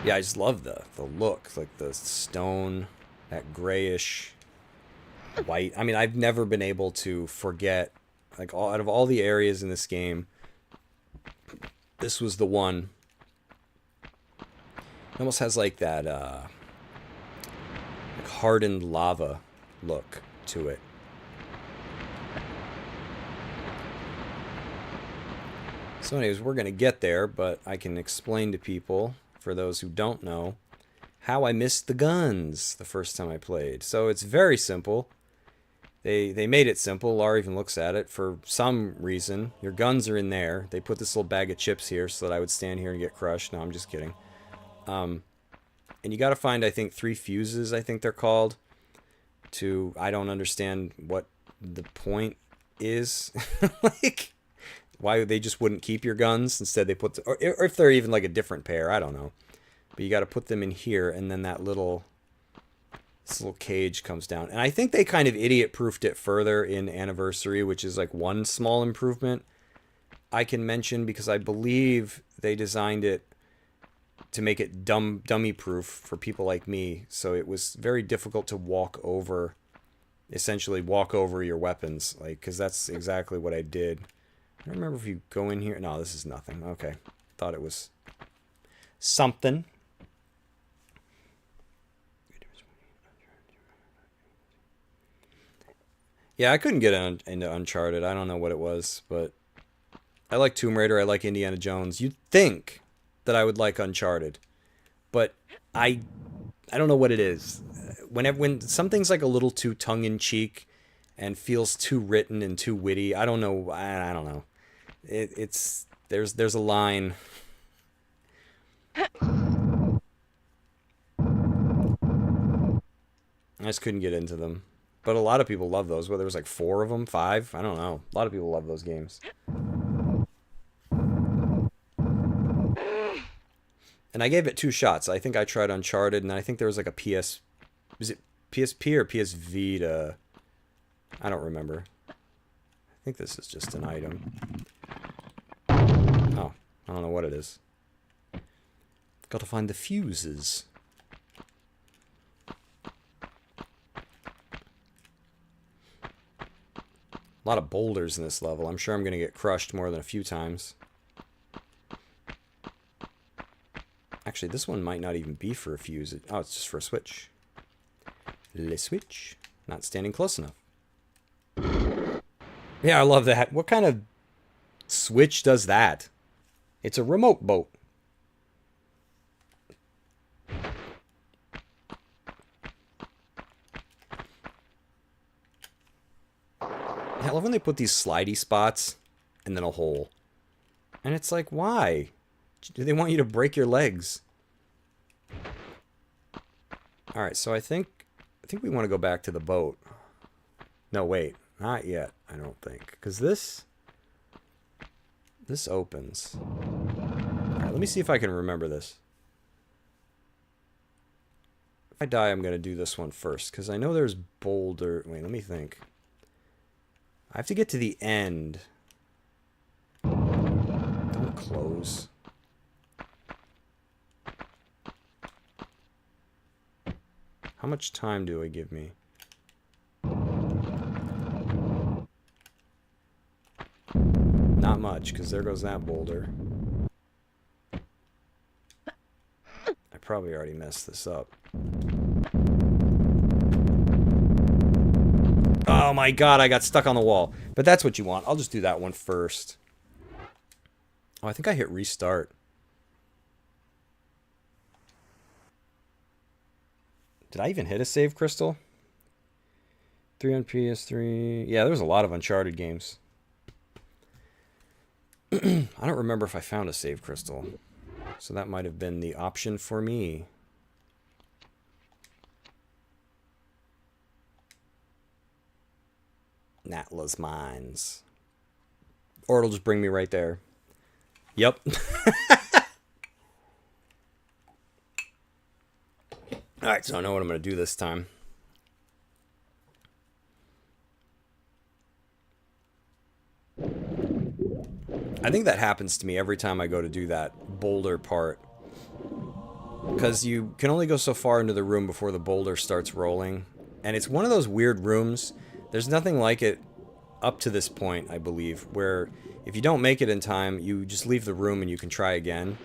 Yeah, I just love the look, like the stone, that grayish white. I mean, I've never been able to forget, like, out of all the areas in this game, this was the one. It almost has like that like hardened lava look to it. So anyways, we're going to get there, but I can explain to people, for those who don't know, how I missed the guns the first time I played. So it's very simple. They made it simple. Laura even looks at it. For some reason, your guns are in there. They put this little bag of chips here so that I would stand here and get crushed. No, I'm just kidding. And you got to find, I think, 3 fuses, I think they're called. I don't understand what the point is. Like, why they just wouldn't keep your guns. Instead, they put... or if they're even like a different pair, I don't know. But you got to put them in here, and then that little... this little cage comes down. And I think they kind of idiot-proofed it further in Anniversary, which is like one small improvement I can mention, because I believe they designed it to make it dummy-proof for people like me. So it was very difficult to essentially walk over your weapons. Like, because that's exactly what I did. I don't remember if you go in here. No, this is nothing. Okay. Thought it was something. Yeah, I couldn't get into Uncharted. I don't know what it was, but I like Tomb Raider. I like Indiana Jones. You'd think that I would like Uncharted, but I don't know what it is. When something's like a little too tongue-in-cheek and feels too written and too witty, I don't know. I don't know. There's a line. I just couldn't get into them. But a lot of people love those. Whether it was like 4 of them, 5, I don't know. A lot of people love those games. And I gave it 2 shots. I think I tried Uncharted, and I think there was like a PS... is it PSP or PS Vita? I don't remember. I think this is just an item. Oh, I don't know what it is. Got to find the fuses. A lot of boulders in this level. I'm sure I'm going to get crushed more than a few times. Actually, this one might not even be for a fuse. Oh, it's just for a switch. Le switch. Not standing close enough. Yeah, I love that. What kind of switch does that? It's a remote boat. I love when they put these slidey spots and then a hole. And it's like, why? Do they want you to break your legs? Alright, so I think we want to go back to the boat. No, wait. Not yet, I don't think. Because this opens. Alright, let me see if I can remember this. If I die, I'm going to do this one first. Because I know there's boulder... Wait, let me think. I have to get to the end. Don't close. How much time do it give me? Not much, because there goes that boulder. I probably already messed this up. Oh my god, I got stuck on the wall. But that's what you want. I'll just do that one first. Oh, I think I hit restart. Did I even hit a save crystal? 3 on PS3. Yeah, there was a lot of Uncharted games. I don't remember if I found a save crystal. So that might have been the option for me. Natla's Mines. Or it'll just bring me right there. Yep. Alright, so I know what I'm going to do this time. I think that happens to me every time I go to do that boulder part. Because you can only go so far into the room before the boulder starts rolling. And it's one of those weird rooms. There's nothing like it up to this point, I believe, where if you don't make it in time, you just leave the room and you can try again.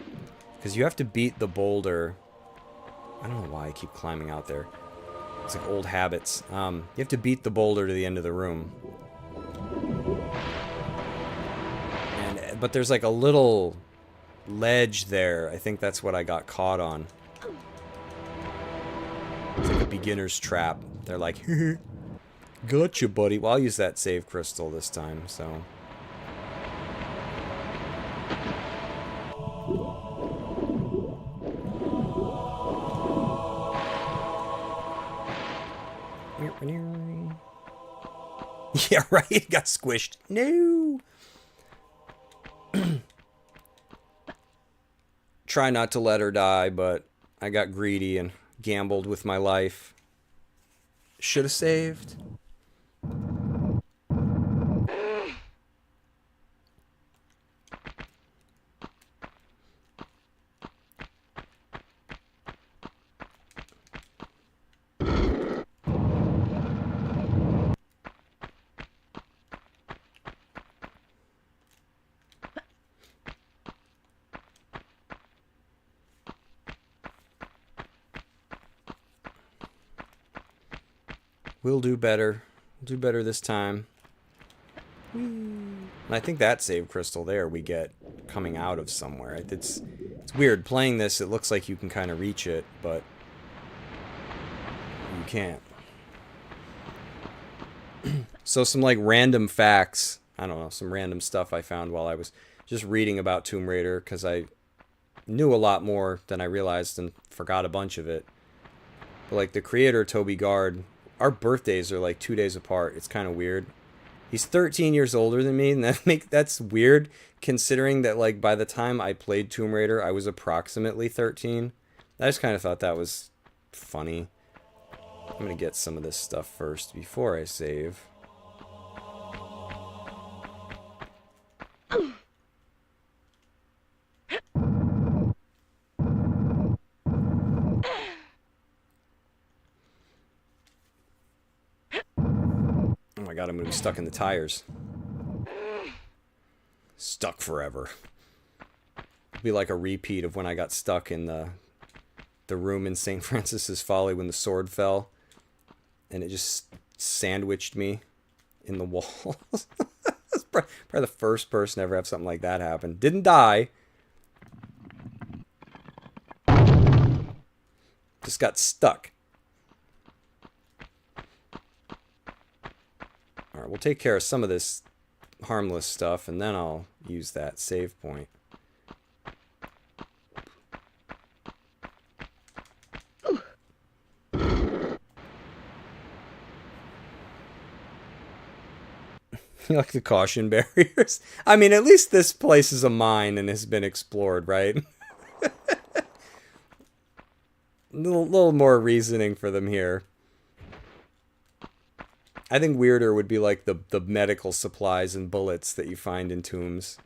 Because you have to beat the boulder. I don't know why I keep climbing out there. It's like old habits. You have to beat the boulder to the end of the room. But there's like a little ledge there. I think that's what I got caught on. It's like a beginner's trap. They're like, gotcha, buddy. Well, I'll use that save crystal this time, so. Yeah, right? It got squished. No! Try not to let her die, but I got greedy and gambled with my life. Should have saved. We'll do better. We'll do better this time. And I think that save crystal there we get coming out of somewhere. It's weird. Playing this, it looks like you can kind of reach it, but you can't. So some like random facts. I don't know, some random stuff I found while I was just reading about Tomb Raider, because I knew a lot more than I realized and forgot a bunch of it. But like the creator, Toby Gard, our birthdays are like 2 days apart. It's kind of weird. He's 13 years older than me, and that's weird considering that like by the time I played Tomb Raider, I was approximately 13. I just kind of thought that was funny. I'm going to get some of this stuff first before I save. Oh my god, I'm gonna be stuck in the tires. Stuck forever. It'll be like a repeat of when I got stuck in the room in St. Francis's Folly when the sword fell. And it just sandwiched me in the wall. That's probably the first person to ever have something like that happen. Didn't die. Just got stuck. Alright, we'll take care of some of this harmless stuff, and then I'll use that save point. You like the caution barriers? I mean, at least this place is a mine and has been explored, right? little more reasoning for them here. I think weirder would be like the medical supplies and bullets that you find in tombs.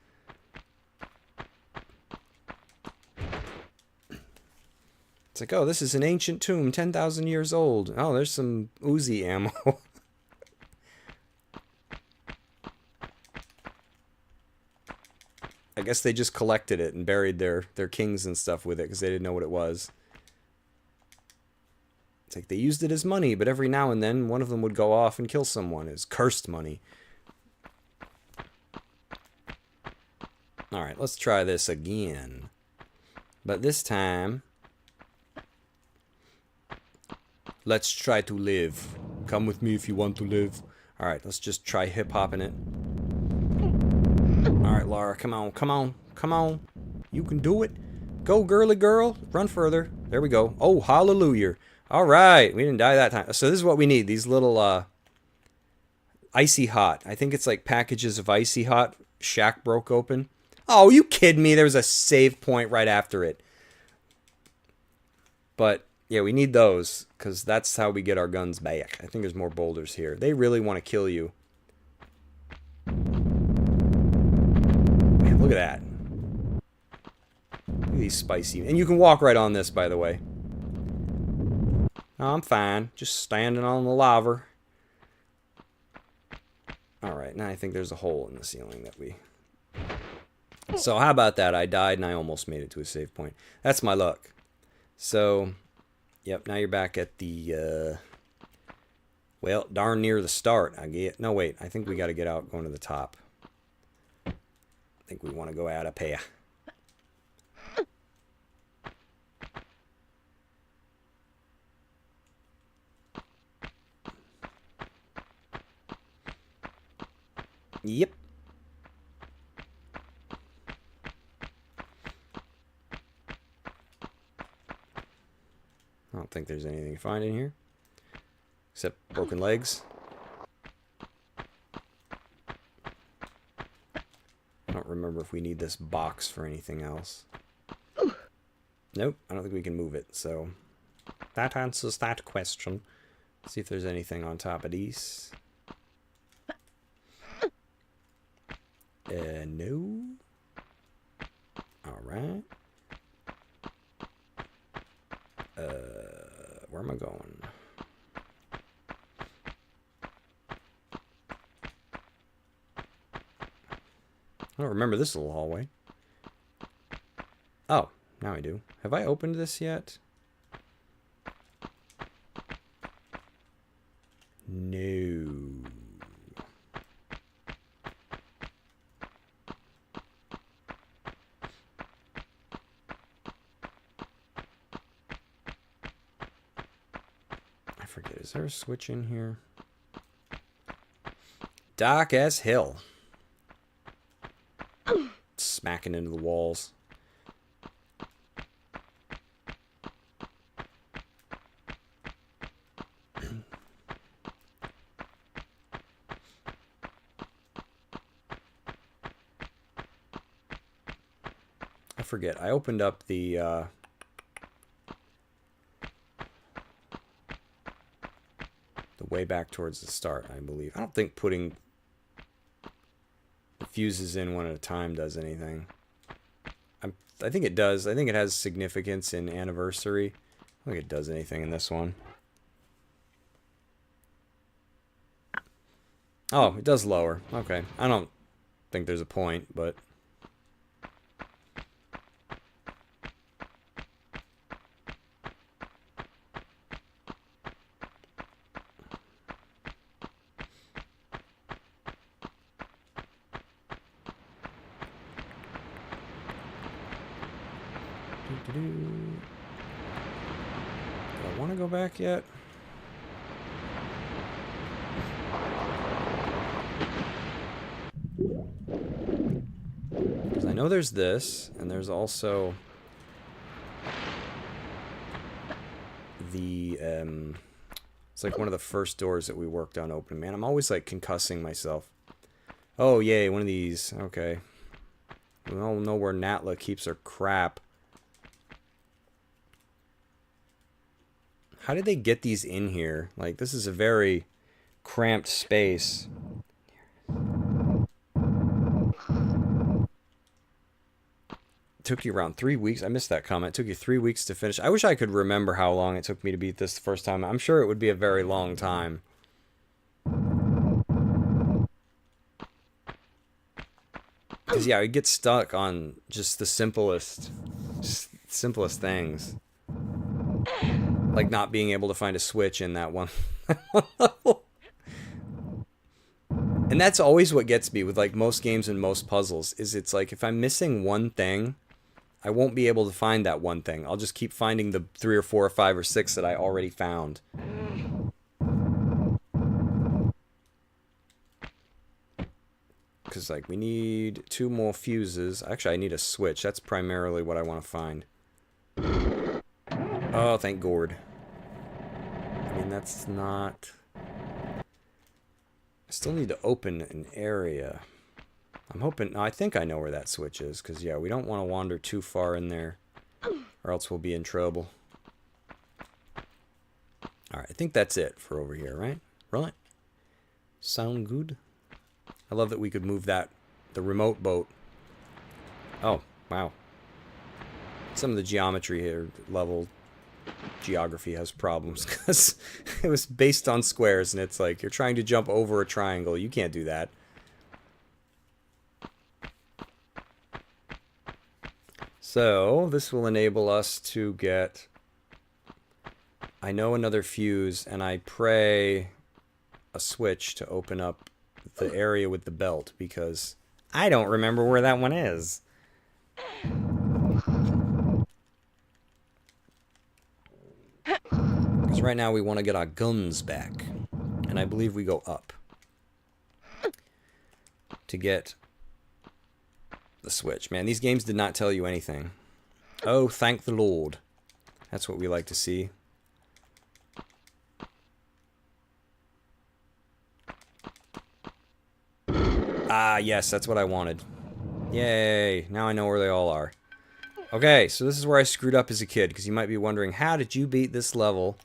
It's like, oh, this is an ancient tomb, 10,000 years old. Oh, there's some Uzi ammo. I guess they just collected it and buried their kings and stuff with it because they didn't know what it was. It's like they used it as money, but every now and then one of them would go off and kill someone. It's cursed money. Alright, let's try this again. But this time, let's try to live. Come with me if you want to live. Alright, let's just try hip-hopping it. Alright, Lara, come on, come on, come on. You can do it. Go, girly girl. Run further. There we go. Oh, hallelujah. Alright, we didn't die that time. So this is what we need. These little, Icy Hot. I think it's like packages of Icy Hot. Shack broke open. Oh, you kidding me? There was a save point right after it. But, yeah, we need those, because that's how we get our guns back. I think there's more boulders here. They really want to kill you. Man, look at that. Look at these spicy... And you can walk right on this, by the way. Oh, I'm fine. Just standing on the lava. Alright, now I think there's a hole in the ceiling that we... So how about that? I died and I almost made it to a save point. That's my luck. So, yep, now you're back at the, well, darn near the start. I get. No, wait, I think we got to get out going to the top. I think we want to go out up here. Yep. I don't think there's anything to find in here. Except broken legs. I don't remember if we need this box for anything else. Nope, I don't think we can move it, so... That answers that question. Let's see if there's anything on top of these. No. Alright. Where am I going? I don't remember this little hallway. Oh, now I do. Have I opened this yet? No. I forget, is there a switch in here? Dark as hell. Smacking into the walls. I forget. I opened up the way back towards the start, I believe. I don't think putting the fuses in one at a time does anything. I think it does. I think it has significance in Anniversary. I don't think it does anything in this one. Oh, it does lower. Okay. I don't think there's a point, but... Do I want to go back yet? Because I know there's this, and there's also the, it's like one of the first doors that we worked on opening. Man, I'm always like concussing myself. Oh, yay, one of these. Okay. We all know where Natla keeps her crap. How did they get these in here? Like, this is a very cramped space. It took you around 3 weeks. I missed that comment. It took you 3 weeks to finish. I wish I could remember how long it took me to beat this the first time. I'm sure it would be a very long time. Because, yeah, I get stuck on just the simplest things. Like not being able to find a switch in that one level. And that's always what gets me with like most games and most puzzles, is it's like if I'm missing one thing, I won't be able to find that one thing. I'll just keep finding the 3 or 4 or 5 or 6 that I already found. Because like we need 2 more fuses. Actually, I need a switch. That's primarily what I want to find. Oh, thank Gord. I mean, that's not... I still need to open an area. I'm hoping... No, I think I know where that switch is. Because, yeah, we don't want to wander too far in there. Or else we'll be in trouble. Alright, I think that's it for over here, right? Right? Sound good? I love that we could move that... the remote boat. Oh, wow. Some of the geometry here, level... geography has problems because it was based on squares and it's like you're trying to jump over a triangle. You can't do that. So this will enable us to get, I know, another fuse, and I pray a switch to open up the area with the belt, because I don't remember where that one is. Because right now we want to get our guns back. And I believe we go up to get the switch. Man, these games did not tell you anything. Oh, thank the Lord. That's what we like to see. Ah, yes, that's what I wanted. Yay, now I know where they all are. Okay, so this is where I screwed up as a kid, because you might be wondering, how did you beat this level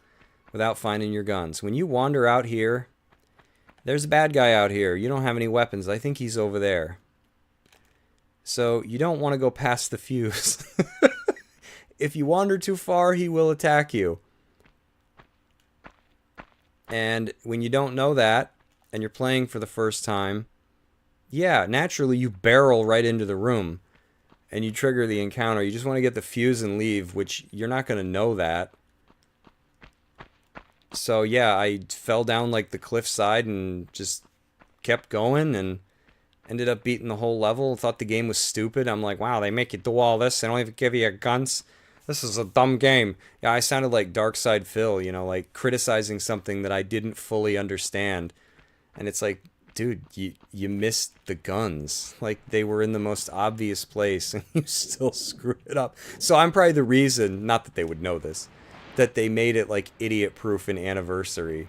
without finding your guns? When you wander out here, there's a bad guy out here. You don't have any weapons. I think he's over there. So you don't want to go past the fuse. If you wander too far, he will attack you. And when you don't know that, and you're playing for the first time, yeah, naturally you barrel right into the room and you trigger the encounter. You just want to get the fuse and leave, which you're not going to know that. So yeah, I fell down like the cliffside and just kept going and ended up beating the whole level. Thought the game was stupid. I'm like, wow, they make you do all this. They don't even give you guns. This is a dumb game. Yeah, I sounded like Darkside Phil, you know, like criticizing something that I didn't fully understand. And it's like, dude, you missed the guns. Like, they were in the most obvious place, and you still screwed it up. So I'm probably the reason, not that they would know this, that they made it, like, idiot-proof in Anniversary.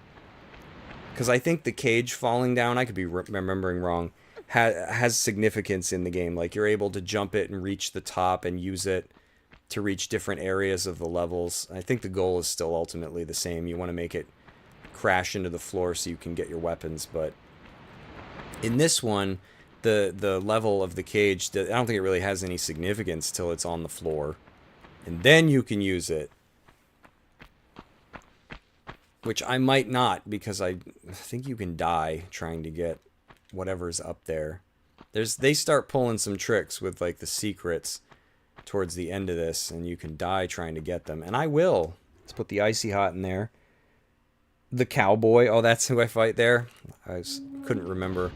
Because I think the cage falling down, I could be remembering wrong, has significance in the game. Like, you're able to jump it and reach the top and use it to reach different areas of the levels. I think the goal is still ultimately the same. You want to make it crash into the floor so you can get your weapons, but in this one, the level of the cage, I don't think it really has any significance till it's on the floor. And then you can use it. Which I might not, because I think you can die trying to get whatever's up there. They start pulling some tricks with like the secrets towards the end of this, and you can die trying to get them. And I will. Let's put the Icy Hot in there. The cowboy. Oh, that's who I fight there? Couldn't remember.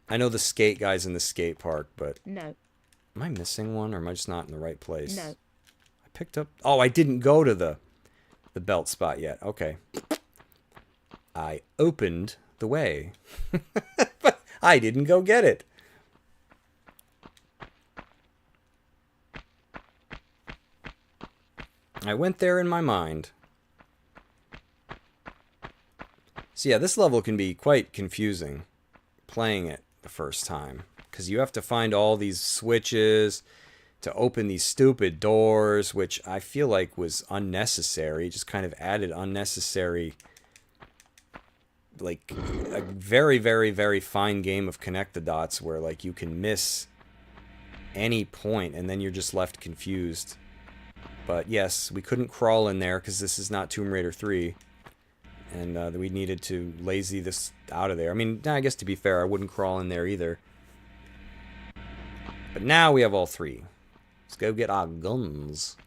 I know the skate guy's in the skate park, but... No. Am I missing one, or am I just not in the right place? No. I picked up... Oh, I didn't go to the belt spot yet. Okay. I opened the way. But I didn't go get it. I went there in my mind. So yeah, this level can be quite confusing playing it the first time, because you have to find all these switches to open these stupid doors, which I feel like was unnecessary. Just kind of added unnecessary, like a very, very, very fine game of connect the dots where like you can miss any point and then you're just left confused. But yes, we couldn't crawl in there because this is not Tomb Raider 3. And we needed to lazy this out of there. I mean, I guess to be fair, I wouldn't crawl in there either. But now we have all 3. Let's go get our guns.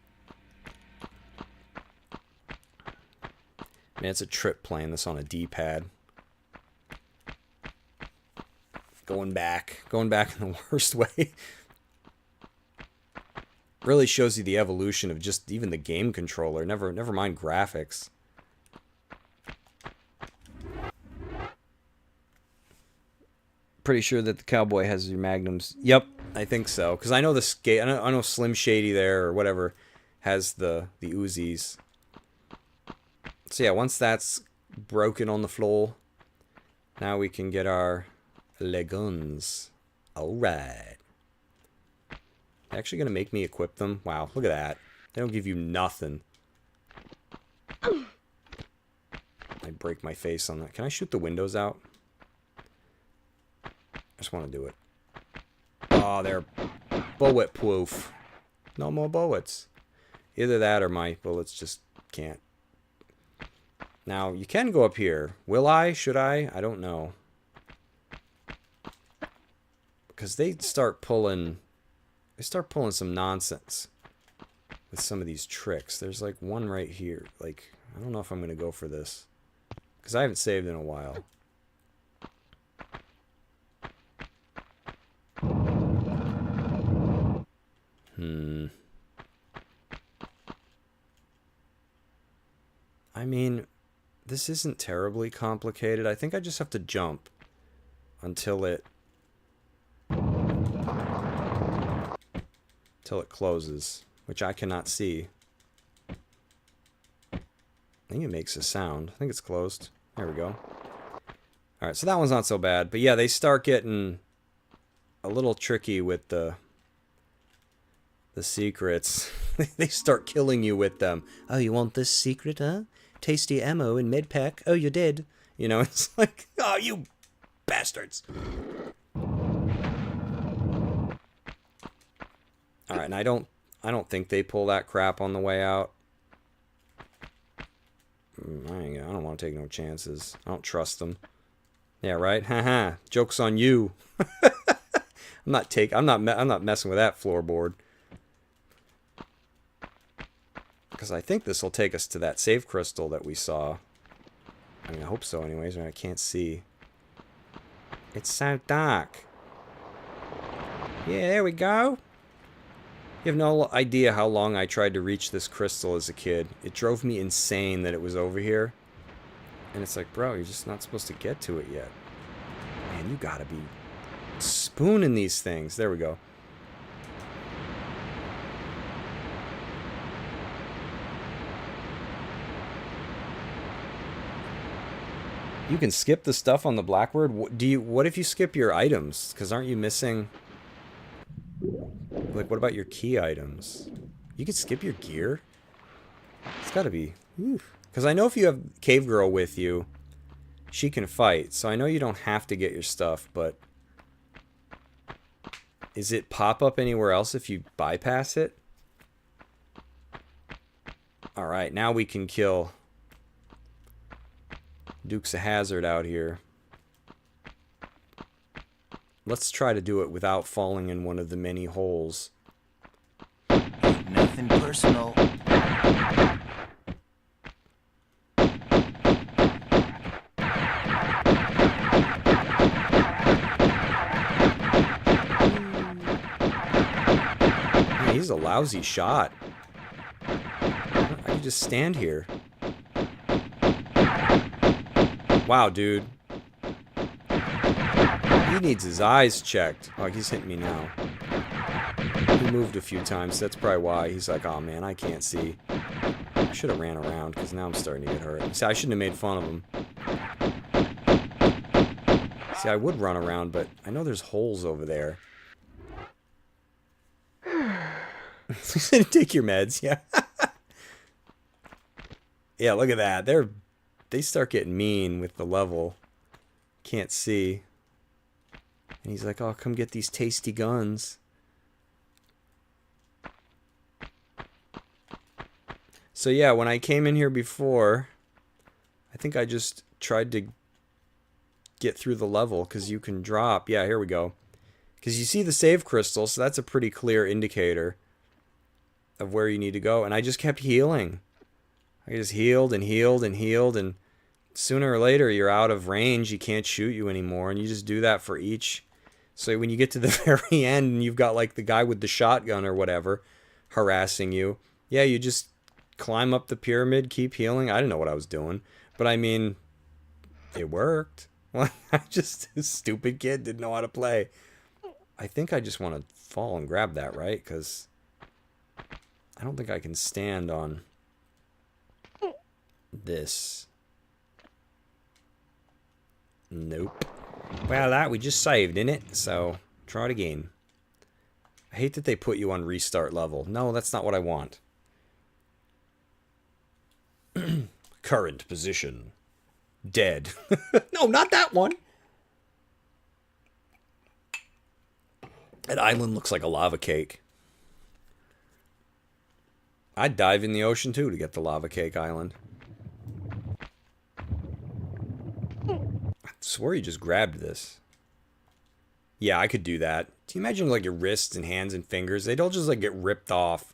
Man, it's a trip playing this on a D-pad. Going back in the worst way. Really shows you the evolution of just even the game controller. Never mind graphics. Pretty sure that the cowboy has your magnums. Yep, I think so. Because I know the skate. I know Slim Shady there or whatever has the Uzis. So yeah, once that's broken on the floor, now we can get our leguns. All right. Actually gonna make me equip them? Wow, look at that. They don't give you nothing. I break my face on that. Can I shoot the windows out? I just want to do it. Oh, they're bullet proof. No more bullets. Either that or my bullets just can't. Now, you can go up here. Will I? Should I? I don't know. Because they start pulling some nonsense with some of these tricks. There's like one right here. Like, I don't know if I'm going to go for this. Because I haven't saved in a while. I mean, this isn't terribly complicated. I think I just have to jump until it closes, which I cannot see. I think it makes a sound. I think it's closed. There we go. Alright, so that one's not so bad. But yeah, they start getting a little tricky with the secrets. They start killing you with them. Oh, you want this secret, huh? Tasty ammo in medpack. Oh, you're dead. You know, it's like, oh, you bastards. Alright, and I don't think they pull that crap on the way out. I don't want to take no chances. I don't trust them. Yeah, right? Haha. Joke's on you. I'm not messing with that floorboard. Because I think this will take us to that save crystal that we saw. I mean, I hope so anyways. I can't see. It's so dark. Yeah, there we go. You have no idea how long I tried to reach this crystal as a kid. It drove me insane that it was over here. And it's like, bro, you're just not supposed to get to it yet. Man, you gotta be spooning these things. There we go. You can skip the stuff on the Blackbird. What if you skip your items? Because aren't you missing... Like, what about your key items? You can skip your gear? It's gotta be... Because I know if you have Cave Girl with you, she can fight. So I know you don't have to get your stuff, but... Is it pop up anywhere else if you bypass it? Alright, now we can kill... Dukes of Hazzard out here. Let's try to do it without falling in one of the many holes. Nothing personal. Man, he's a lousy shot. I can just stand here. Wow, dude. He needs his eyes checked. Oh, he's hitting me now. He moved a few times. That's probably why. He's like, oh, man, I can't see. I should have ran around, because now I'm starting to get hurt. See, I shouldn't have made fun of him. See, I would run around, but I know there's holes over there. Take your meds, yeah. Yeah, look at that. They start getting mean with the level. Can't see. And he's like, oh, come get these tasty guns. So yeah, when I came in here before, I think I just tried to get through the level, because you can drop. Yeah, here we go. Because you see the save crystal, so that's a pretty clear indicator of where you need to go. And I just kept healing. I just healed and healed and healed, and sooner or later you're out of range. You can't shoot you anymore, and you just do that for each. So when you get to the very end and you've got like the guy with the shotgun or whatever harassing you, yeah, you just climb up the pyramid, keep healing. I didn't know what I was doing, but I mean, it worked. Well, I just, a stupid kid, didn't know how to play. I think I just want to fall and grab that, right? Because I don't think I can stand on this. Nope. Well, that we just saved, innit? So, try it again. I hate that they put you on restart level. No, that's not what I want. Current position. Dead. No, not that one. That island looks like a lava cake. I'd dive in the ocean too to get the lava cake island. I swear you just grabbed this. Yeah, I could do that. Do you imagine like your wrists and hands and fingers? They'd all just like get ripped off.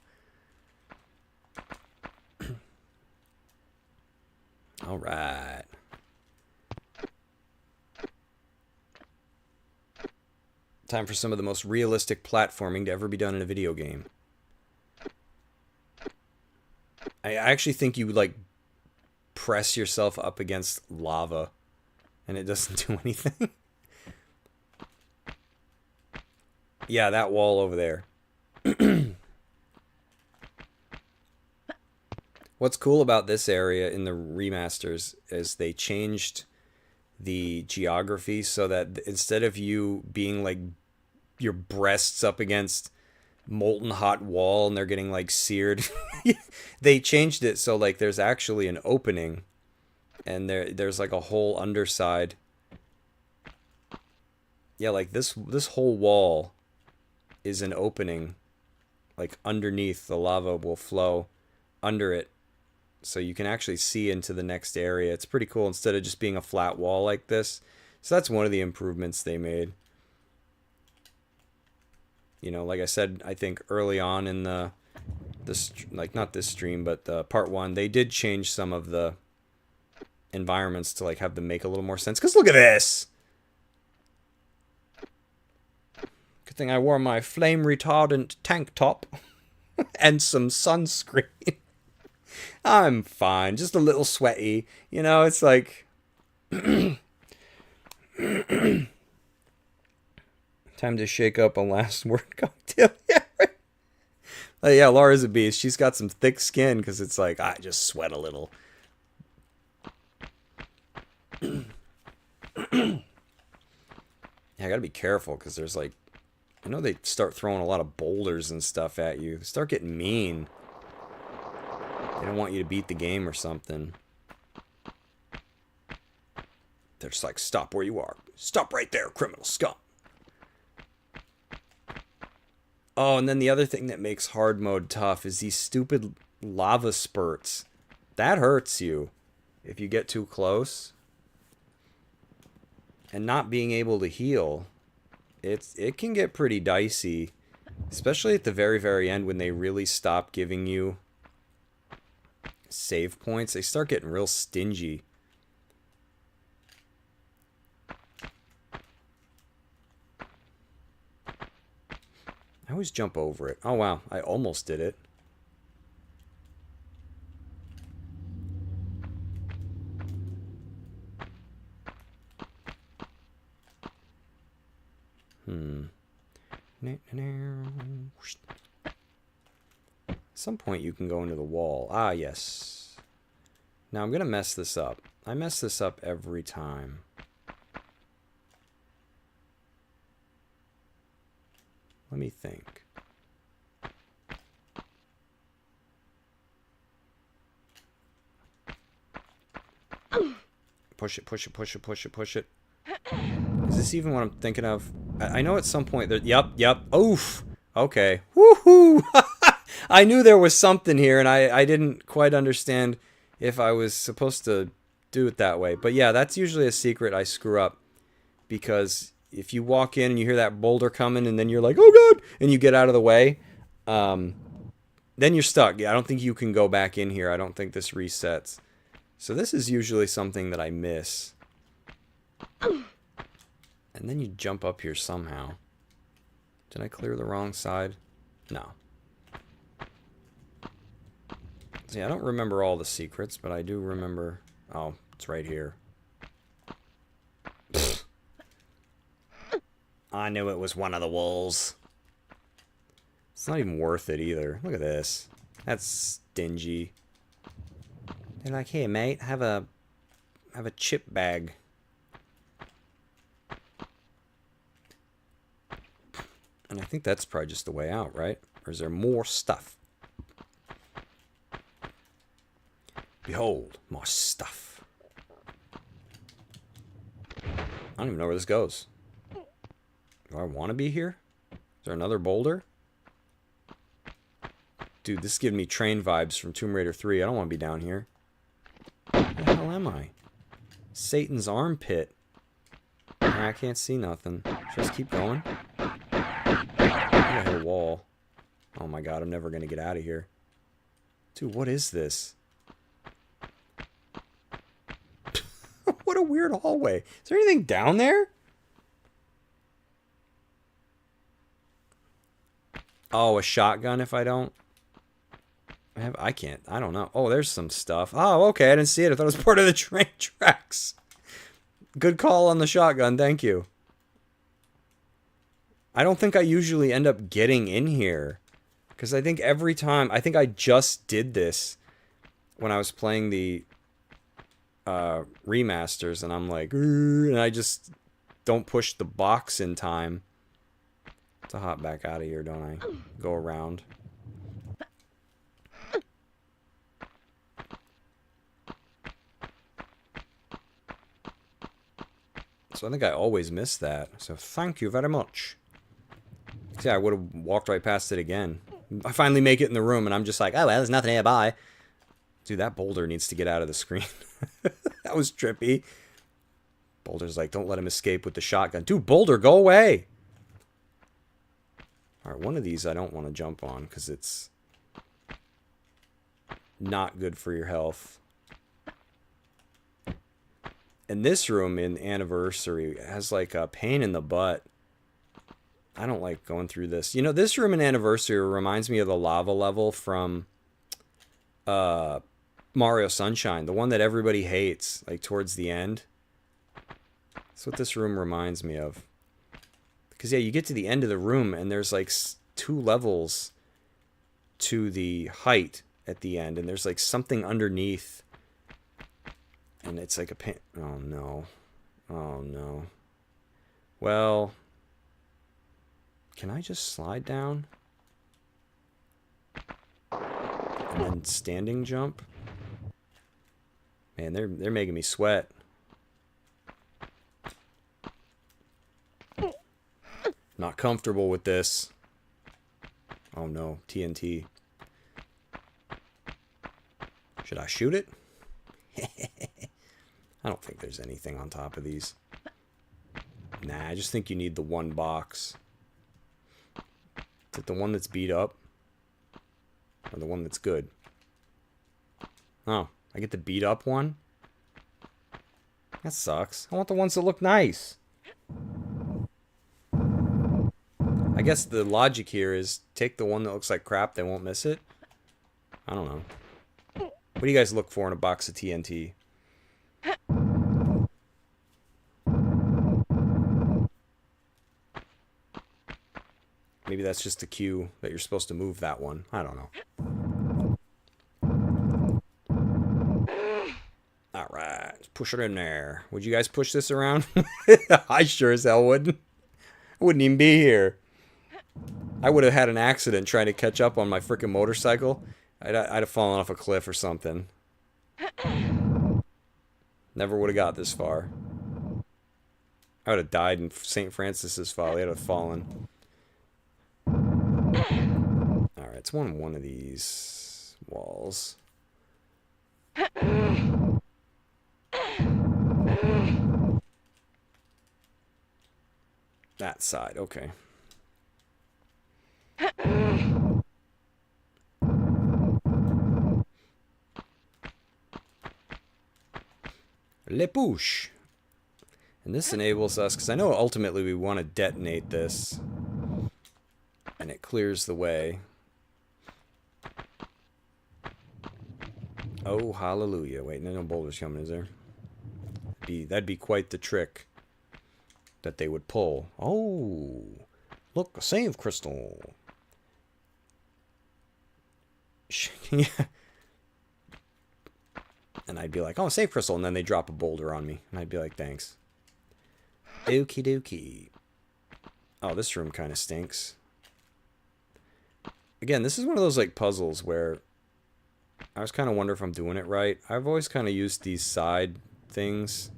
All right. Time for some of the most realistic platforming to ever be done in a video game. I actually think you like press yourself up against lava and it doesn't do anything. Yeah, that wall over there. What's cool about this area in the remasters is they changed the geography so that instead of you being like your breasts up against molten hot wall and they're getting like seared, they changed it so like there's actually an opening and there's like a whole underside. Yeah, like this whole wall is an opening, like underneath the lava will flow under it. So you can actually see into the next area. It's pretty cool instead of just being a flat wall like this. So that's one of the improvements they made. You know, like I said, I think early on in like not this stream, but part 1, they did change some of the environments to like have them make a little more sense. Because look at this! Good thing I wore my flame retardant tank top and some sunscreen. I'm fine, just a little sweaty. You know, it's like... Time to shake up a last word cocktail. Yeah, right. Yeah, Laura's a beast. She's got some thick skin because it's like, I just sweat a little. Yeah, I gotta be careful because there's like... I know they start throwing a lot of boulders and stuff at you. They start getting mean. They don't want you to beat the game or something. They're just like, stop where you are. Stop right there, criminal scum. Oh, and then the other thing that makes hard mode tough is these stupid lava spurts. That hurts you if you get too close. And not being able to heal, it can get pretty dicey. Especially at the very, very end when they really stop giving you save points. They start getting real stingy. I always jump over it. Oh wow, I almost did it. At some point you can go into the wall. Ah, yes. Now I'm going to mess this up. I mess this up every time. Let me think. Push it, push it, push it, push it, push it. Is this even what I'm thinking of? I know at some point there... Yep. Oof. Okay. Woohoo! I knew there was something here, and I didn't quite understand if I was supposed to do it that way. But yeah, that's usually a secret I screw up. Because if you walk in and you hear that boulder coming, and then you're like, oh god! And you get out of the way, then you're stuck. Yeah, I don't think you can go back in here. I don't think this resets. So this is usually something that I miss. And then you jump up here somehow. Did I clear the wrong side? No. See, I don't remember all the secrets, but I do remember... Oh, it's right here. I knew it was one of the wolves. It's not even worth it either. Look at this. That's stingy. They're like, hey mate, have a chip bag. And I think that's probably just the way out, right? Or is there more stuff? Behold, more stuff. I don't even know where this goes. Do I want to be here? Is there another boulder? Dude, this is giving me train vibes from Tomb Raider 3. I don't want to be down here. Where the hell am I? Satan's armpit. I can't see nothing. Should I just keep going? I hit a wall. Oh my god, I'm never going to get out of here. Dude, what is this? What a weird hallway. Is there anything down there? Oh, a shotgun if I don't? I can't. I don't know. Oh, there's some stuff. Oh, okay. I didn't see it. I thought it was part of the train tracks. Good call on the shotgun. Thank you. I don't think I usually end up getting in here. Because I think every time... I think I just did this when I was playing the remasters. And I'm like... And I just don't push the box in time to hop back out of here, don't I? Go around. So I think I always miss that. So thank you very much. See, I would have walked right past it again. I finally make it in the room, and I'm just like, oh, well, there's nothing nearby. Dude, that boulder needs to get out of the screen. That was trippy. Boulder's like, don't let him escape with the shotgun. Dude, Boulder, go away! Alright, one of these I don't want to jump on, because it's not good for your health. And this room in Anniversary has like a pain in the butt. I don't like going through this. You know, this room in Anniversary reminds me of the lava level from Mario Sunshine. The one that everybody hates, like towards the end. That's what this room reminds me of. Because yeah, you get to the end of the room and there's like 2 levels to the height at the end. And there's like something underneath. And it's like a pin. Oh no. Oh no. Well, can I just slide down? And then standing jump? Man, they're making me sweat. Not comfortable with this. Oh no, TNT. Should I shoot it? I don't think there's anything on top of these. Nah, I just think you need the one box. Is it the one that's beat up? Or the one that's good? Oh, I get the beat up one? That sucks. I want the ones that look nice. I guess the logic here is take the one that looks like crap, they won't miss it. I don't know. What do you guys look for in a box of TNT? Maybe that's just the cue that you're supposed to move that one. I don't know. Alright, let's push it in there. Would you guys push this around? I sure as hell wouldn't. I wouldn't even be here. I would have had an accident trying to catch up on my freaking motorcycle. I'd have fallen off a cliff or something. Never would have got this far. I would have died in St. Francis's folly. I'd have fallen. Alright, it's one of these walls. That side, okay. Le push. And this enables us, because I know ultimately we want to detonate this. And it clears the way. Oh, hallelujah. Wait, no boulders coming, is there? That'd be quite the trick that they would pull. Oh, look, a save crystal. Yeah. And I'd be like, oh, save crystal. And then they drop a boulder on me. And I'd be like, thanks. Okie dokie. Oh, this room kind of stinks. Again, this is one of those like puzzles where I was kind of wonder if I'm doing it right. I've always kind of used these side things.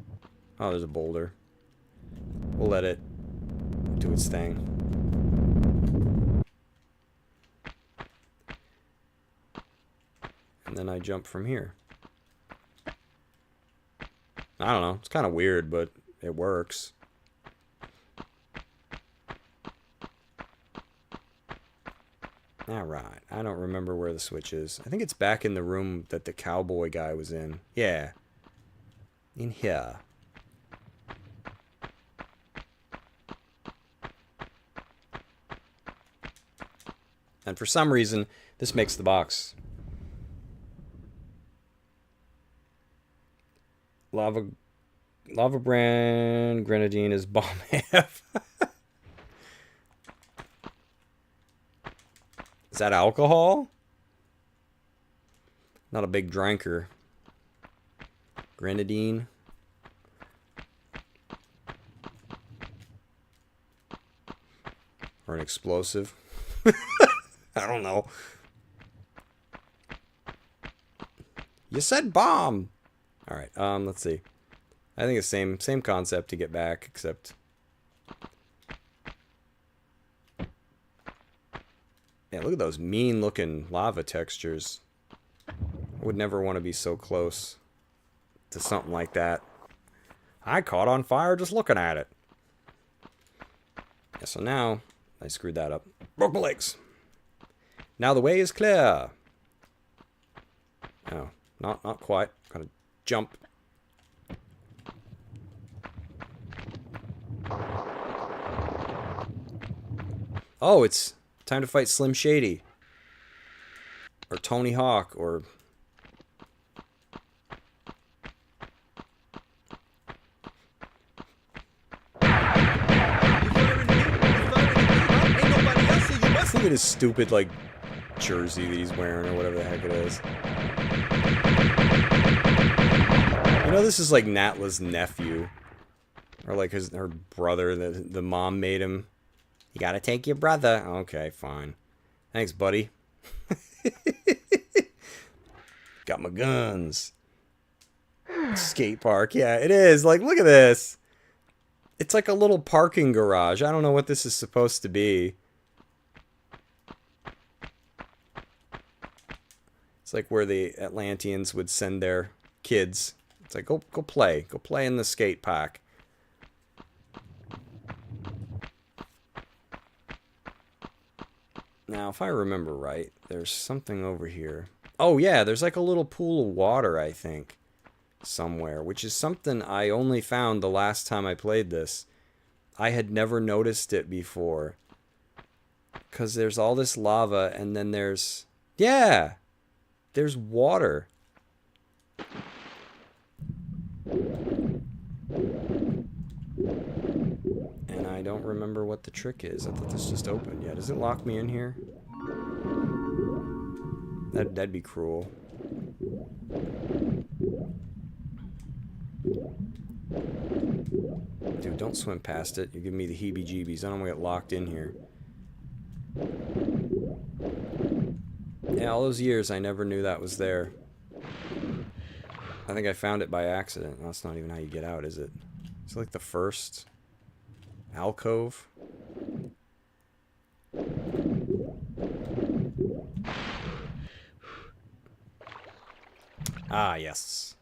Oh, there's a boulder. We'll let it do its thing. And then I jump from here. I don't know. It's kind of weird, but it works. Alright. I don't remember where the switch is. I think it's back in the room that the cowboy guy was in. Yeah. In here. And for some reason, this makes the box. Lava brand grenadine is bomb AF. Is that alcohol? Not a big drinker. Grenadine. Or an explosive. I don't know. You said bomb. All right. Let's see. I think it's same concept to get back, except yeah, look at those mean-looking lava textures. I would never want to be so close to something like that. I caught on fire just looking at it. Yeah, so now I screwed that up. Broke my legs. Now the way is clear. Oh, not quite. Gotta jump. Oh, it's time to fight Slim Shady. Or Tony Hawk, or... Look at his stupid, like, jersey that he's wearing, or whatever the heck it is. You know, this is like Natla's nephew. Or like her brother, the mom made him. You gotta take your brother. Okay, fine. Thanks, buddy. Got my guns. Skate park. Yeah, it is. Like, look at this. It's like a little parking garage. I don't know what this is supposed to be. It's like where the Atlanteans would send their kids. It's like, go play. Go play in the skate park. Now, if I remember right, there's something over here. Oh, yeah, there's like a little pool of water, I think, somewhere, which is something I only found the last time I played this. I had never noticed it before. Because there's all this lava, and then there's... Yeah! There's water. And I don't remember what the trick is. I thought this just opened. Yeah, does it lock me in here? That'd be cruel. Dude, don't swim past it. You're giving me the heebie-jeebies. I don't want to get locked in here. Yeah, all those years I never knew that was there. I think I found it by accident. That's not even how you get out, is it? It's like the first alcove. Ah, yes.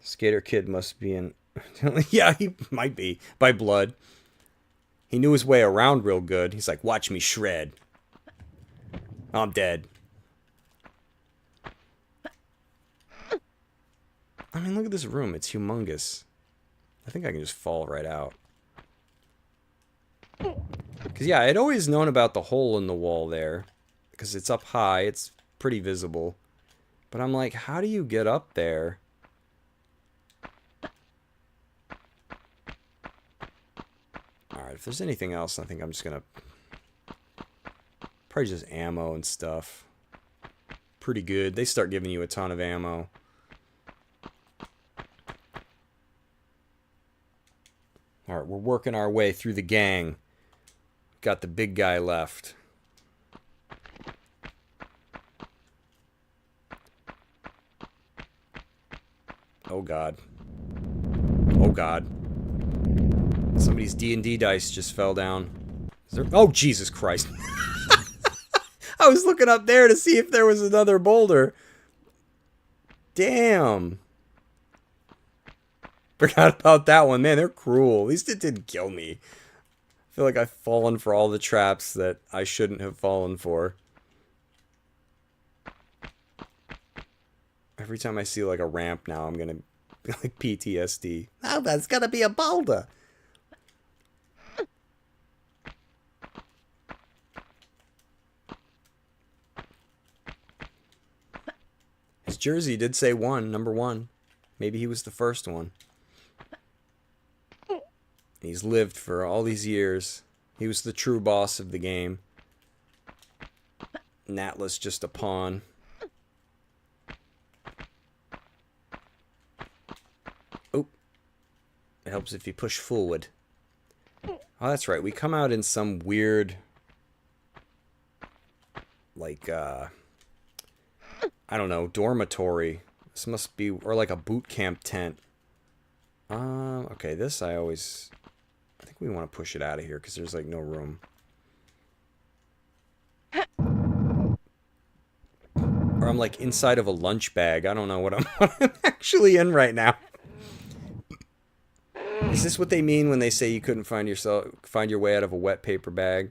Skater Kid must be in... Yeah, he might be. By blood. He knew his way around real good. He's like, watch me shred. I'm dead. I mean, look at this room. It's humongous. I think I can just fall right out. Because, yeah, I'd always known about the hole in the wall there. Because it's up high. It's pretty visible. But I'm like, how do you get up there? Alright, if there's anything else, I think I'm just gonna... Probably just ammo and stuff. Pretty good. They start giving you a ton of ammo. Alright, we're working our way through the gang. Got the big guy left. Oh god. Oh god. Somebody's D&D dice just fell down. Is there... Oh, Jesus Christ. I was looking up there to see if there was another boulder. Damn. Forgot about that one. Man, they're cruel. At least it didn't kill me. I feel like I've fallen for all the traps that I shouldn't have fallen for. Every time I see like a ramp now, I'm gonna like PTSD. Oh, that's gotta be a boulder. His jersey did say number 1. Maybe he was the first one. He's lived for all these years. He was the true boss of the game. Natla's just a pawn. Oh. It helps if you push forward. Oh, that's right. We come out in some weird... Like, I don't know, dormitory. This must be... Or like a boot camp tent. Okay, this I always... I think we want to push it out of here because there's like no room. Or I'm like inside of a lunch bag. I don't know what I'm actually in right now. Is this what they mean when they say you couldn't find your way out of a wet paper bag?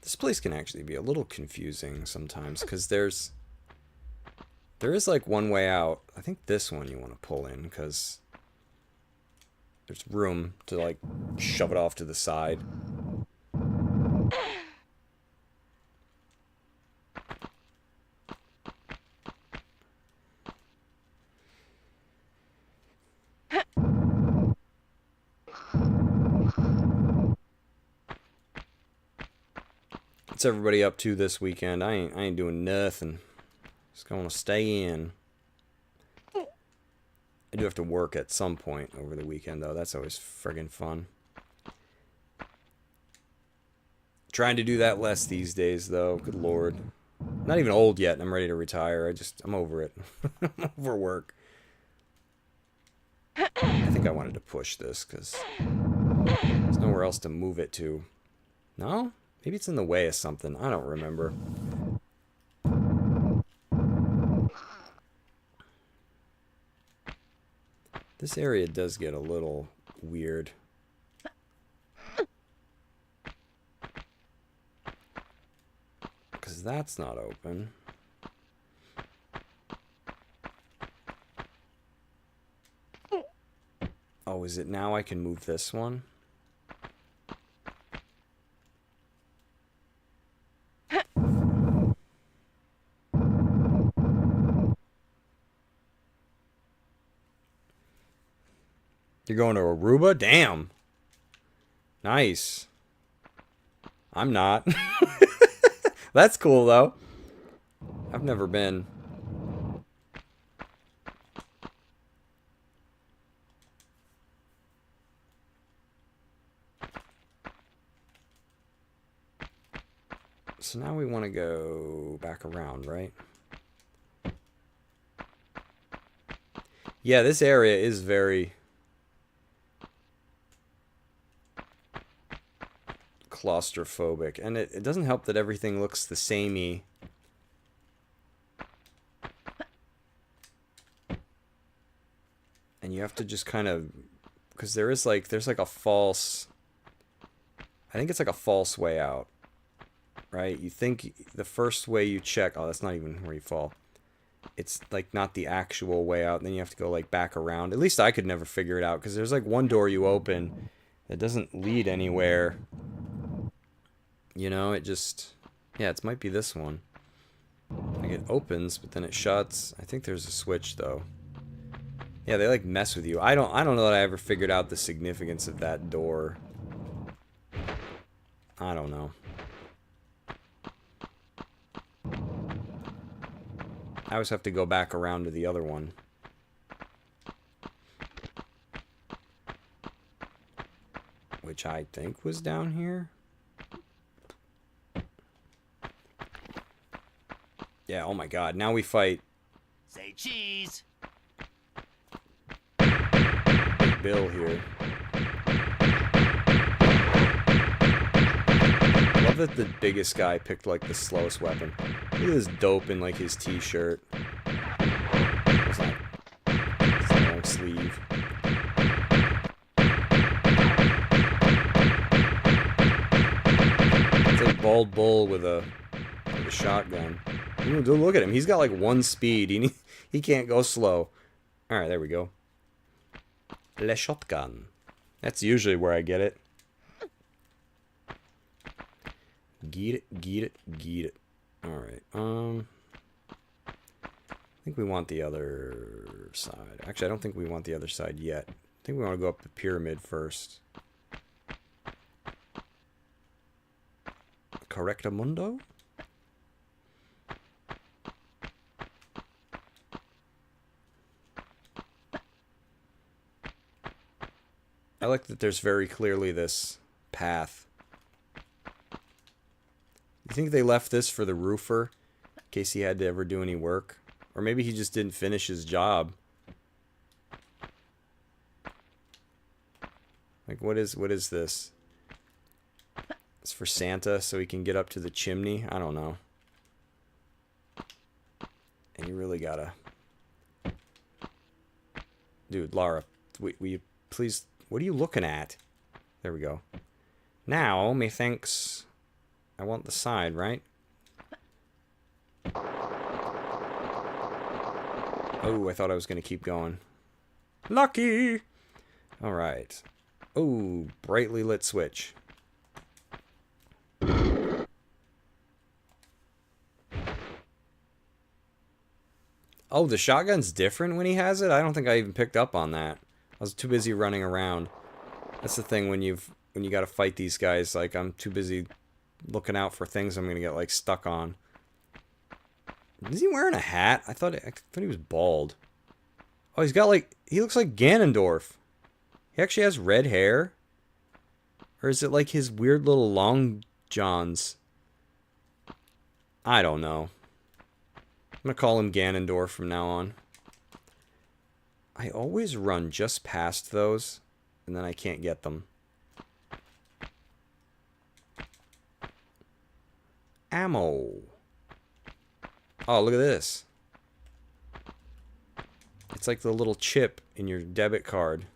This place can actually be a little confusing sometimes because there is like one way out. I think this one you want to pull in because there's room to like shove it off to the side. What's everybody up to this weekend? I ain't doing nothing. Just gonna stay in. I do have to work at some point over the weekend, though. That's always friggin' fun. Trying to do that less these days, though. Good lord. Not even old yet, and I'm ready to retire. I'm over it. I'm over work. I think I wanted to push this, because there's nowhere else to move it to. No? Maybe it's in the way of something. I don't remember. This area does get a little weird. Because that's not open. Oh, is it now I can move this one? You're going to Aruba? Damn. Nice. I'm not. That's cool, though. I've never been. So now we want to go back around, right? Yeah, this area is very claustrophobic, and it doesn't help that everything looks the samey. And you have to just kind of, because there's like a false, I think it's like a false way out. right? You think the first way you check... Oh, that's not even where you fall. It's like not the actual way out. And then you have to go like back around. At least I could never figure it out. Because there's like one door you open that doesn't lead anywhere. You know, it just... Yeah, it might be this one. Like it opens, but then it shuts. I think there's a switch though. Yeah, they like mess with you. I don't know that I ever figured out the significance of that door. I don't know. I always have to go back around to the other one. Which I think was down here. Yeah, oh my god. Now we fight... Say cheese. Big Bill here. Love that the biggest guy picked like the slowest weapon. Look at this dope in like his t-shirt. It's not a long sleeve. It's like Bald Bull with a shotgun. Ooh, dude, look at him. He's got like 1 speed. He can't go slow. Alright, there we go. Le shotgun. That's usually where I get it. Get it, get it, get it. Alright, I think we want the other side. Actually, I don't think we want the other side yet. I think we want to go up the pyramid first. Correctamundo? I like that there's very clearly this path. You think they left this for the roofer in case he had to ever do any work? Or maybe he just didn't finish his job. Like, what is this? It's for Santa so he can get up to the chimney? I don't know. And you really gotta... Dude, Lara, will you please... What are you looking at? There we go. Now, methinks... I want the side, right? Oh, I thought I was going to keep going. Lucky! Alright. Oh, brightly lit switch. Oh, the shotgun's different when he has it? I don't think I even picked up on that. I was too busy running around. That's the thing when you gotta fight these guys. Like, I'm too busy looking out for things I'm gonna get, like, stuck on. Is he wearing a hat? I thought he was bald. Oh, he's got, like... He looks like Ganondorf. He actually has red hair? Or is it, like, his weird little long johns? I don't know. I'm gonna call him Ganondorf from now on. I always run just past those, and then I can't get them. Ammo. Oh, look at this. It's like the little chip in your debit card.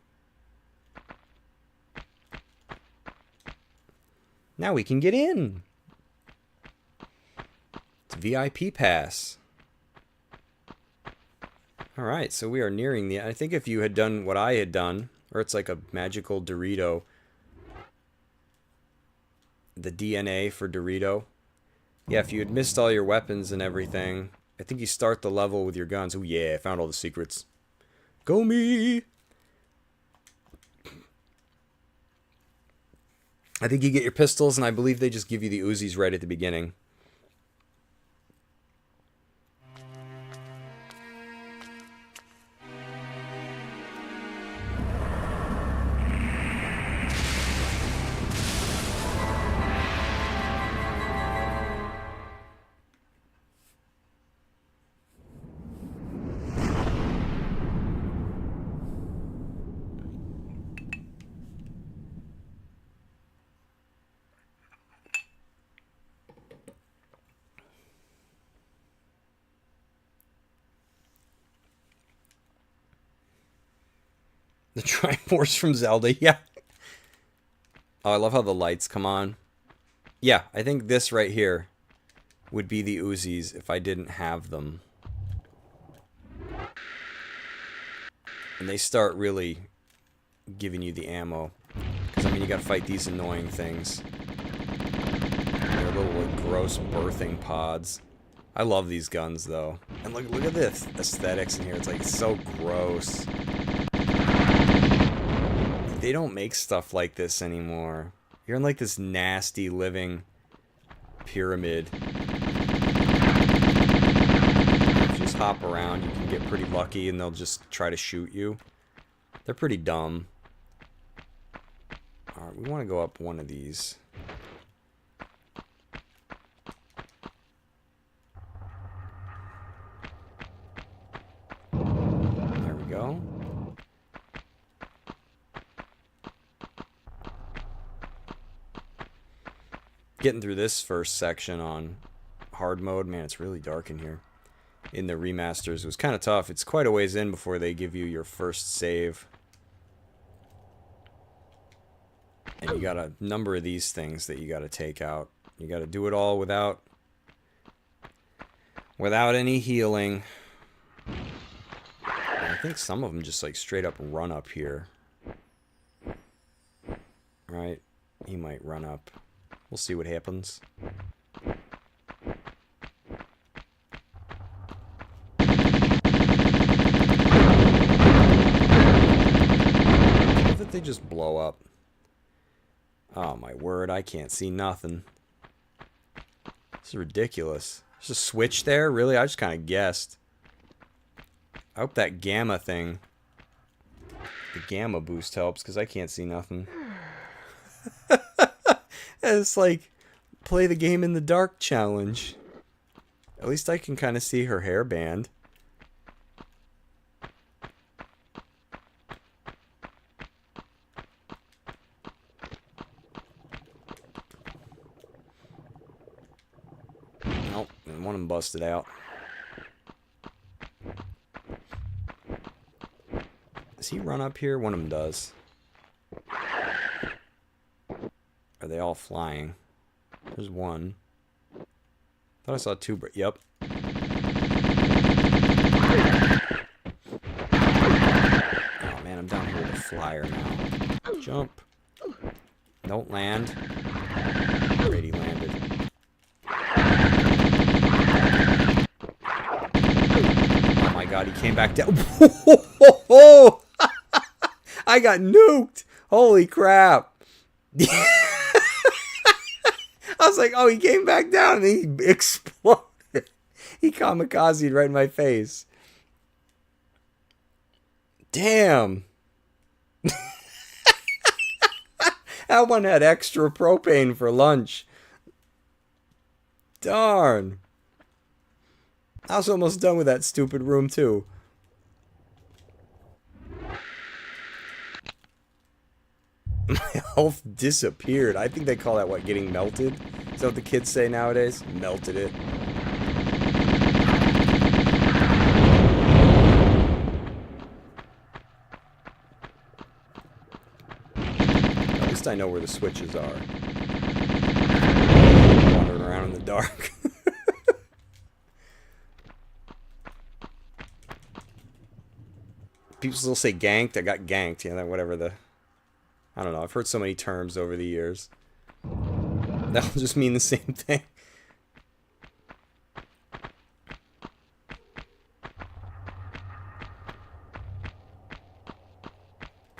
Now we can get in. It's VIP pass. Alright, so we are nearing the... I think if you had done what I had done, or it's like a magical Dorito. The DNA for Dorito. Yeah, if you had missed all your weapons and everything, I think you start the level with your guns. Oh yeah, I found all the secrets. Go me! I think you get your pistols, and I believe they just give you the Uzis right at the beginning. The Triforce from Zelda, yeah. Oh, I love how the lights come on. Yeah, I think this right here would be the Uzis if I didn't have them. And they start really giving you the ammo. Because, I mean, you gotta fight these annoying things. They're little, like, gross birthing pods. I love these guns, though. And look at this aesthetics in here. It's, like, so gross. They don't make stuff like this anymore. You're in, like, this nasty living pyramid. If you just hop around, you can get pretty lucky, and they'll just try to shoot you. They're pretty dumb. Alright, we want to go up one of these. There we go. Getting through this first section on hard mode, man, it's really dark in here. In the remasters, it was kind of tough. It's quite a ways in before they give you your first save. And you got a number of these things that you got to take out. You got to do it all without any healing. And I think some of them just like straight up run up here. Right? He might run up. We'll see what happens. What if they just blow up? Oh my word, I can't see nothing. This is ridiculous. There's a switch there? Really? I just kind of guessed. I hope that gamma thing, the gamma boost helps, because I can't see nothing. It's like, play the game in the dark challenge. At least I can kind of see her hairband. Nope, and one of them busted out. Does he run up here? One of them does. Are they all flying? There's one. Thought I saw two, but yep. Oh man, I'm down here with a flyer now. Jump. Don't land. Already landed. Oh my god, he came back down. I got nuked. Holy crap. I was like, oh, he came back down and he exploded. He kamikazed right in my face. Damn. That one had extra propane for lunch. Darn. I was almost done with that stupid room, too. My health disappeared. I think they call that, what, getting melted? Is that what the kids say nowadays? Melted it. At least I know where the switches are. Wandering around in the dark. People still say ganked. I got ganked. Yeah, whatever the... I don't know. I've heard so many terms over the years. That'll just mean the same thing.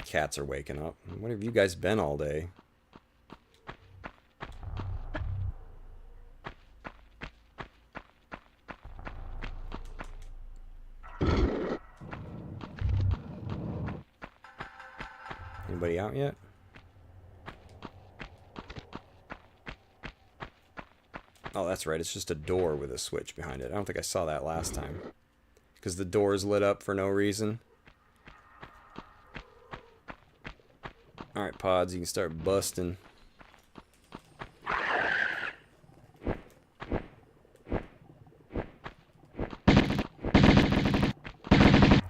Cats are waking up. What have you guys been all day? Anybody out yet? Oh, that's right. It's just a door with a switch behind it. I don't think I saw that last time. Because the door is lit up for no reason. Alright, pods. You can start busting.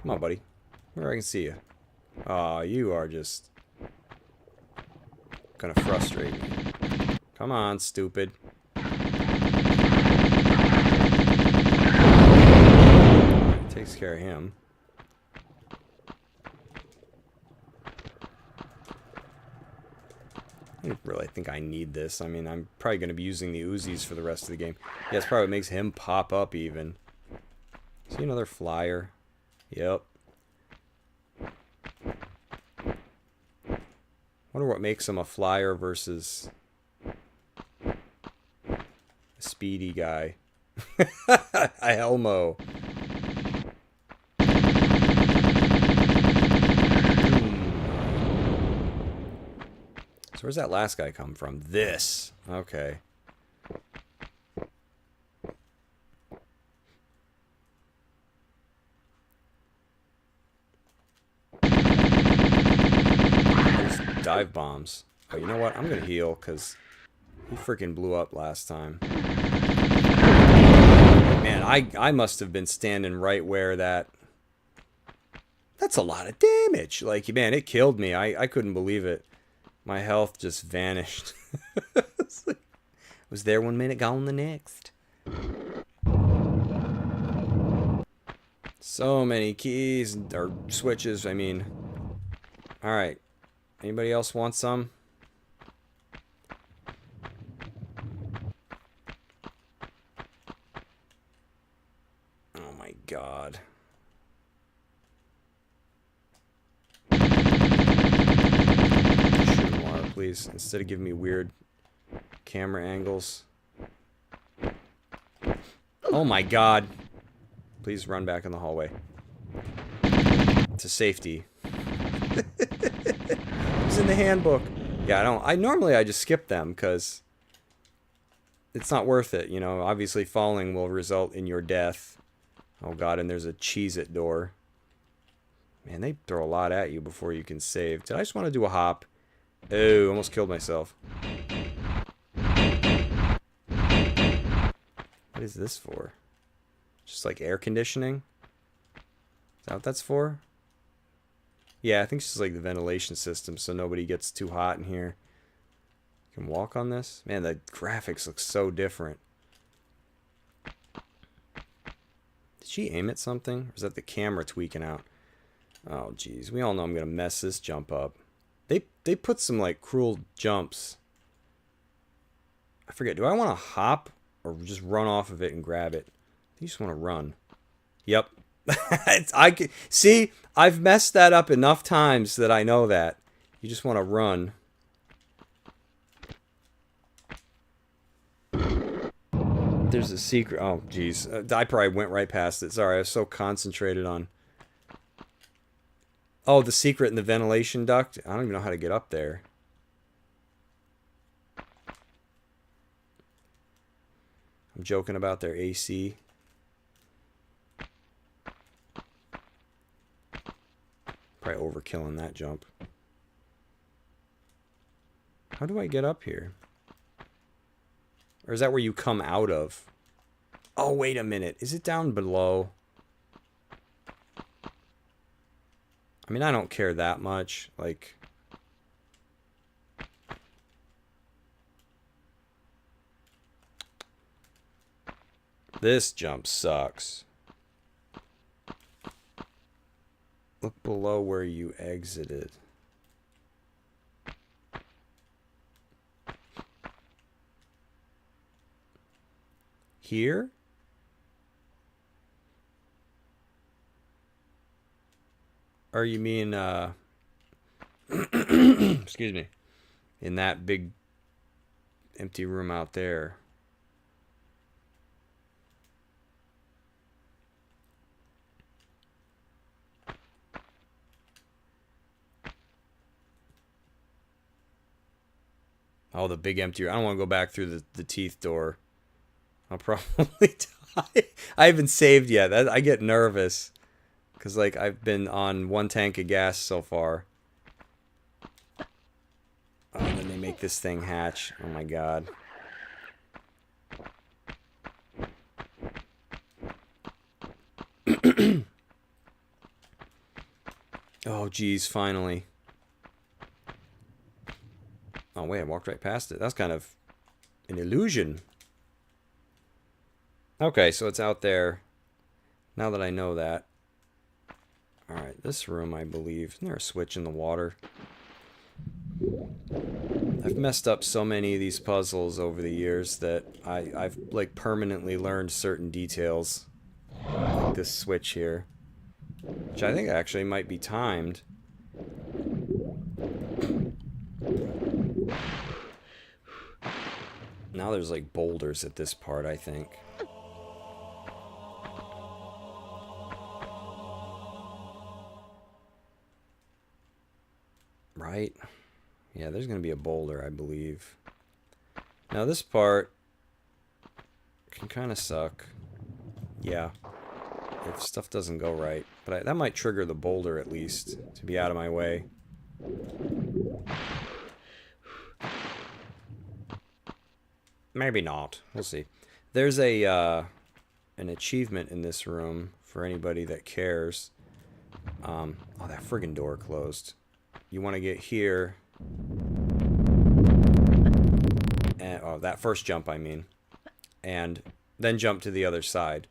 Come on, buddy. Where I can see you. Aw, you are just... gonna frustrate me. Come on, stupid. Takes care of him. I don't really think I need this. I mean, I'm probably going to be using the Uzis for the rest of the game. Yeah, that's probably what makes him pop up even. See another flyer? Yep. Wonder what makes him a flyer versus a speedy guy. A Helmo. So where's that last guy come from? This. Okay. Dive bombs. Oh, you know what? I'm gonna heal because he freaking blew up last time. Man, I must have been standing right where that... That's a lot of damage. Like, man, it killed me. I couldn't believe it. My health just vanished. Was there 1 minute, gone the next. So many keys, or switches, I mean. Alright. Anybody else want some? Oh my god. Shoot water, please, instead of giving me weird camera angles. Oh my god. Please run back in the hallway. To safety. It's in the handbook. Yeah, normally I just skip them because it's not worth it, you know. Obviously falling will result in your death. Oh god, and there's a Cheez-It door. Man, they throw a lot at you before you can save. Did I just want to do a hop? Oh, almost killed myself. What is this for? Just like air conditioning? Is that what that's for? Yeah, I think it's just like the ventilation system so nobody gets too hot in here. You can walk on this? Man, the graphics look so different. Did she aim at something? Or is that the camera tweaking out? Oh, jeez. We all know I'm going to mess this jump up. They put some, like, cruel jumps. I forget. Do I want to hop or just run off of it and grab it? I just want to run. Yep. See, I've messed that up enough times that I know that. You just want to run. There's a secret. Oh, jeez. I probably went right past it. Sorry, I was so concentrated on... Oh, the secret in the ventilation duct? I don't even know how to get up there. I'm joking about their AC. Probably overkilling that jump. How do I get up here? Or is that where you come out of? Oh, wait a minute. Is it down below? I mean, I don't care that much. Like... This jump sucks. Look below where you exited. Here? Or you mean, excuse me, in that big empty room out there? Oh, the big empty room. I don't want to go back through the teeth door. I'll probably die. I haven't saved yet. I get nervous. Because, like, I've been on 1 tank of gas so far. Oh, and then they make this thing hatch. Oh, my God. Oh, geez, finally. Oh, wait, I walked right past it. That's kind of An illusion. Okay, so it's out there. Now that I know that. Alright, this room, I believe. Isn't there a switch in the water? I've messed up so many of these puzzles over the years that I've like permanently learned certain details. Like this switch here. Which I think actually might be timed. Now there's like boulders at this part, I think. Right? Yeah, there's going to be a boulder, I believe. Now this part can kind of suck. Yeah. If stuff doesn't go right. But that might trigger the boulder at least to be out of my way. Maybe not. We'll see. There's a an achievement in this room for anybody that cares. Oh, that friggin' door closed. You want to get here. And, oh, that first jump, I mean. And then jump to the other side.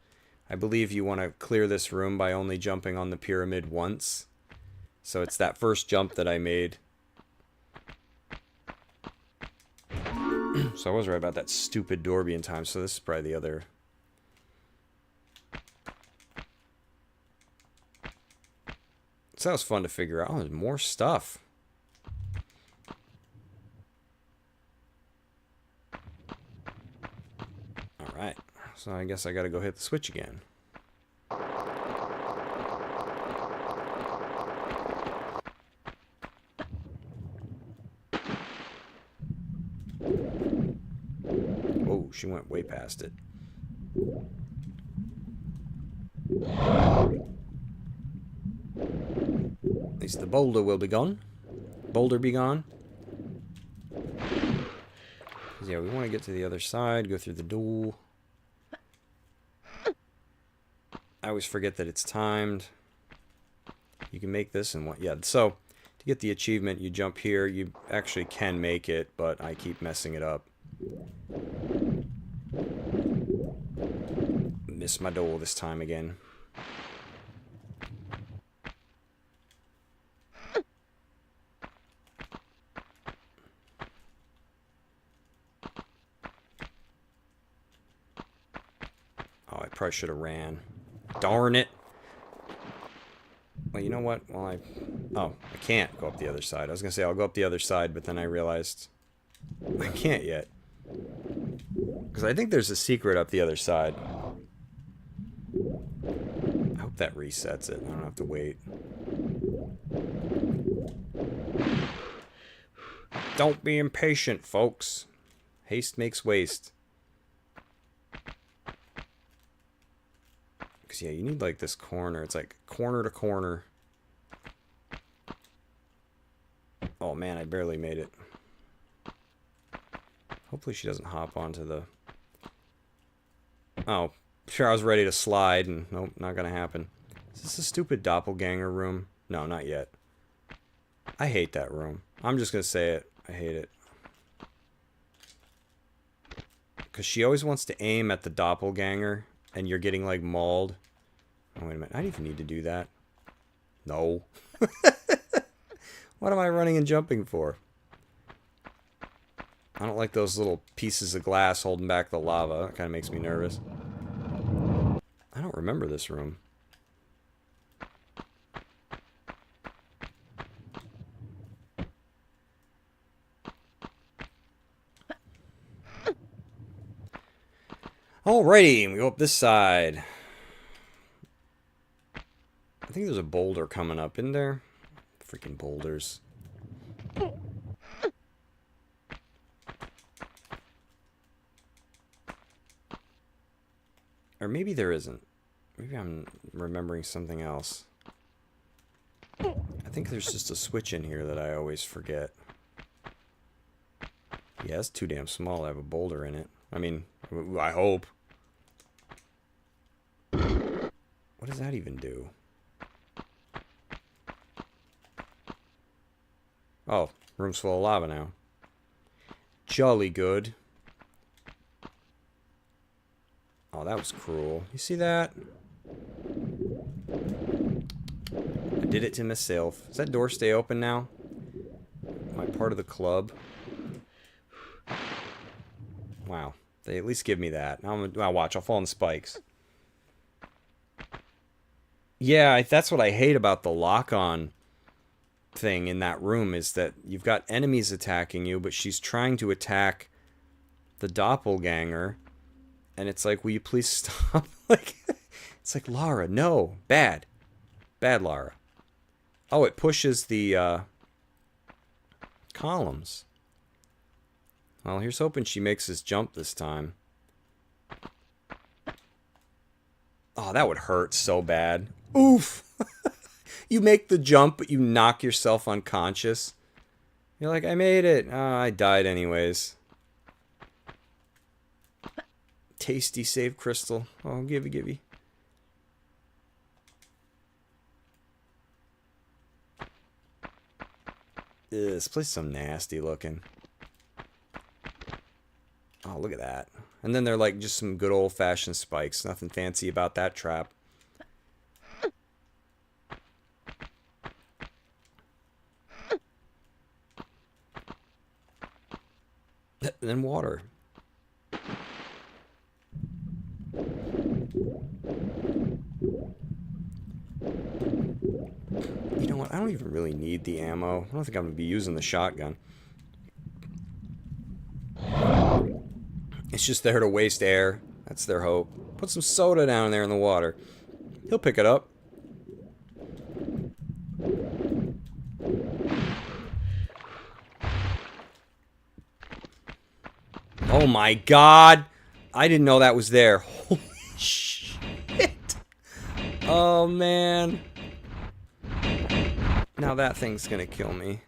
I believe you want to clear this room by only jumping on the pyramid once. So it's that first jump that I made. So I was right about that stupid door being timed. So this is probably the other. So that was fun to figure out. Oh, there's more stuff. Alright. So I guess I gotta go hit the switch again. Oh, she went way past it. At least the boulder will be gone. Boulder be gone. Yeah, we want to get to the other side, go through the door. I always forget that it's timed. You can make this in one. Yeah, so to get the achievement, you jump here. You actually can make it, but I keep messing it up. Missed my door this time again. Oh, I probably should have ran. Darn it. Well, you know what? Well, oh, I can't go up the other side. I was going to say I'll go up the other side, but then I realized I can't yet. Because I think there's a secret up the other side. I hope that resets it. I don't have to wait. Don't be impatient, folks. Haste makes waste. Because, yeah, you need, like, this corner. It's, like, corner to corner. Oh, man, I barely made it. Hopefully she doesn't hop onto the... Oh, sure, I was ready to slide, and nope, not gonna happen. Is this a stupid doppelganger room? No, not yet. I hate that room. I'm just gonna say it. I hate it. Because she always wants to aim at the doppelganger, and you're getting, like, mauled. Oh, wait a minute. I didn't even need to do that. No. What am I running and jumping for? I don't like those little pieces of glass holding back the lava. That kind of makes me nervous. I don't remember this room. Alrighty, we go up this side. I think there's a boulder coming up, isn't there? Freaking boulders. Or maybe there isn't. Maybe I'm remembering something else. I think there's just a switch in here that I always forget. Yeah, it's too damn small to have a boulder in it. I mean, I hope. What does that even do? Oh, room's full of lava now. Jolly good. Oh, that was cruel. You see that? I did it to myself. Does that door stay open now? Am I part of the club? Wow. They at least give me that. Now I'm gonna watch. I'll fall in the spikes. Yeah, that's what I hate about the lock-on thing in that room is that you've got enemies attacking you, but she's trying to attack the doppelganger, and it's like, will you please stop? Like, it's like, Lara, no, bad, Lara. Oh, it pushes the columns. Well, here's hoping she makes us jump this time. Oh, that would hurt so bad. Oof. You make the jump, but you knock yourself unconscious. You're like, I made it. Oh, I died anyways. Tasty save crystal. Oh, givey. This place is so nasty looking. Oh, look at that. And then they're like just some good old-fashioned spikes. Nothing fancy about that trap. And then water. You know what? I don't even really need the ammo. I don't think I'm going to be using the shotgun. It's just there to waste air. That's their hope. Put some soda down there in the water. He'll pick it up. Oh my god! I didn't know that was there. Holy shit! Oh man. Now that thing's gonna kill me.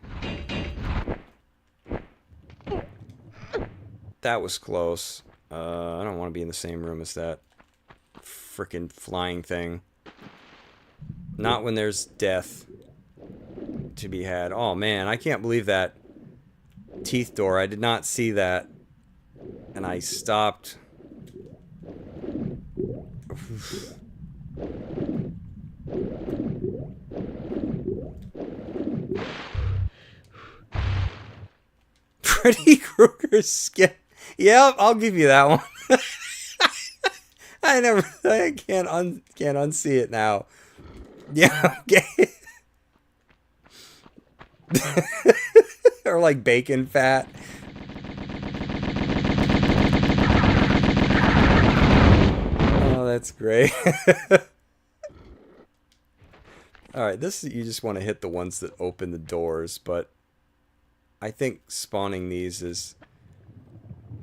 That was close. I don't want to be in the same room as that frickin' flying thing. Not when there's death to be had. Oh man, I can't believe that teeth door. I did not see that. And I stopped. Freddy Krueger's skin. Yep, I'll give you that one. I can't unsee it now. Yeah, okay. Or like bacon fat. Oh, that's great. Alright, this you just want to hit the ones that open the doors, but I think spawning these is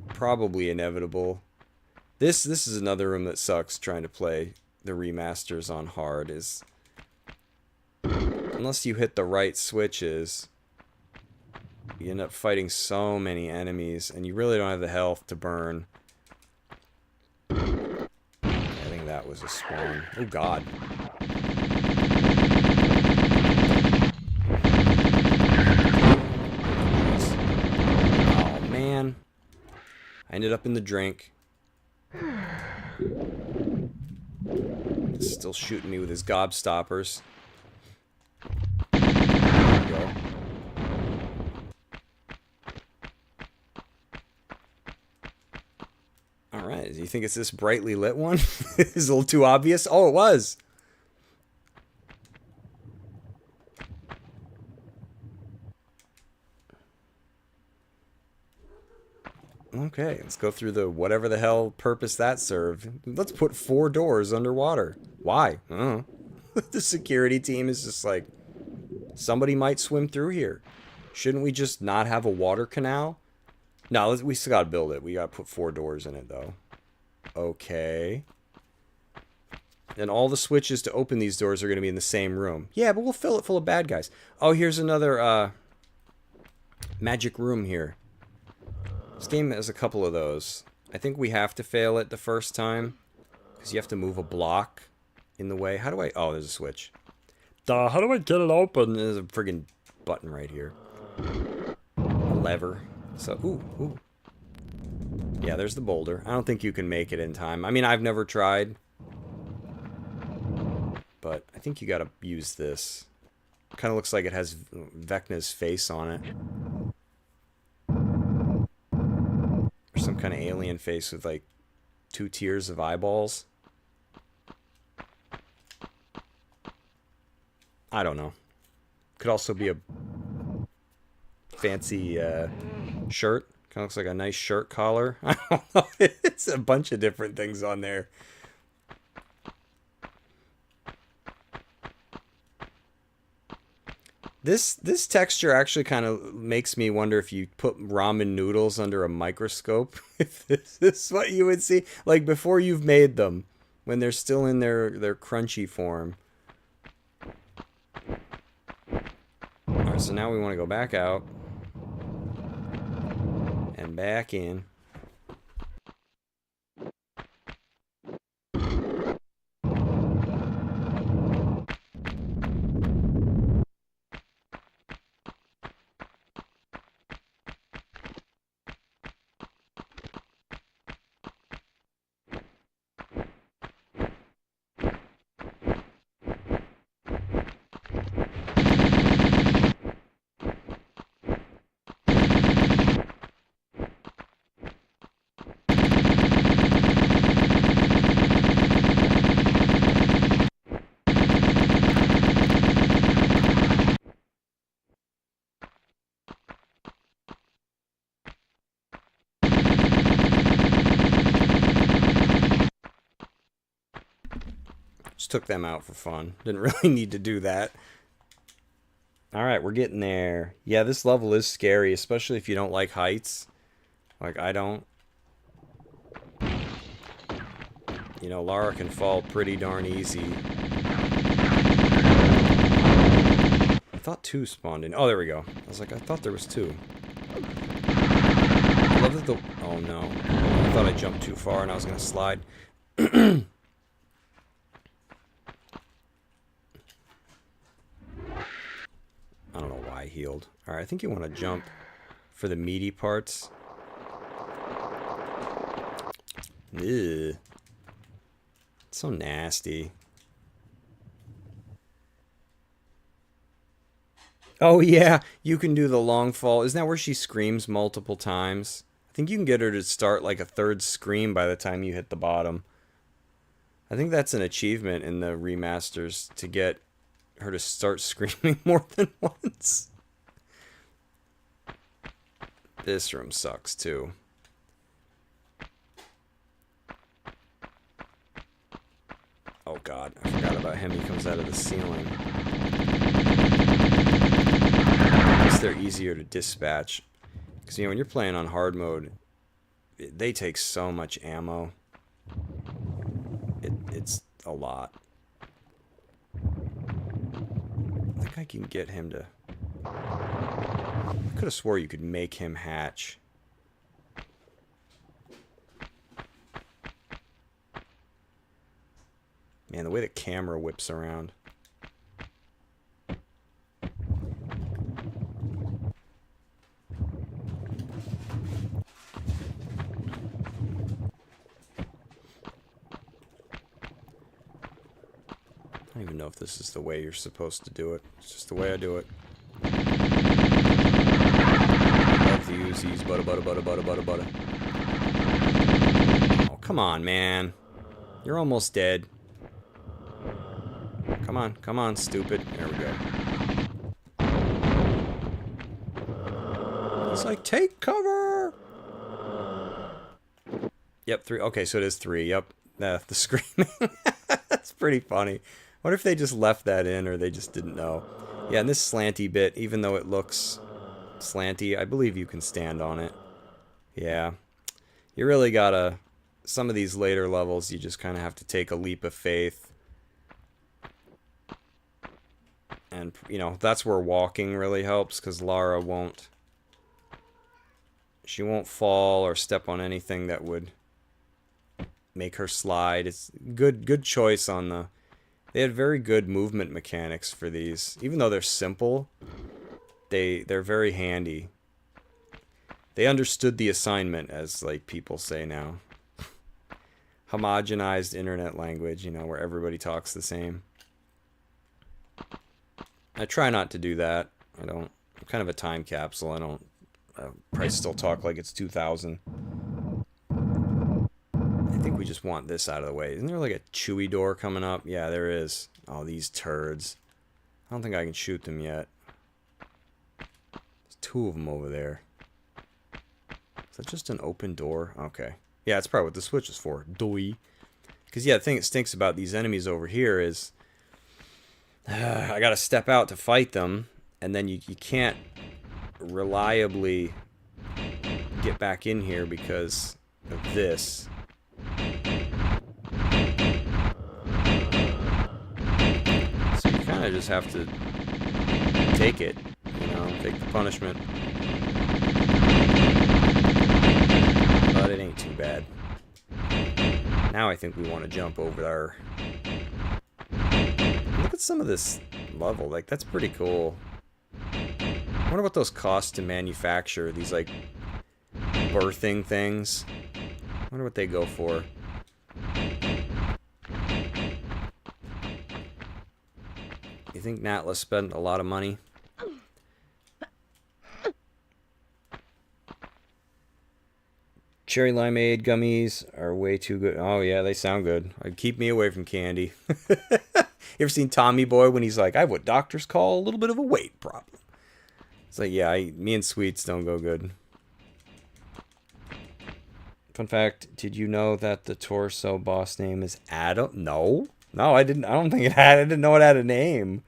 probably inevitable. This is another room that sucks trying to play the remasters on hard is unless you hit the right switches, you end up fighting so many enemies and you really don't have the health to burn. I think that was a spawn. Oh god. Oh man. I ended up in the drink. Still shooting me with his gobstoppers. There we go. Alright, do you think it's this brightly lit one? It's a little too obvious. Oh, it was! Okay, let's go through the whatever the hell purpose that served. Let's put 4 doors underwater. Why? I don't know. The security team is just like, somebody might swim through here. Shouldn't we just not have a water canal? No, we still gotta build it. We gotta put 4 doors in it, though. Okay. And all the switches to open these doors are gonna be in the same room. Yeah, but we'll fill it full of bad guys. Oh, here's another, magic room here. This game has a couple of those. I think we have to fail it the first time. Because you have to move a block in the way. How do I... Oh, there's a switch. How do I get it open? There's a friggin' button right here. A lever. So, ooh. Yeah, there's the boulder. I don't think you can make it in time. I mean, I've never tried. But I think you gotta use this. Kind of looks like it has Vecna's face on it. Or some kind of alien face with like 2 tiers of eyeballs. I don't know. Could also be a fancy shirt. Kind of looks like a nice shirt collar. I don't know. It's a bunch of different things on there. This texture actually kind of makes me wonder if you put ramen noodles under a microscope, if this is what you would see. Like before you've made them, when they're still in their crunchy form. Alright, so now we want to go back out. And back in. Just took them out for fun. Didn't really need to do that. Alright, we're getting there. Yeah, this level is scary, especially if you don't like heights. Like, I don't. You know, Lara can fall pretty darn easy. I thought 2 spawned in. Oh, there we go. I was like, I thought there was 2. I love that the... Oh, no. I thought I jumped too far and I was going to slide. I don't know why I healed. Alright, I think you want to jump for the meaty parts. Ew. It's so nasty. Oh yeah, you can do the long fall. Isn't that where she screams multiple times? I think you can get her to start like a 3rd scream by the time you hit the bottom. I think that's an achievement in the remasters, to get her to start screaming more than once. This room sucks too. Oh god, I forgot about him. He comes out of the ceiling. I guess they're easier to dispatch. Because, you know, when you're playing on hard mode, they take so much ammo. It's a lot. I think I can get him to... I could have swore you could make him hatch. Man, the way the camera whips around. I don't even know if this is the way you're supposed to do it. It's just the way I do it. Love the Uzis. Butter. Oh, come on, man. You're almost dead. Come on, stupid. There we go. He's like, take cover! Yep, 3. Okay, so it is 3. Yep. The screaming. That's pretty funny. What if they just left that in, or they just didn't know? Yeah, and this slanty bit, even though it looks slanty, I believe you can stand on it. Yeah. You really gotta... Some of these later levels, you just kind of have to take a leap of faith. And, you know, that's where walking really helps, because Lara won't... She won't fall or step on anything that would make her slide. It's good choice on the... They had very good movement mechanics for these. Even though they're simple, they're very handy. They understood the assignment, as like people say now. Homogenized internet language, you know, where everybody talks the same. I try not to do that. I'm kind of a time capsule. I probably still talk like it's 2000. I think we just want this out of the way. Isn't there like a Chewy door coming up? Yeah, there is. Oh, these turds. I don't think I can shoot them yet. There's 2 of them over there. Is that just an open door? Okay. Yeah, that's probably what the switch is for. Doi. Because, yeah, the thing that stinks about these enemies over here is I got to step out to fight them, and then you can't reliably get back in here because of this. So you kind of just have to take it, you know, take the punishment. But it ain't too bad. Now I think we want to jump over our... Look at some of this level. Like, that's pretty cool. I wonder what those cost to manufacture. These, like, birthing things. I wonder what they go for. You think Natla spent a lot of money? Cherry limeade gummies are way too good. Oh, yeah, they sound good. Keep me away from candy. You ever seen Tommy Boy when he's like, I have what doctors call a little bit of a weight problem? It's like, yeah, me and sweets don't go good. Fun fact, did you know that the torso boss name is Adam? No. No, I didn't. I don't think it had. I didn't know it had a name.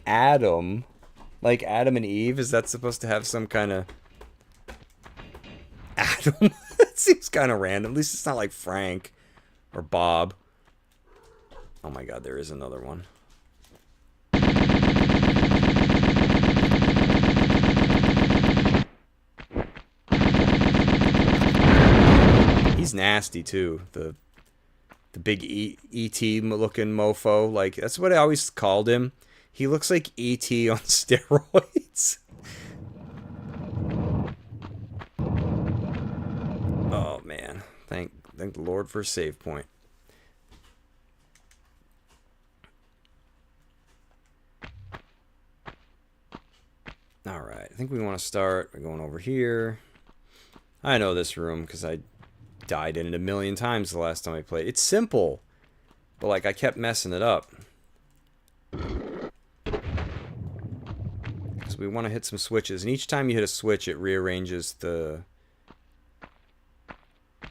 Adam. Like Adam and Eve? Is that supposed to have some kind of... Adam? It seems kind of random. At least it's not like Frank or Bob. Oh my god, there is another one. He's nasty too. The big E.T. looking mofo. Like, that's what I always called him. He looks like E.T. on steroids. Oh man, thank the Lord for a save point. All right, I think we want to start by going over here. I know this room because I died in it a million times the last time I played. It's simple, but like I kept messing it up. So we want to hit some switches, and each time you hit a switch, it rearranges the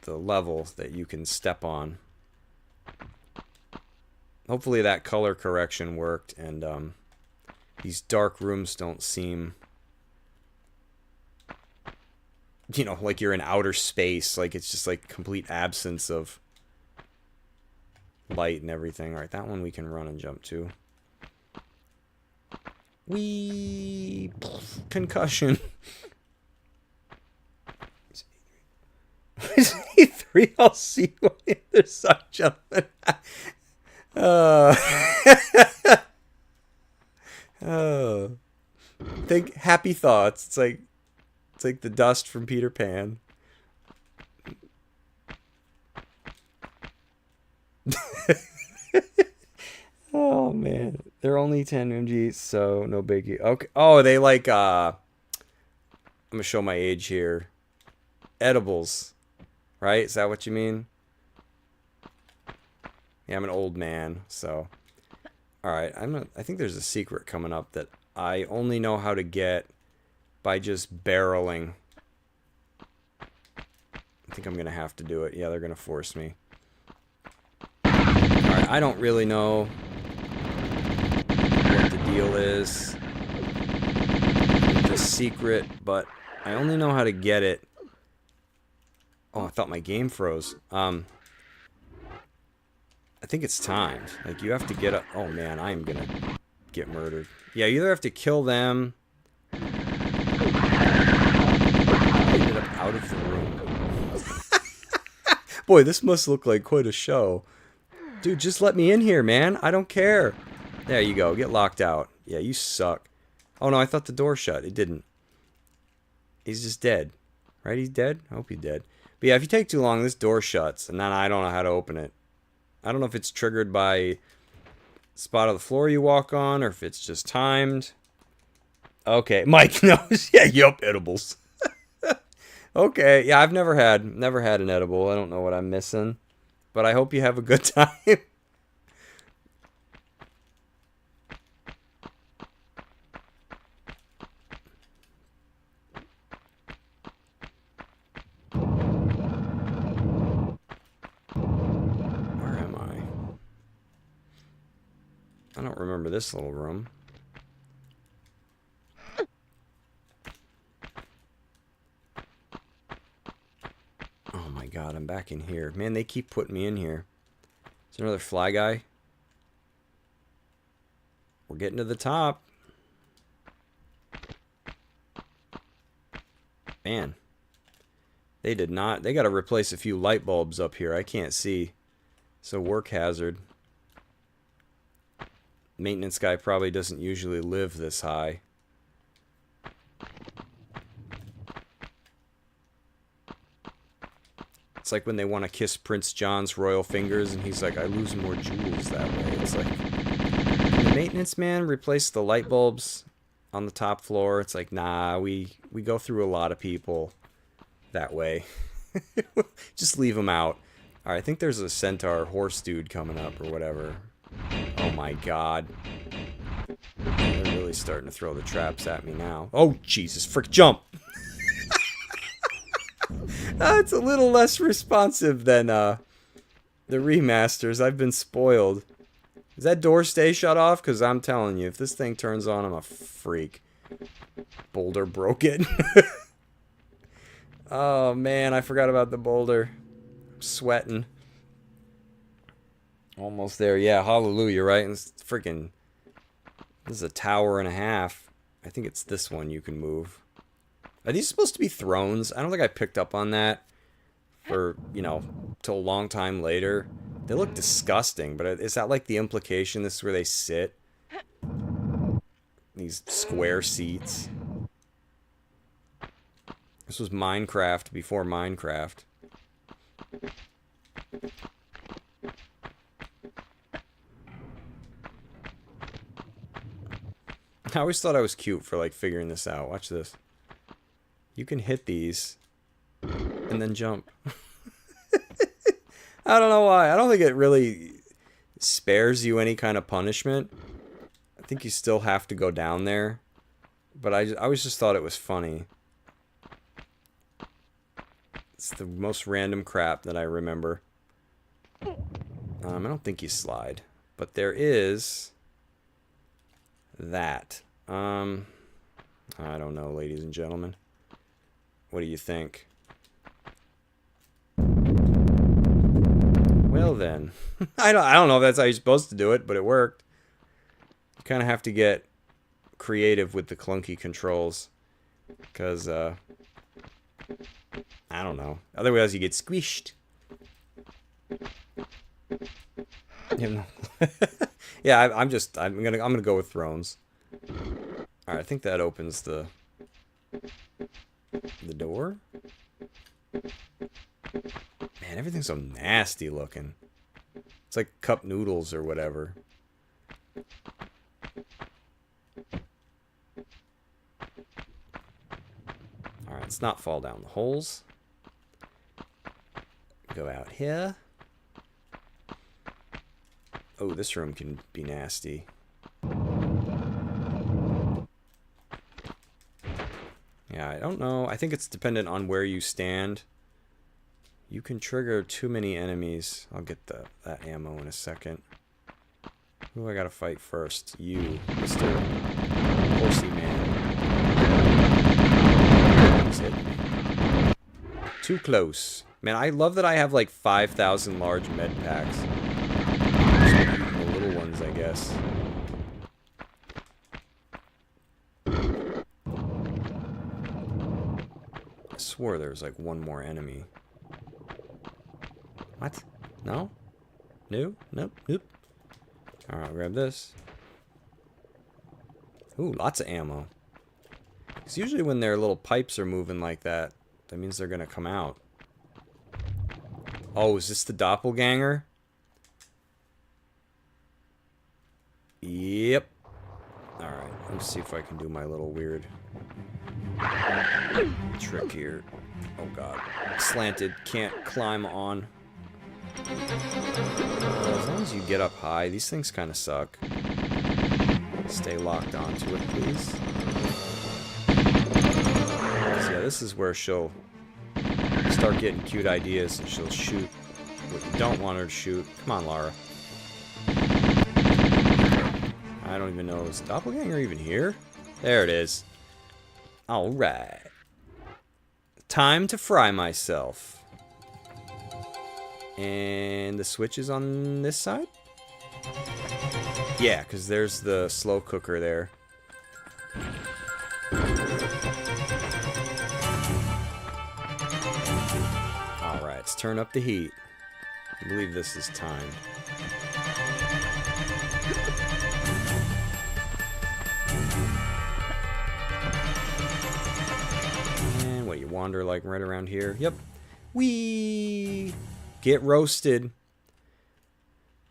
level that you can step on. Hopefully that color correction worked, and these dark rooms don't seem, you know, like you're in outer space. Like it's just like complete absence of light and everything. All right, that one we can run and jump to. Wee concussion. E3, I'll see you on the other side, gentlemen. Think happy thoughts. It's like the dust from Peter Pan. Oh man, they're only 10 MGs, so no biggie. Okay. Oh, they like I'm gonna show my age here. Edibles, right? Is that what you mean? Yeah, I'm an old man, so. All right, I think there's a secret coming up that I only know how to get by just barreling. I think I'm gonna have to do it. Yeah, they're gonna force me. All right, I don't really know what the deal is with the secret, but I only know how to get it. Oh, I thought my game froze. I think it's timed. Like, you have to get up. Oh, man, I am going to get murdered. Yeah, you either have to kill them. I ended up out of the room. Boy, this must look like quite a show. Dude, just let me in here, man. I don't care. There you go. Get locked out. Yeah, you suck. Oh, no, I thought the door shut. It didn't. He's just dead. Right? He's dead? I hope he's dead. But yeah, if you take too long, this door shuts, and then I don't know how to open it. I don't know if it's triggered by spot of the floor you walk on, or if it's just timed. Okay, Mike knows. Yeah, yup, edibles. Okay, yeah, I've never had an edible. I don't know what I'm missing, but I hope you have a good time. Where am I? I don't remember this little room. Oh my god, I'm back in here. Man, they keep putting me in here. Is there another fly guy? We're getting to the top. Man. They did not. They got to replace a few light bulbs up here. I can't see. So work hazard. Maintenance guy probably doesn't usually live this high. It's like when they want to kiss Prince John's royal fingers and he's like, I lose more jewels that way. It's like, the maintenance man replaced the light bulbs on the top floor. It's like, nah, we go through a lot of people that way. Just leave them out. Alright, I think there's a centaur horse dude coming up or whatever. Oh my god. They're really starting to throw the traps at me now. Oh, Jesus, frick, jump! It's a little less responsive than the remasters. I've been spoiled. Does that door stay shut off? Because I'm telling you, if this thing turns on, I'm a freak. Boulder broke it. Oh, man, I forgot about the boulder. I'm sweating. Almost there. Yeah, hallelujah, right? And it's freaking... This is a tower and a half. I think it's this one you can move. Are these supposed to be thrones? I don't think I picked up on that for, you know, till a long time later. They look disgusting, but is that like the implication? This is where they sit? These square seats. This was Minecraft before Minecraft. I always thought I was cute for like figuring this out. Watch this. You can hit these and then jump. I don't know why. I don't think it really spares you any kind of punishment. I think you still have to go down there. But I always just thought it was funny. It's the most random crap that I remember. I don't think you slide. But there is that. I don't know, ladies and gentlemen. What do you think? Well then. I don't know if that's how you're supposed to do it, but it worked. You kind of have to get creative with the clunky controls. Because, I don't know. Otherwise you get squished. Yeah, I'm gonna go with thrones. Alright, I think that opens the door. Man, everything's so nasty looking. It's like cup noodles or whatever. Alright, let's not fall down the holes. Go out here. Oh, this room can be nasty. Yeah, I don't know. I think it's dependent on where you stand. You can trigger too many enemies. I'll get that ammo in a second. Who do I gotta fight first? You, Mr. Horsey Man. He's hitting me. Too close. Man, I love that I have like 5,000 large med packs. The little ones, I guess. I swore there was like one more enemy. What? No? No? Nope. Nope. Alright, I'll grab this. Ooh, lots of ammo. Because usually when their little pipes are moving like that, that means they're going to come out. Oh, is this the doppelganger? Yep. Alright, let's see if I can do my little weird trick here. Oh god. Slanted, can't climb on. Well, as long as you get up high, these things kind of suck. Stay locked onto it, please. So yeah, this is where she'll start getting cute ideas and she'll shoot what you don't want her to shoot. Come on, Lara. I don't even know, is Doppelganger even here? There it is. Alright. Time to fry myself. And the switch is on this side? Yeah, because there's the slow cooker there. Alright, let's turn up the heat. I believe this is timed. And what, you wander like right around here? Yep. Whee! Get roasted.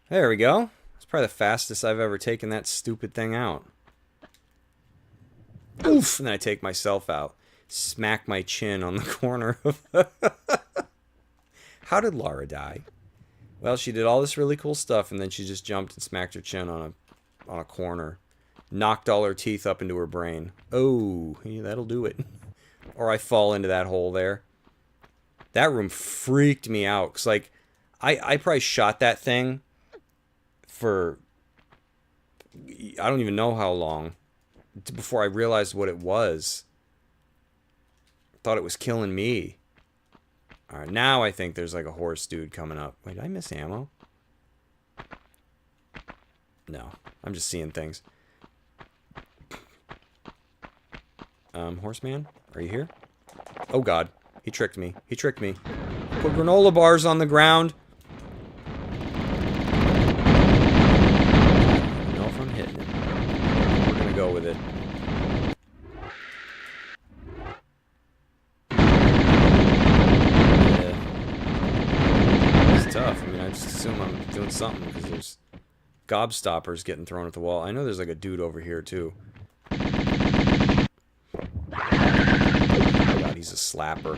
There we go. That's probably the fastest I've ever taken that stupid thing out. Oof! And then I take myself out. Smack my chin on the corner of... How did Lara die? Well, she did all this really cool stuff, and then she just jumped and smacked her chin on a corner. Knocked all her teeth up into her brain. Oh, yeah, that'll do it. Or I fall into that hole there. That room freaked me out. Because, like, I probably shot that thing for... I don't even know how long. Before I realized what it was. Thought it was killing me. Alright, now I think there's like a horse dude coming up. Wait, did I miss ammo? No, I'm just seeing things. Horseman, are you here? Oh god, he tricked me. He tricked me. Put granola bars on the ground. I don't know if I'm hitting it. We're gonna go with it. Tough. I mean, I just assume I'm doing something because there's gobstoppers getting thrown at the wall. I know there's like a dude over here too. Oh god, he's a slapper.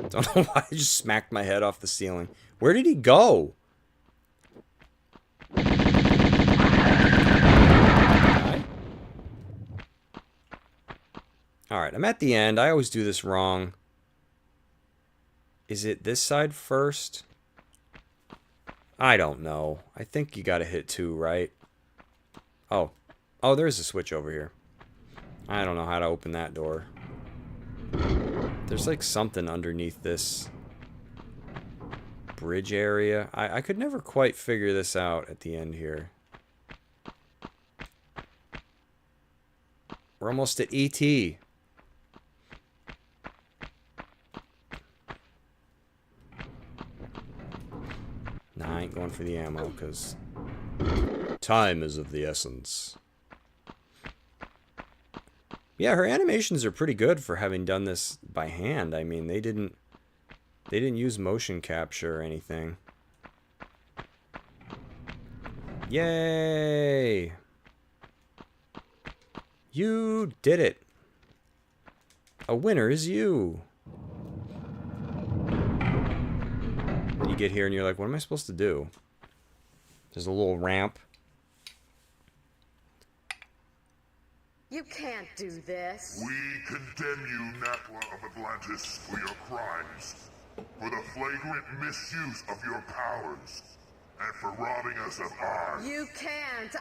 Don't know why I just smacked my head off the ceiling. Where did he go? Alright, I'm at the end. I always do this wrong. Is it this side first? I don't know. I think you gotta hit 2, right? Oh. Oh, there's a switch over here. I don't know how to open that door. There's like something underneath this bridge area. I could never quite figure this out at the end here. We're almost at E.T. Nah, I ain't going for the ammo, because time is of the essence. Yeah, her animations are pretty good for having done this by hand. I mean, they didn't use motion capture or anything. Yay! You did it! A winner is you! And you get here and you're like, what am I supposed to do? There's a little ramp. You can't do this. We condemn you, Natwa of Atlantis, for your crimes, for the flagrant misuse of your powers, and for robbing us of ours. You can't,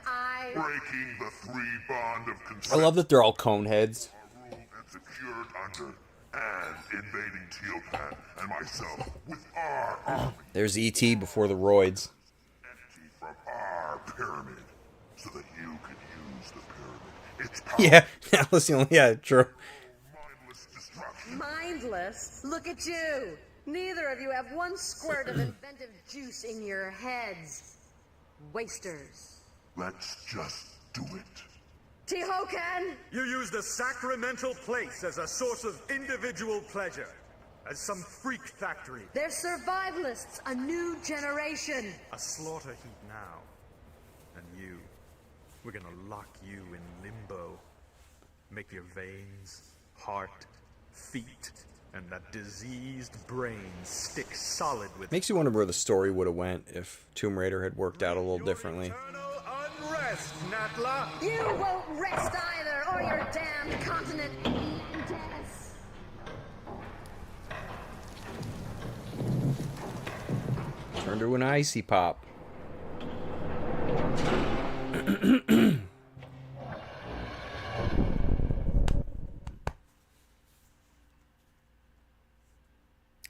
Breaking the 3 bond of consent. I love that they're all cone heads. Our rule and secured under, and invading Teal'c and myself with our army. There's E.T. before the roids. Energy from our pyramid, so that you can use the pyramid. Its power. Yeah, that was the only... Yeah, true. Mindless destruction. Mindless? Look at you. Neither of you have one squirt of inventive juice in your heads. Wasters. Let's just do it. Tihocan! You use the sacramental place as a source of individual pleasure. As some freak factory. They're survivalists, a new generation. A slaughter heap now. And you. We're gonna lock you in limbo. Make your veins, heart, feet, and that diseased brain stick solid with... Makes you wonder where the story would have went if Tomb Raider had worked out a little your differently. eternal unrest, Natla! You won't rest either, or your damned continent eaten death. Turn to an icy pop.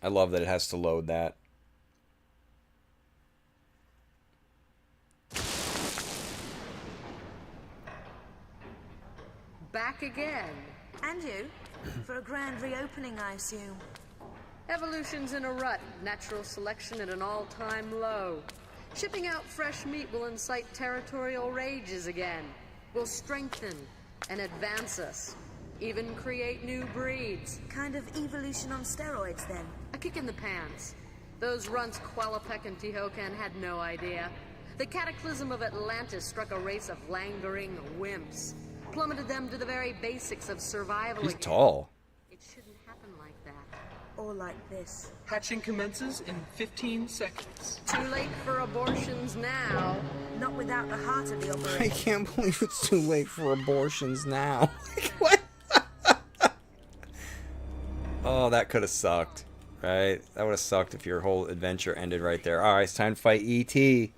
I love that it has to load that. Back again. And you? For a grand reopening, I assume. Evolution's in a rut, natural selection at an all-time low. Shipping out fresh meat will incite territorial rages again. Will strengthen and advance us. Even create new breeds. Kind of evolution on steroids, then. A kick in the pants. Those runts Qualopec and Tihocan had no idea. The cataclysm of Atlantis struck a race of languoring wimps. Plummeted them to the very basics of survival He's again. tall. It shouldn't happen like that. Or like this. Hatching commences in 15 seconds. Too late for abortions now. Not without the heart of the I operation. can't believe it's too late for abortions now. What? Oh, that could have sucked. Right? That would have sucked if your whole adventure ended right there. Alright, it's time to fight E.T.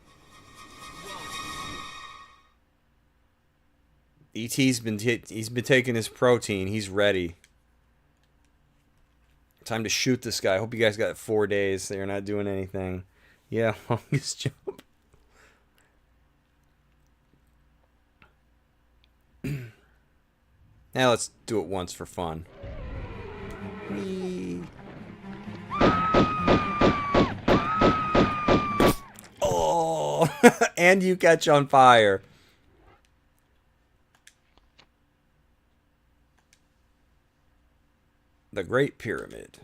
E.T.'s he's been taking his protein. He's ready. Time to shoot this guy. Hope you guys got 4 days so you're not doing anything. Yeah, longest jump. Now let's do it once for fun. Whee. Oh, and you catch on fire. The Great Pyramid.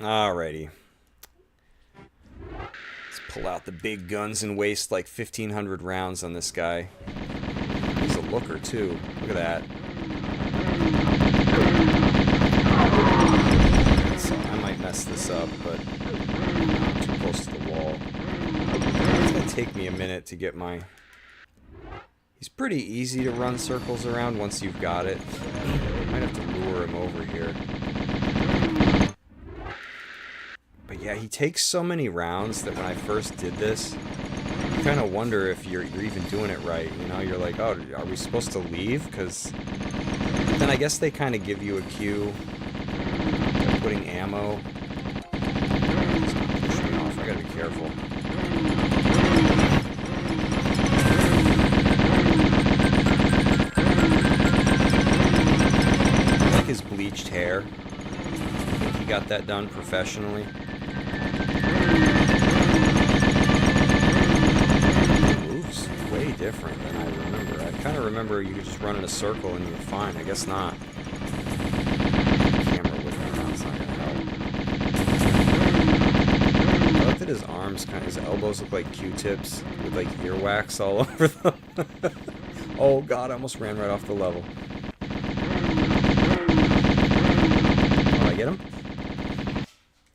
Alrighty. Let's pull out the big guns and waste like 1,500 rounds on this guy. He's a looker too. Look at that. So I might mess this up, but I'm too close to the wall. It's gonna take me a minute to get my... He's pretty easy to run circles around once you've got it. Might have to lure him over here. But yeah, he takes so many rounds that when I first did this, you kind of wonder if you're even doing it right. You know, you're like, oh, are we supposed to leave? Because then I guess they kind of give you a cue by putting ammo. It's gonna push me off. I gotta be careful. I like his bleached hair. I think he got that done professionally. Moves way different than I remember. I kind of remember you could just run in a circle and you were fine. I guess not. Camera with me now, it's not gonna help. I looked at his arms, his elbows look like Q-tips with like earwax all over them. Oh god, I almost ran right off the level. Oh, I get him?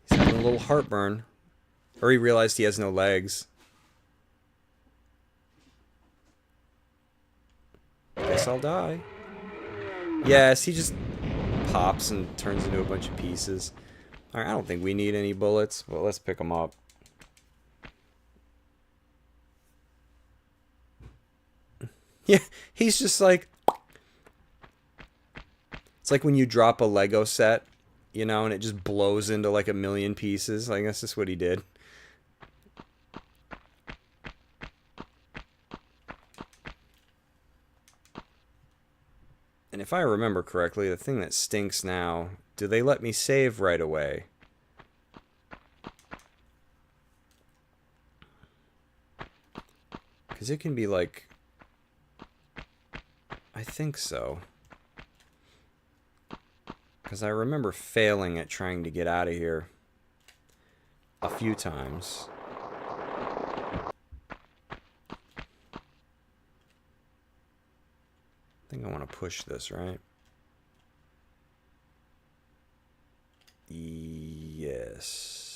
He's having a little heartburn. Or he realized he has no legs. Guess I'll die. Yes, he just pops and turns into a bunch of pieces. Alright, I don't think we need any bullets, but let's pick them up. Yeah, he's just like... It's like when you drop a Lego set, you know, and it just blows into like a million pieces. Like, that's just what he did. And if I remember correctly, the thing that stinks now, do they let me save right away? Because it can be like... I think so. Because I remember failing at trying to get out of here a few times. I think I want to push this, right? Yes.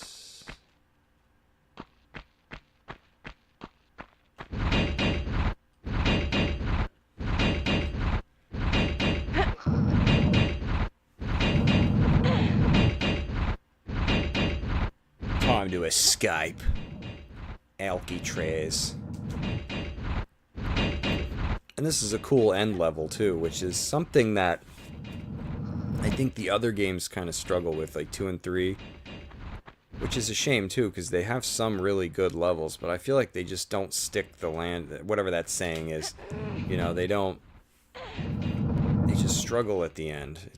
Time to escape. Alcatraz. And this is a cool end level too, which is something that I think the other games kind of struggle with, like 2 and 3. Which is a shame too, because they have some really good levels, but I feel like they just don't stick the land, whatever that saying is. You know, they don't... They just struggle at the end.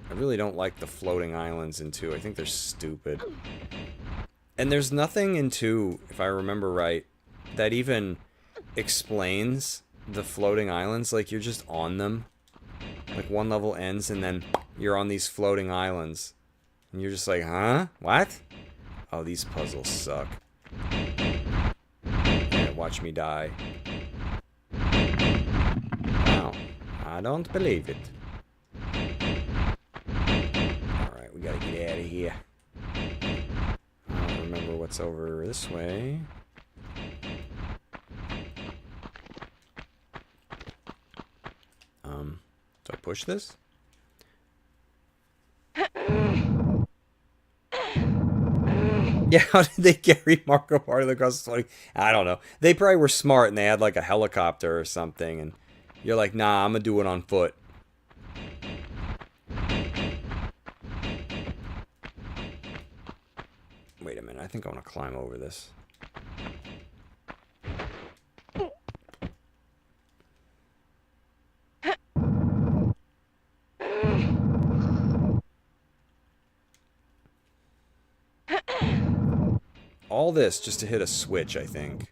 I really don't like the floating islands in 2. I think they're stupid. And there's nothing in 2, if I remember right, that even explains the floating islands. Like, you're just on them. Like, one level ends and then you're on these floating islands. And you're just like, huh? What? Oh, these puzzles suck. Yeah, watch me die. Wow. I don't believe it. Alright, we gotta get out of here. I don't remember what's over this way. Do I push this? Yeah, how did they carry Marco Polo across the 20? I don't know. They probably were smart and they had like a helicopter or something. And you're like, nah, I'm going to do it on foot. Wait a minute. I think I want to climb over this. All this just to hit a switch, I think.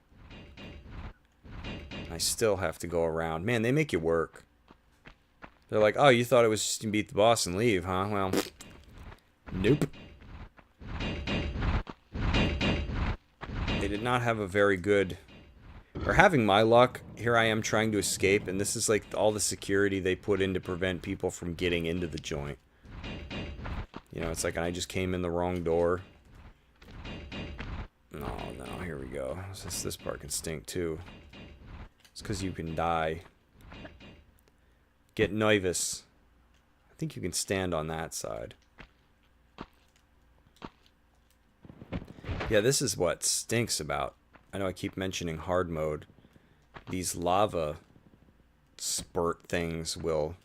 I still have to go around. Man, they make you work. They're like, oh, you thought it was just to beat the boss and leave, huh? Well, nope. They did not have a very good... Or having my luck, here I am trying to escape, and this is like all the security they put in to prevent people from getting into the joint. You know, it's like I just came in the wrong door. No, here we go. This part can stink too. It's because you can die. Get nervous. I think you can stand on that side. Yeah, this is what stinks about. I know I keep mentioning hard mode. These lava spurt things will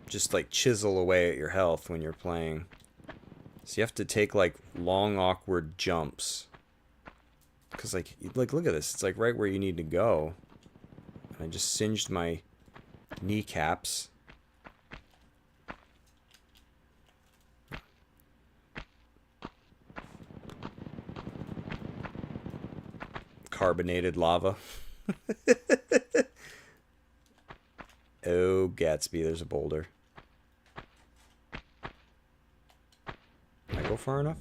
just like chisel away at your health when you're playing. So you have to take like long awkward jumps. Cause like look at this. It's like right where you need to go. And I just singed my kneecaps. Carbonated lava. Oh, Gatsby, there's a boulder. Can I go far enough?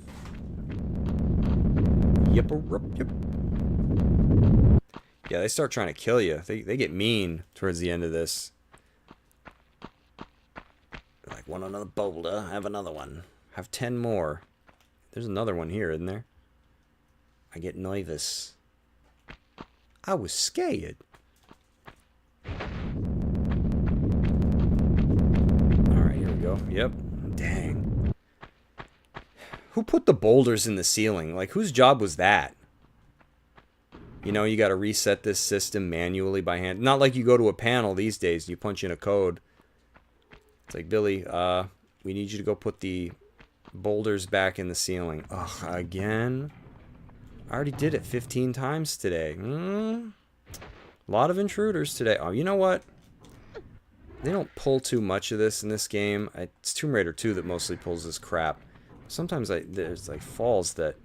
Yep. Yeah, they start trying to kill you. They get mean towards the end of this. They're like, want another boulder? Have another one. Have 10 more. There's another one here, isn't there? I get nervous. I was scared. Alright, here we go. Yep. Dang. Who put the boulders in the ceiling? Like, whose job was that? You know, you gotta reset this system manually by hand. Not like you go to a panel these days and you punch in a code. It's like, Billy, we need you to go put the boulders back in the ceiling. Ugh, again? I already did it 15 times today. A lot of intruders today. Oh, you know what? They don't pull too much of this in this game. It's Tomb Raider 2 that mostly pulls this crap. Sometimes there's like falls that...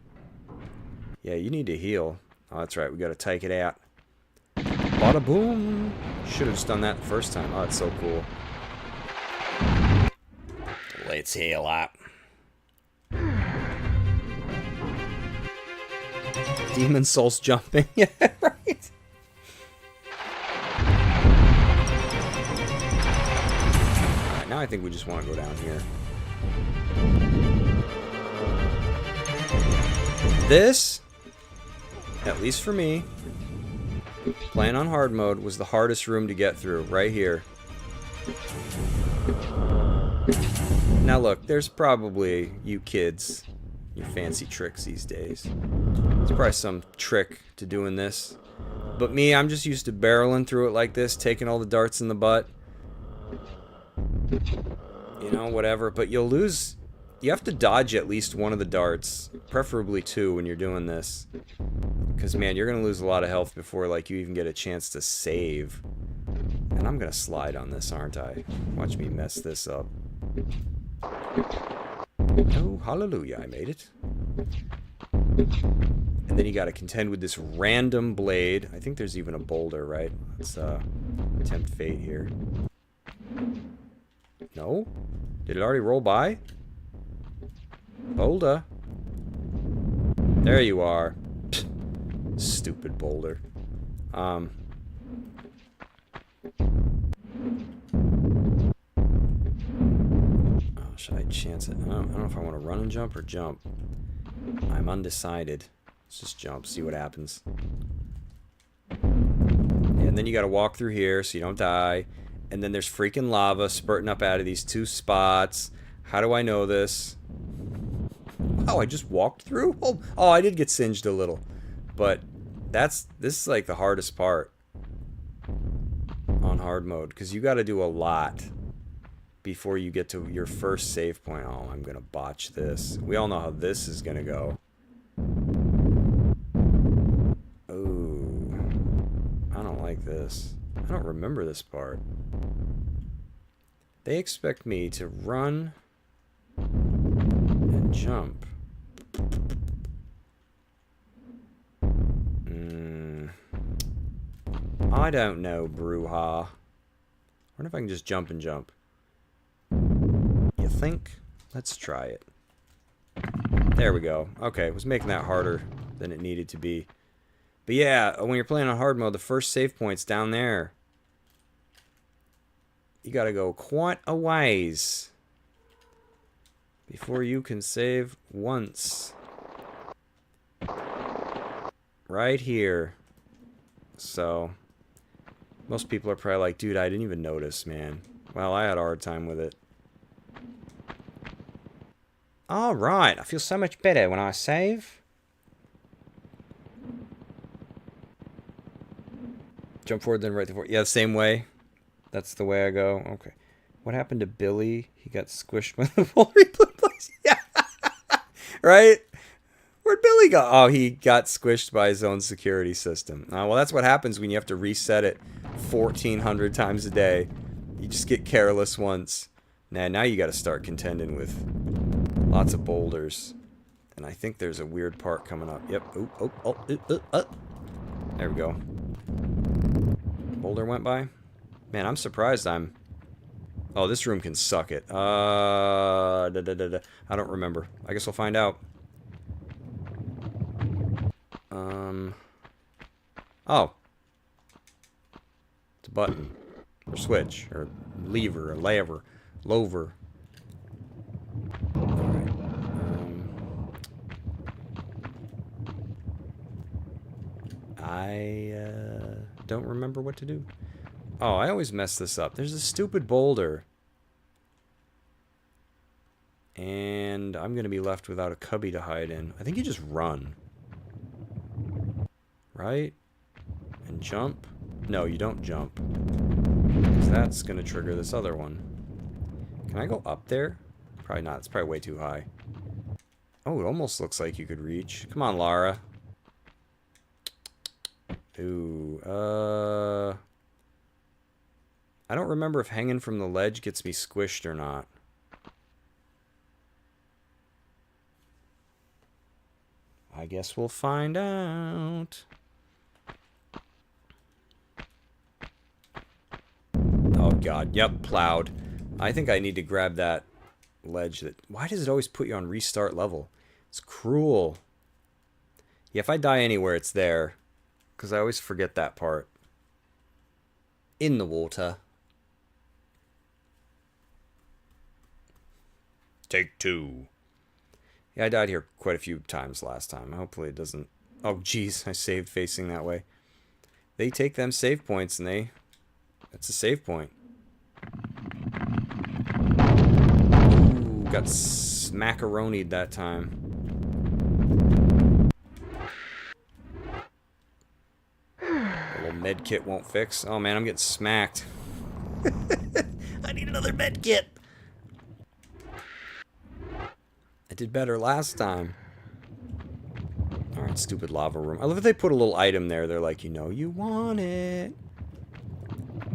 Yeah, you need to heal. Oh, that's right. We got to take it out. Bada boom! Should have just done that the first time. Oh, it's so cool. Let's heal up. Demon Souls jumping. Yeah, right. Alright, now I think we just want to go down here. This, at least for me, playing on hard mode, was the hardest room to get through, right here. Now look, there's probably, you kids, your fancy tricks these days. There's probably some trick to doing this. But me, I'm just used to barreling through it like this, taking all the darts in the butt. You know, whatever. But you'll lose... You have to dodge at least one of the darts, preferably two when you're doing this. Because, man, you're going to lose a lot of health before, like, you even get a chance to save. And I'm going to slide on this, aren't I? Watch me mess this up. Oh, hallelujah, I made it. And then you got to contend with this random blade. I think there's even a boulder, right? Let's tempt fate here. No? Did it already roll by? Boulder. There you are. Stupid boulder. Oh, should I chance it? I don't know if I want to run and jump or jump. I'm undecided. Let's just jump, see what happens. And then you gotta walk through here so you don't die. And then there's freaking lava spurting up out of these two spots. How do I know this? Wow, I just walked through? Oh, I did get singed a little. But this is like the hardest part on hard mode. Because you gotta do a lot before you get to your first save point. Oh, I'm gonna botch this. We all know how this is gonna go. Oh, I don't like this. I don't remember this part. They expect me to run and jump. I don't know, Bruja. I wonder if I can just jump and jump. You think? Let's try it. There we go. Okay, it was making that harder than it needed to be. But yeah, when you're playing on hard mode, the first save point's down there. You gotta go quite a ways before you can save once. Right here. So, most people are probably like, dude, I didn't even notice, man. Well, I had a hard time with it. Alright, I feel so much better when I save. Jump forward, then right to forward. Yeah, the same way. That's the way I go. Okay. What happened to Billy? He got squished when the ball replay place. Yeah. Right? Where'd Billy go? Oh, he got squished by his own security system. Well, that's what happens when you have to reset it 1,400 times a day. You just get careless once. Now you got to start contending with lots of boulders. And I think there's a weird part coming up. Yep. There we go. Boulder went by. Man, I'm surprised I'm... Oh, this room can suck it. I don't remember. I guess we'll find out. Oh. It's a button. Or switch. Or lever. Or lever. Lover. Alright. I don't remember what to do. Oh, I always mess this up. There's a stupid boulder. And I'm going to be left without a cubby to hide in. I think you just run. Right? And jump? No, you don't jump. Because that's going to trigger this other one. Can I go up there? Probably not. It's probably way too high. Oh, it almost looks like you could reach. Come on, Lara. Ooh, I don't remember if hanging from the ledge gets me squished or not. I guess we'll find out. Oh god, yep, plowed. I think I need to grab that ledge that... Why does it always put you on restart level? It's cruel. Yeah, if I die anywhere, it's there. Because I always forget that part. In the water. Take 2. Yeah, I died here quite a few times last time. Hopefully it doesn't... Oh, jeez, I saved facing that way. They take them save points and they... That's a save point. Ooh, got smackaronied that time. A little med kit won't fix. Oh man, I'm getting smacked. I need another med kit. I did better last time. Alright, stupid lava room. I love that they put a little item there. They're like, you know you want it.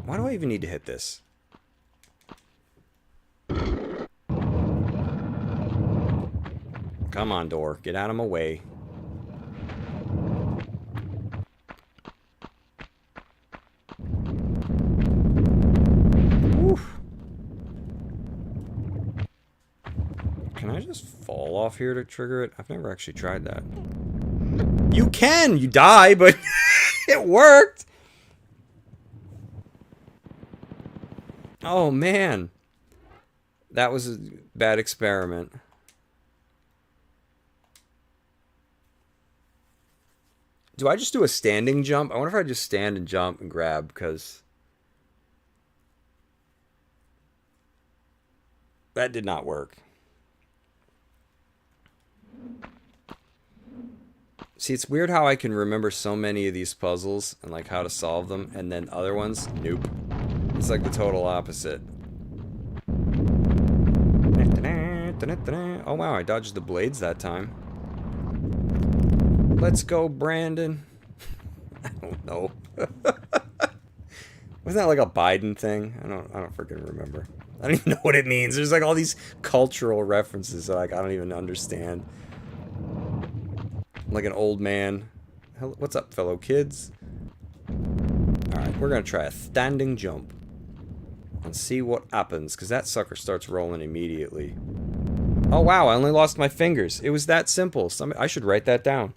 Why do I even need to hit this? Come on, door. Get out of my way. Oof. Can I just fall off here to trigger it? I've never actually tried that. You can! You die, but it worked! Oh, man. That was a bad experiment. Do I just do a standing jump? I wonder if I just stand and jump and grab, because... That did not work. See, it's weird how I can remember so many of these puzzles and like how to solve them, and then other ones, nope. It's like the total opposite. Oh wow, I dodged the blades that time. Let's go, Brandon. I don't know. Wasn't that like a Biden thing? I don't freaking remember. I don't even know what it means. There's like all these cultural references that like I don't even understand. I'm like an old man. What's up, fellow kids? Alright, we're gonna try a standing jump. And see what happens, because that sucker starts rolling immediately. Oh wow, I only lost my fingers. It was that simple. I should write that down.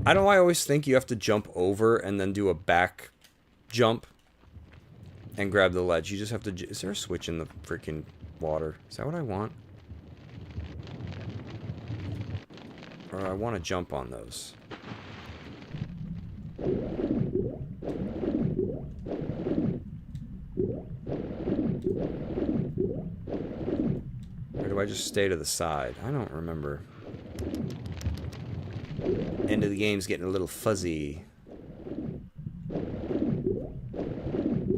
I don't know, I always think you have to jump over and then do a back jump and grab the ledge. You just have to... Is there a switch in the freaking water? Is that what I want? Or I want to jump on those. Or do I just stay to the side? I don't remember. End of the game's getting a little fuzzy. I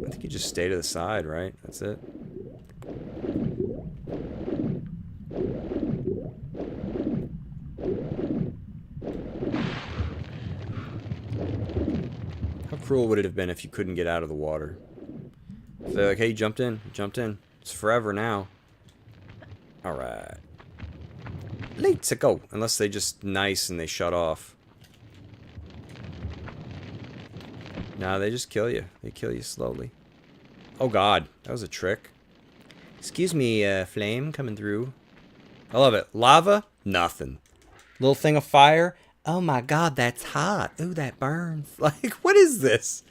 think you just stay to the side, right? That's it. How cruel would it have been if you couldn't get out of the water? If they're like, hey, you jumped in. You jumped in. It's forever now. Alright. Let's go. Unless they just nice and they shut off. Nah, they just kill you. They kill you slowly. Oh god, that was a trick. Excuse me, flame coming through. I love it. Lava? Nothing. Little thing of fire? Oh my god, that's hot. Ooh, that burns. Like, what is this?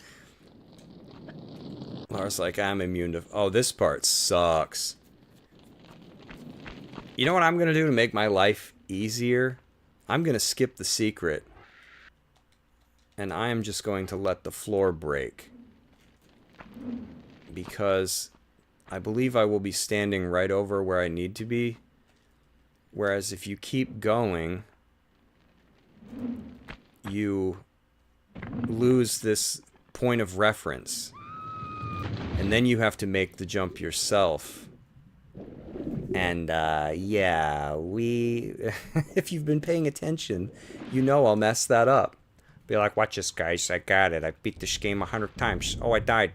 Laura's like, I'm immune to... Oh, this part sucks. You know what I'm going to do to make my life easier? I'm going to skip the secret. And I am just going to let the floor break. Because I believe I will be standing right over where I need to be. Whereas if you keep going, you lose this point of reference. And then you have to make the jump yourself. And, yeah, if you've been paying attention, you know I'll mess that up. Be like, watch this, guys. I got it. I beat this game 100 times. Oh, I died.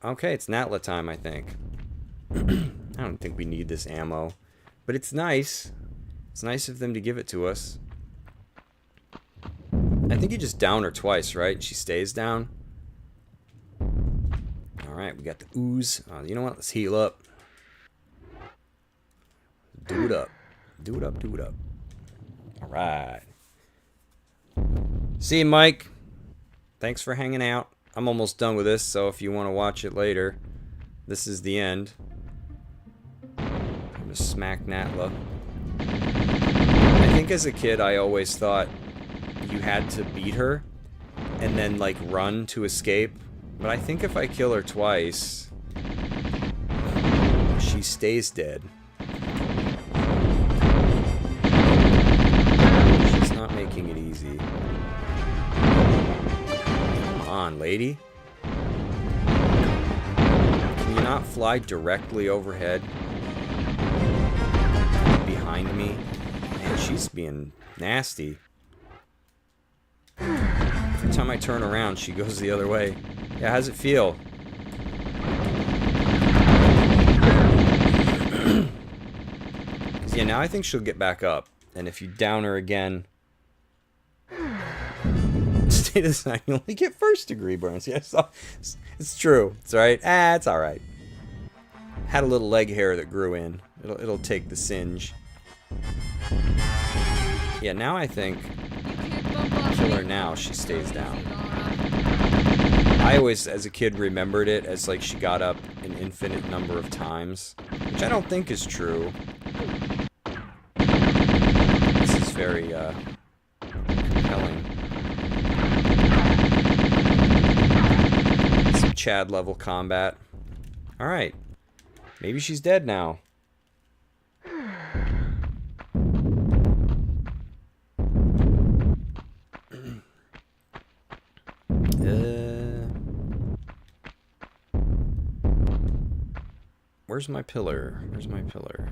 Okay, it's Natla time, I think. I don't think we need this ammo. But it's nice. It's nice of them to give it to us. I think you just down her twice, right? She stays down. Alright, we got the ooze. You know what? Let's heal up. Do it up. Do it up, do it up. Alright. See you, Mike. Thanks for hanging out. I'm almost done with this, so if you want to watch it later, this is the end. I'm gonna smack Natla. I think as a kid, I always thought you had to beat her and then, like, run to escape. But I think if I kill her twice, she stays dead. She's not making it easy. Come on, lady. Can you not fly directly overhead? Behind me? Man, she's being nasty. Every time I turn around, she goes the other way. Yeah, how's it feel? Yeah, now I think she'll get back up. And if you down her again... State of the sign, you only get first degree burns. Yes, it's true. It's alright. It's alright. Had a little leg hair that grew in. It'll take the singe. Yeah, now I think... Kill her now, she stays down. I always, as a kid, remembered it as like she got up an infinite number of times, which I don't think is true. This is very, compelling. Some Chad level combat. Alright. Maybe she's dead now. Where's my pillar? Where's my pillar?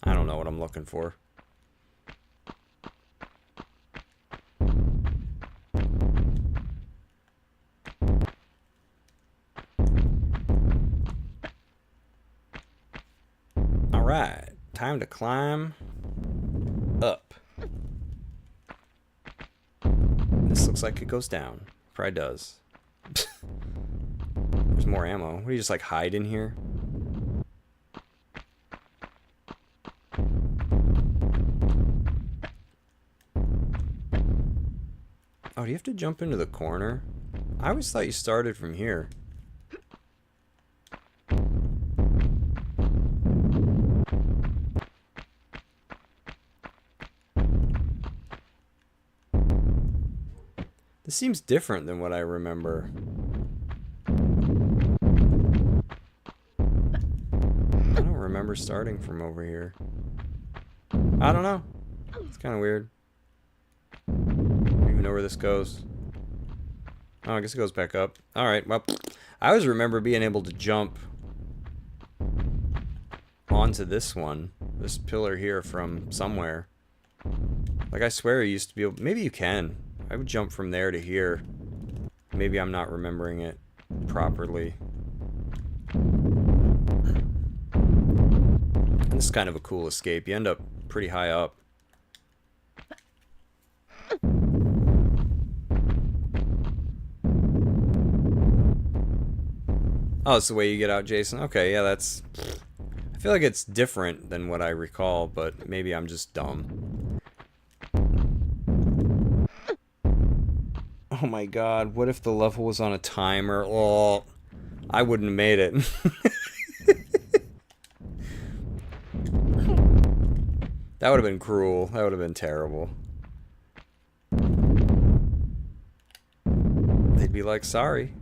I don't know what I'm looking for. Alright, time to climb up. This looks like it goes down. Probably does. There's more ammo. What do you just like hide in here? Oh, do you have to jump into the corner? I always thought you started from here. This seems different than what I remember. I don't remember starting from over here. I don't know. It's kind of weird. I don't even know where this goes. Oh, I guess it goes back up. Alright, well, I always remember being able to jump onto this one. This pillar here from somewhere. Like, I swear you used to be able... Maybe you can. I would jump from there to here. Maybe I'm not remembering it properly. And this is kind of a cool escape. You end up pretty high up. Oh, it's the way you get out, Jason. Okay, yeah, that's... I feel like it's different than what I recall, but maybe I'm just dumb. Oh my god, what if the level was on a timer? Oh, I wouldn't have made it. That would have been cruel. That would have been terrible. They'd be like, sorry.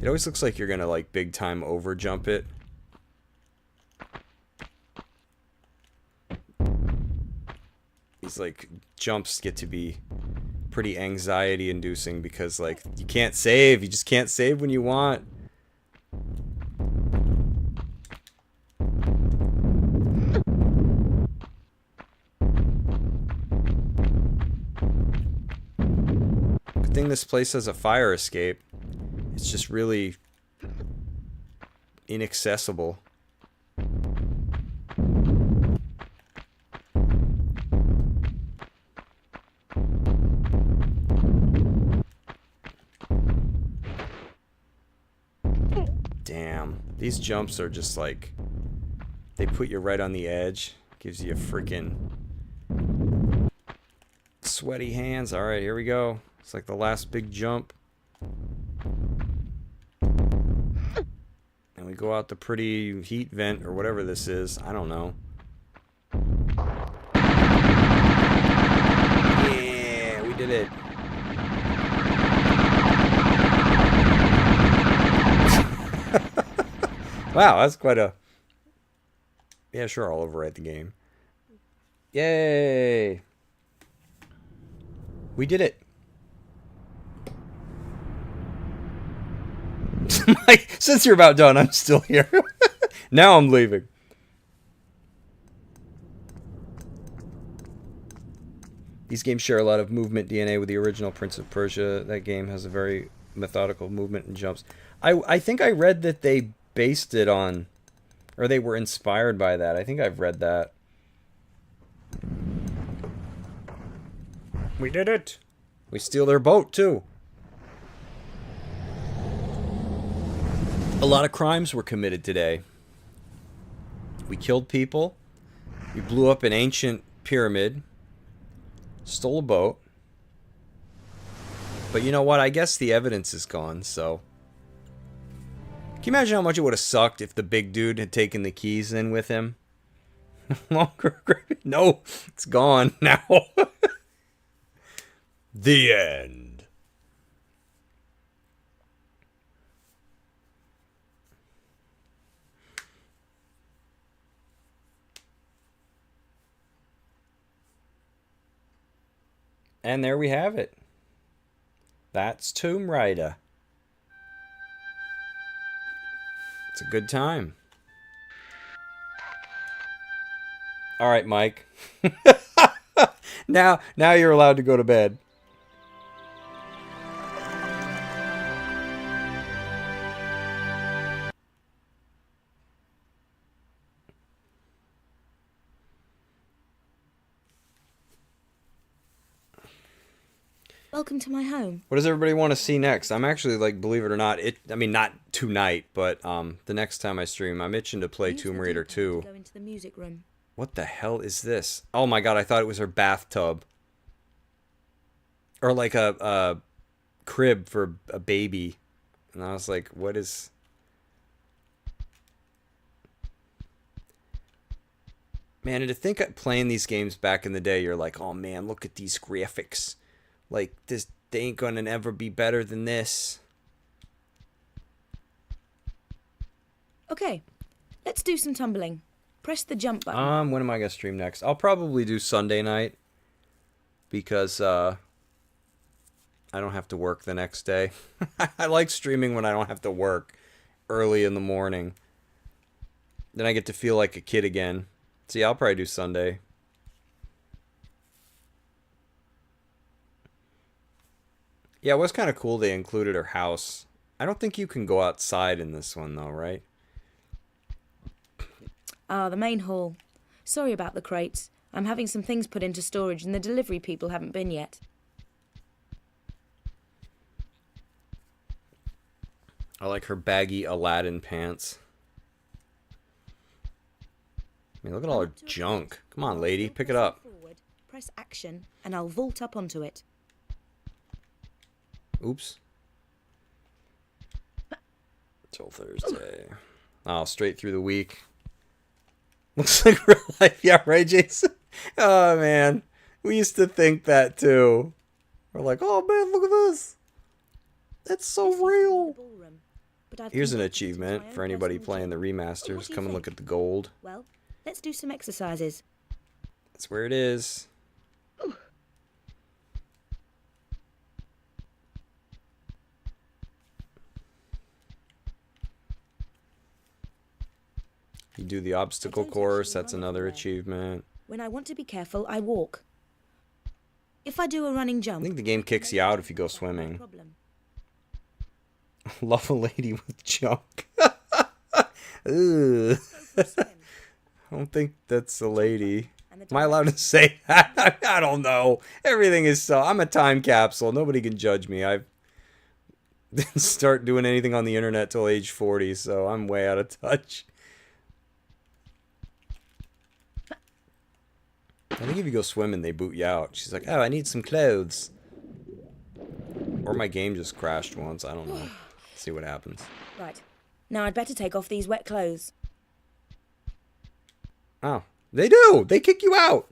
It always looks like you're gonna, like, big time over jump it. These, like, jumps get to be pretty anxiety inducing because, like, you can't save. You just can't save when you want. thing this place has a fire escape. It's just really inaccessible. Damn. These jumps are just like... They put you right on the edge. Gives you a freaking... sweaty hands. Alright, here we go. It's like the last big jump. And we go out the pretty heat vent or whatever this is. I don't know. Yeah, we did it. Wow, that's quite a... Yeah, sure, I'll overwrite the game. Yay! We did it. Like, since you're about done, I'm still here. Now I'm leaving. These games share a lot of movement DNA with the original Prince of Persia. That game has a very methodical movement and jumps. I think I read that they based it on, or they were inspired by that. I think I've read that. We did it. We steal their boat, too. A lot of crimes were committed today. We killed people. We blew up an ancient pyramid. Stole a boat. But you know what? I guess the evidence is gone, so... Can you imagine how much it would have sucked if the big dude had taken the keys in with him? No, it's gone now. The end. And there we have it. That's Tomb Raider. It's a good time. All right, Mike. Now you're allowed to go to bed. Welcome to my home. What does everybody want to see next? I'm actually, like, believe it or not, I mean, not tonight, but the next time I stream, I'm itching to play Tomb Raider 2. Go into the music room. What the hell is this? Oh my god, I thought it was her bathtub. Or like a crib for a baby. And I was like, what is... Man, and to think of playing these games back in the day, you're like, oh man, look at these graphics. Like, this, they ain't gonna ever be better than this. Okay, let's do some tumbling. Press the jump button. When am I gonna stream next? I'll probably do Sunday night. Because, I don't have to work the next day. I like streaming when I don't have to work early in the morning. Then I get to feel like a kid again. See, I'll probably do Sunday. Yeah, it was kind of cool they included her house. I don't think you can go outside in this one, though, right? Ah, the main hall. Sorry about the crates. I'm having some things put into storage and the delivery people haven't been yet. I like her baggy Aladdin pants. I mean, look at all her junk. Come on, lady, pick it up. Press action, and I'll vault up onto it. Oops. Till Thursday. Oh, straight through the week. Looks like real life. Yeah, right, Jason? Oh, man. We used to think that, too. We're like, oh, man, look at this. That's so real. Here's an achievement for anybody playing the remasters. Come and look at the gold. Well, let's do some exercises. That's where it is. You do the obstacle course, that's another achievement. When I want to be careful, I walk. If I do a running I jump... think the game kicks you out if you go swimming. Problem. Love a lady with junk. Ugh. I don't think that's a lady. Am I allowed to say that? I don't know. Everything is so... I'm a time capsule. Nobody can judge me. I didn't start doing anything on the internet till age 40, so I'm way out of touch. I think if you go swimming, they boot you out. She's like, oh, I need some clothes. Or my game just crashed once. I don't know. See what happens. Right. Now I'd better take off these wet clothes. Oh, they do. They kick you out.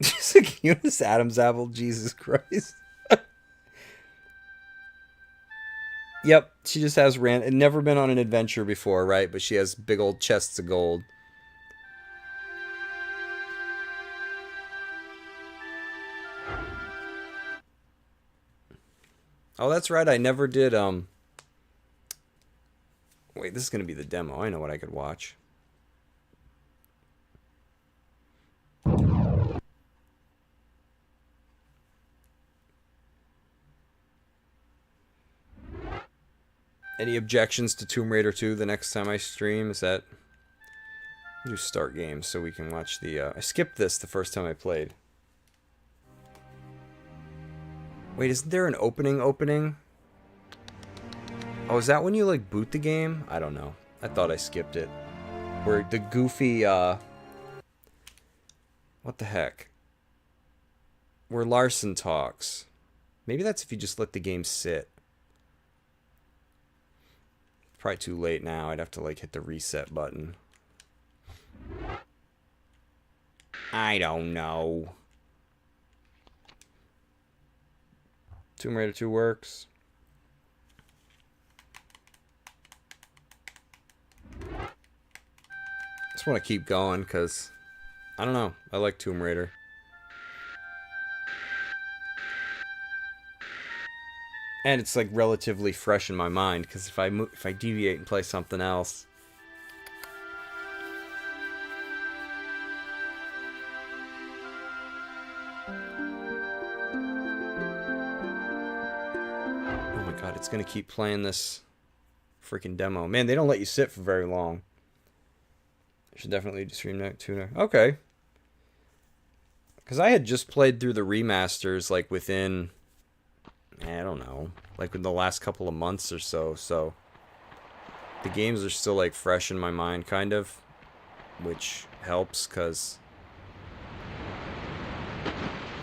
Just like Eunice Adams apple. Jesus Christ. Yep, she just has never been on an adventure before, right? But she has big old chests of gold. Oh, that's right. I never did, Wait, this is going to be the demo. I know what I could watch. Any objections to Tomb Raider 2 the next time I stream? Is that... do start games so we can watch the... I skipped this the first time I played. Wait, isn't there an opening? Oh, is that when you, like, boot the game? I don't know. I thought I skipped it. Where the goofy, what the heck? Where Larson talks. Maybe that's if you just let the game sit. Probably too late now. I'd have to, like, hit the reset button. I don't know. Tomb Raider 2 works. Just want to keep going because I don't know. I like Tomb Raider. And it's like relatively fresh in my mind because if I deviate and play something else. Oh my god, it's gonna keep playing this freaking demo. Man, they don't let you sit for very long. I should definitely stream that too. Okay. Because I had just played through the remasters like within... I don't know, like in the last couple of months or so, so the games are still like fresh in my mind kind of, which helps because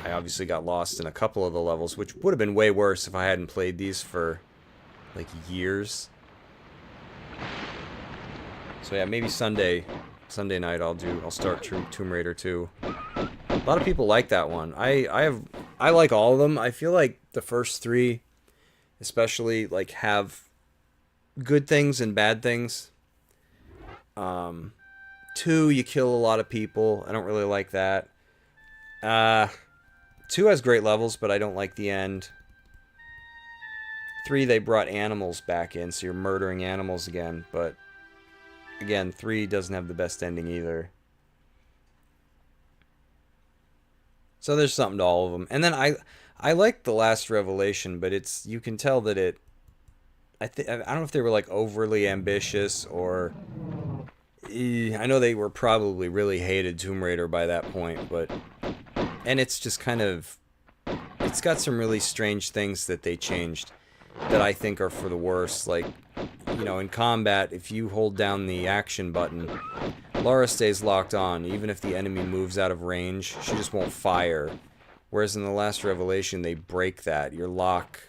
I obviously got lost in a couple of the levels, which would have been way worse if I hadn't played these for like years. So yeah, maybe Sunday night I'll start Tomb Raider 2. A lot of people like that one. I like all of them. I feel like the first three, especially, like, have good things and bad things. 2, you kill a lot of people. I don't really like that. 2 has great levels, but I don't like the end. 3, they brought animals back in, so you're murdering animals again. But, again, 3 doesn't have the best ending either. So there's something to all of them. And then I like The Last Revelation, but it's, you can tell that it, I don't know if they were like overly ambitious or, I know they were probably really hated Tomb Raider by that point, but, and it's just kind of, it's got some really strange things that they changed that I think are for the worse. Like, you know, in combat, if you hold down the action button, Lara stays locked on. Even if the enemy moves out of range, she just won't fire. Whereas in The Last Revelation, they break that. Your lock...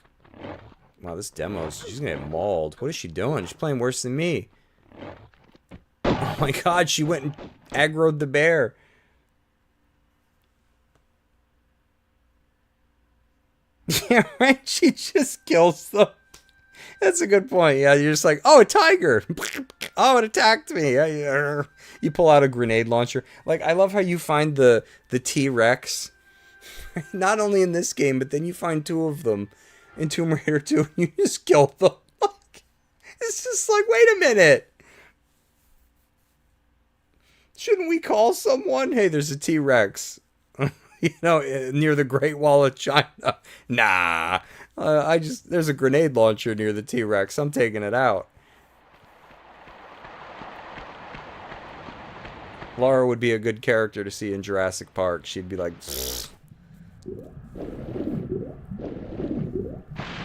Wow, this demo's... She's gonna get mauled. What is she doing? She's playing worse than me. Oh my god, she went and aggroed the bear. Yeah, right? She just kills them. That's a good point. Yeah, you're just like, oh, a tiger. Oh, it attacked me. You pull out a grenade launcher. Like, I love how you find the T-Rex. Not only in this game, but then you find 2 of them in Tomb Raider 2 and you just kill them. It's just like, wait a minute. Shouldn't we call someone? Hey, there's a T-Rex. Near the Great Wall of China. Nah. There's a grenade launcher near the T-Rex. I'm taking it out. Laura would be a good character to see in Jurassic Park. She'd be like...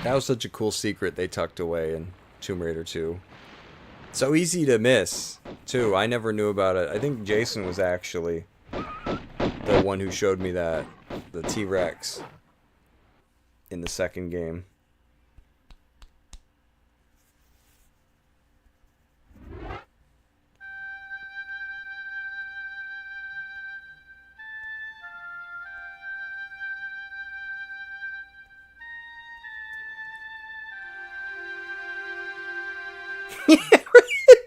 That was such a cool secret they tucked away in Tomb Raider 2. So easy to miss, too. I never knew about it. I think Jason was actually the one who showed me that. The T-Rex. In the second game.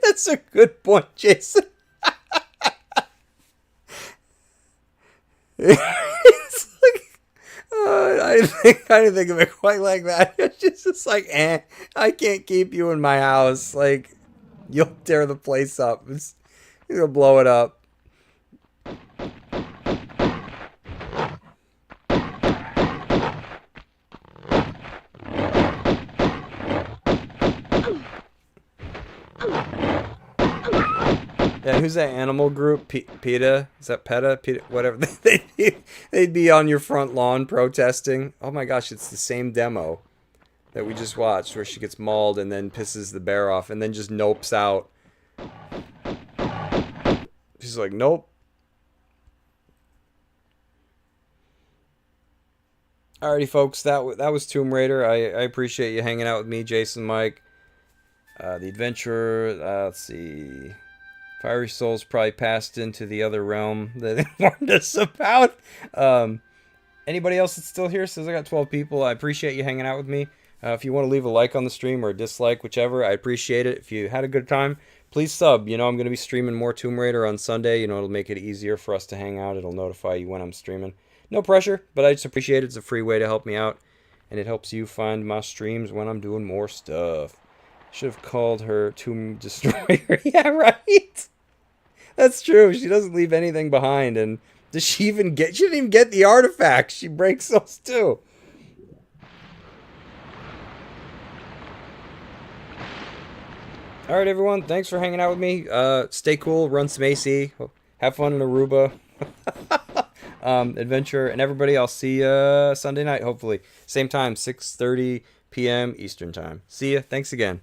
That's a good point, Jason. It's like, I didn't think of it quite like that. It's just like, I can't keep you in my house. Like, you'll tear the place up. You're gonna blow it up. Yeah, who's that animal group? PETA? Is that PETA? PETA? Whatever. They'd be on your front lawn protesting. Oh my gosh, it's the same demo that we just watched where she gets mauled and then pisses the bear off and then just nopes out. She's like, nope. Alrighty, folks, that was Tomb Raider. I appreciate you hanging out with me, Jason, Mike. The adventurer, let's see... Fiery Souls probably passed into the other realm that they warned us about. Anybody else that's still here says I got 12 people. I appreciate you hanging out with me. If you want to leave a like on the stream or a dislike, whichever, I appreciate it. If you had a good time, please sub. I'm going to be streaming more Tomb Raider on Sunday. It'll make it easier for us to hang out. It'll notify you when I'm streaming. No pressure, but I just appreciate it. It's a free way to help me out, and it helps you find my streams when I'm doing more stuff. Should have called her Tomb Destroyer. Yeah, right. That's true. She doesn't leave anything behind. And does she even get... She didn't even get the artifacts. She breaks those too. Alright, everyone. Thanks for hanging out with me. Stay cool. Run some AC. Have fun in Aruba. Adventure. And everybody, I'll see you Sunday night, hopefully. Same time, 6:30 p.m. Eastern Time. See ya. Thanks again.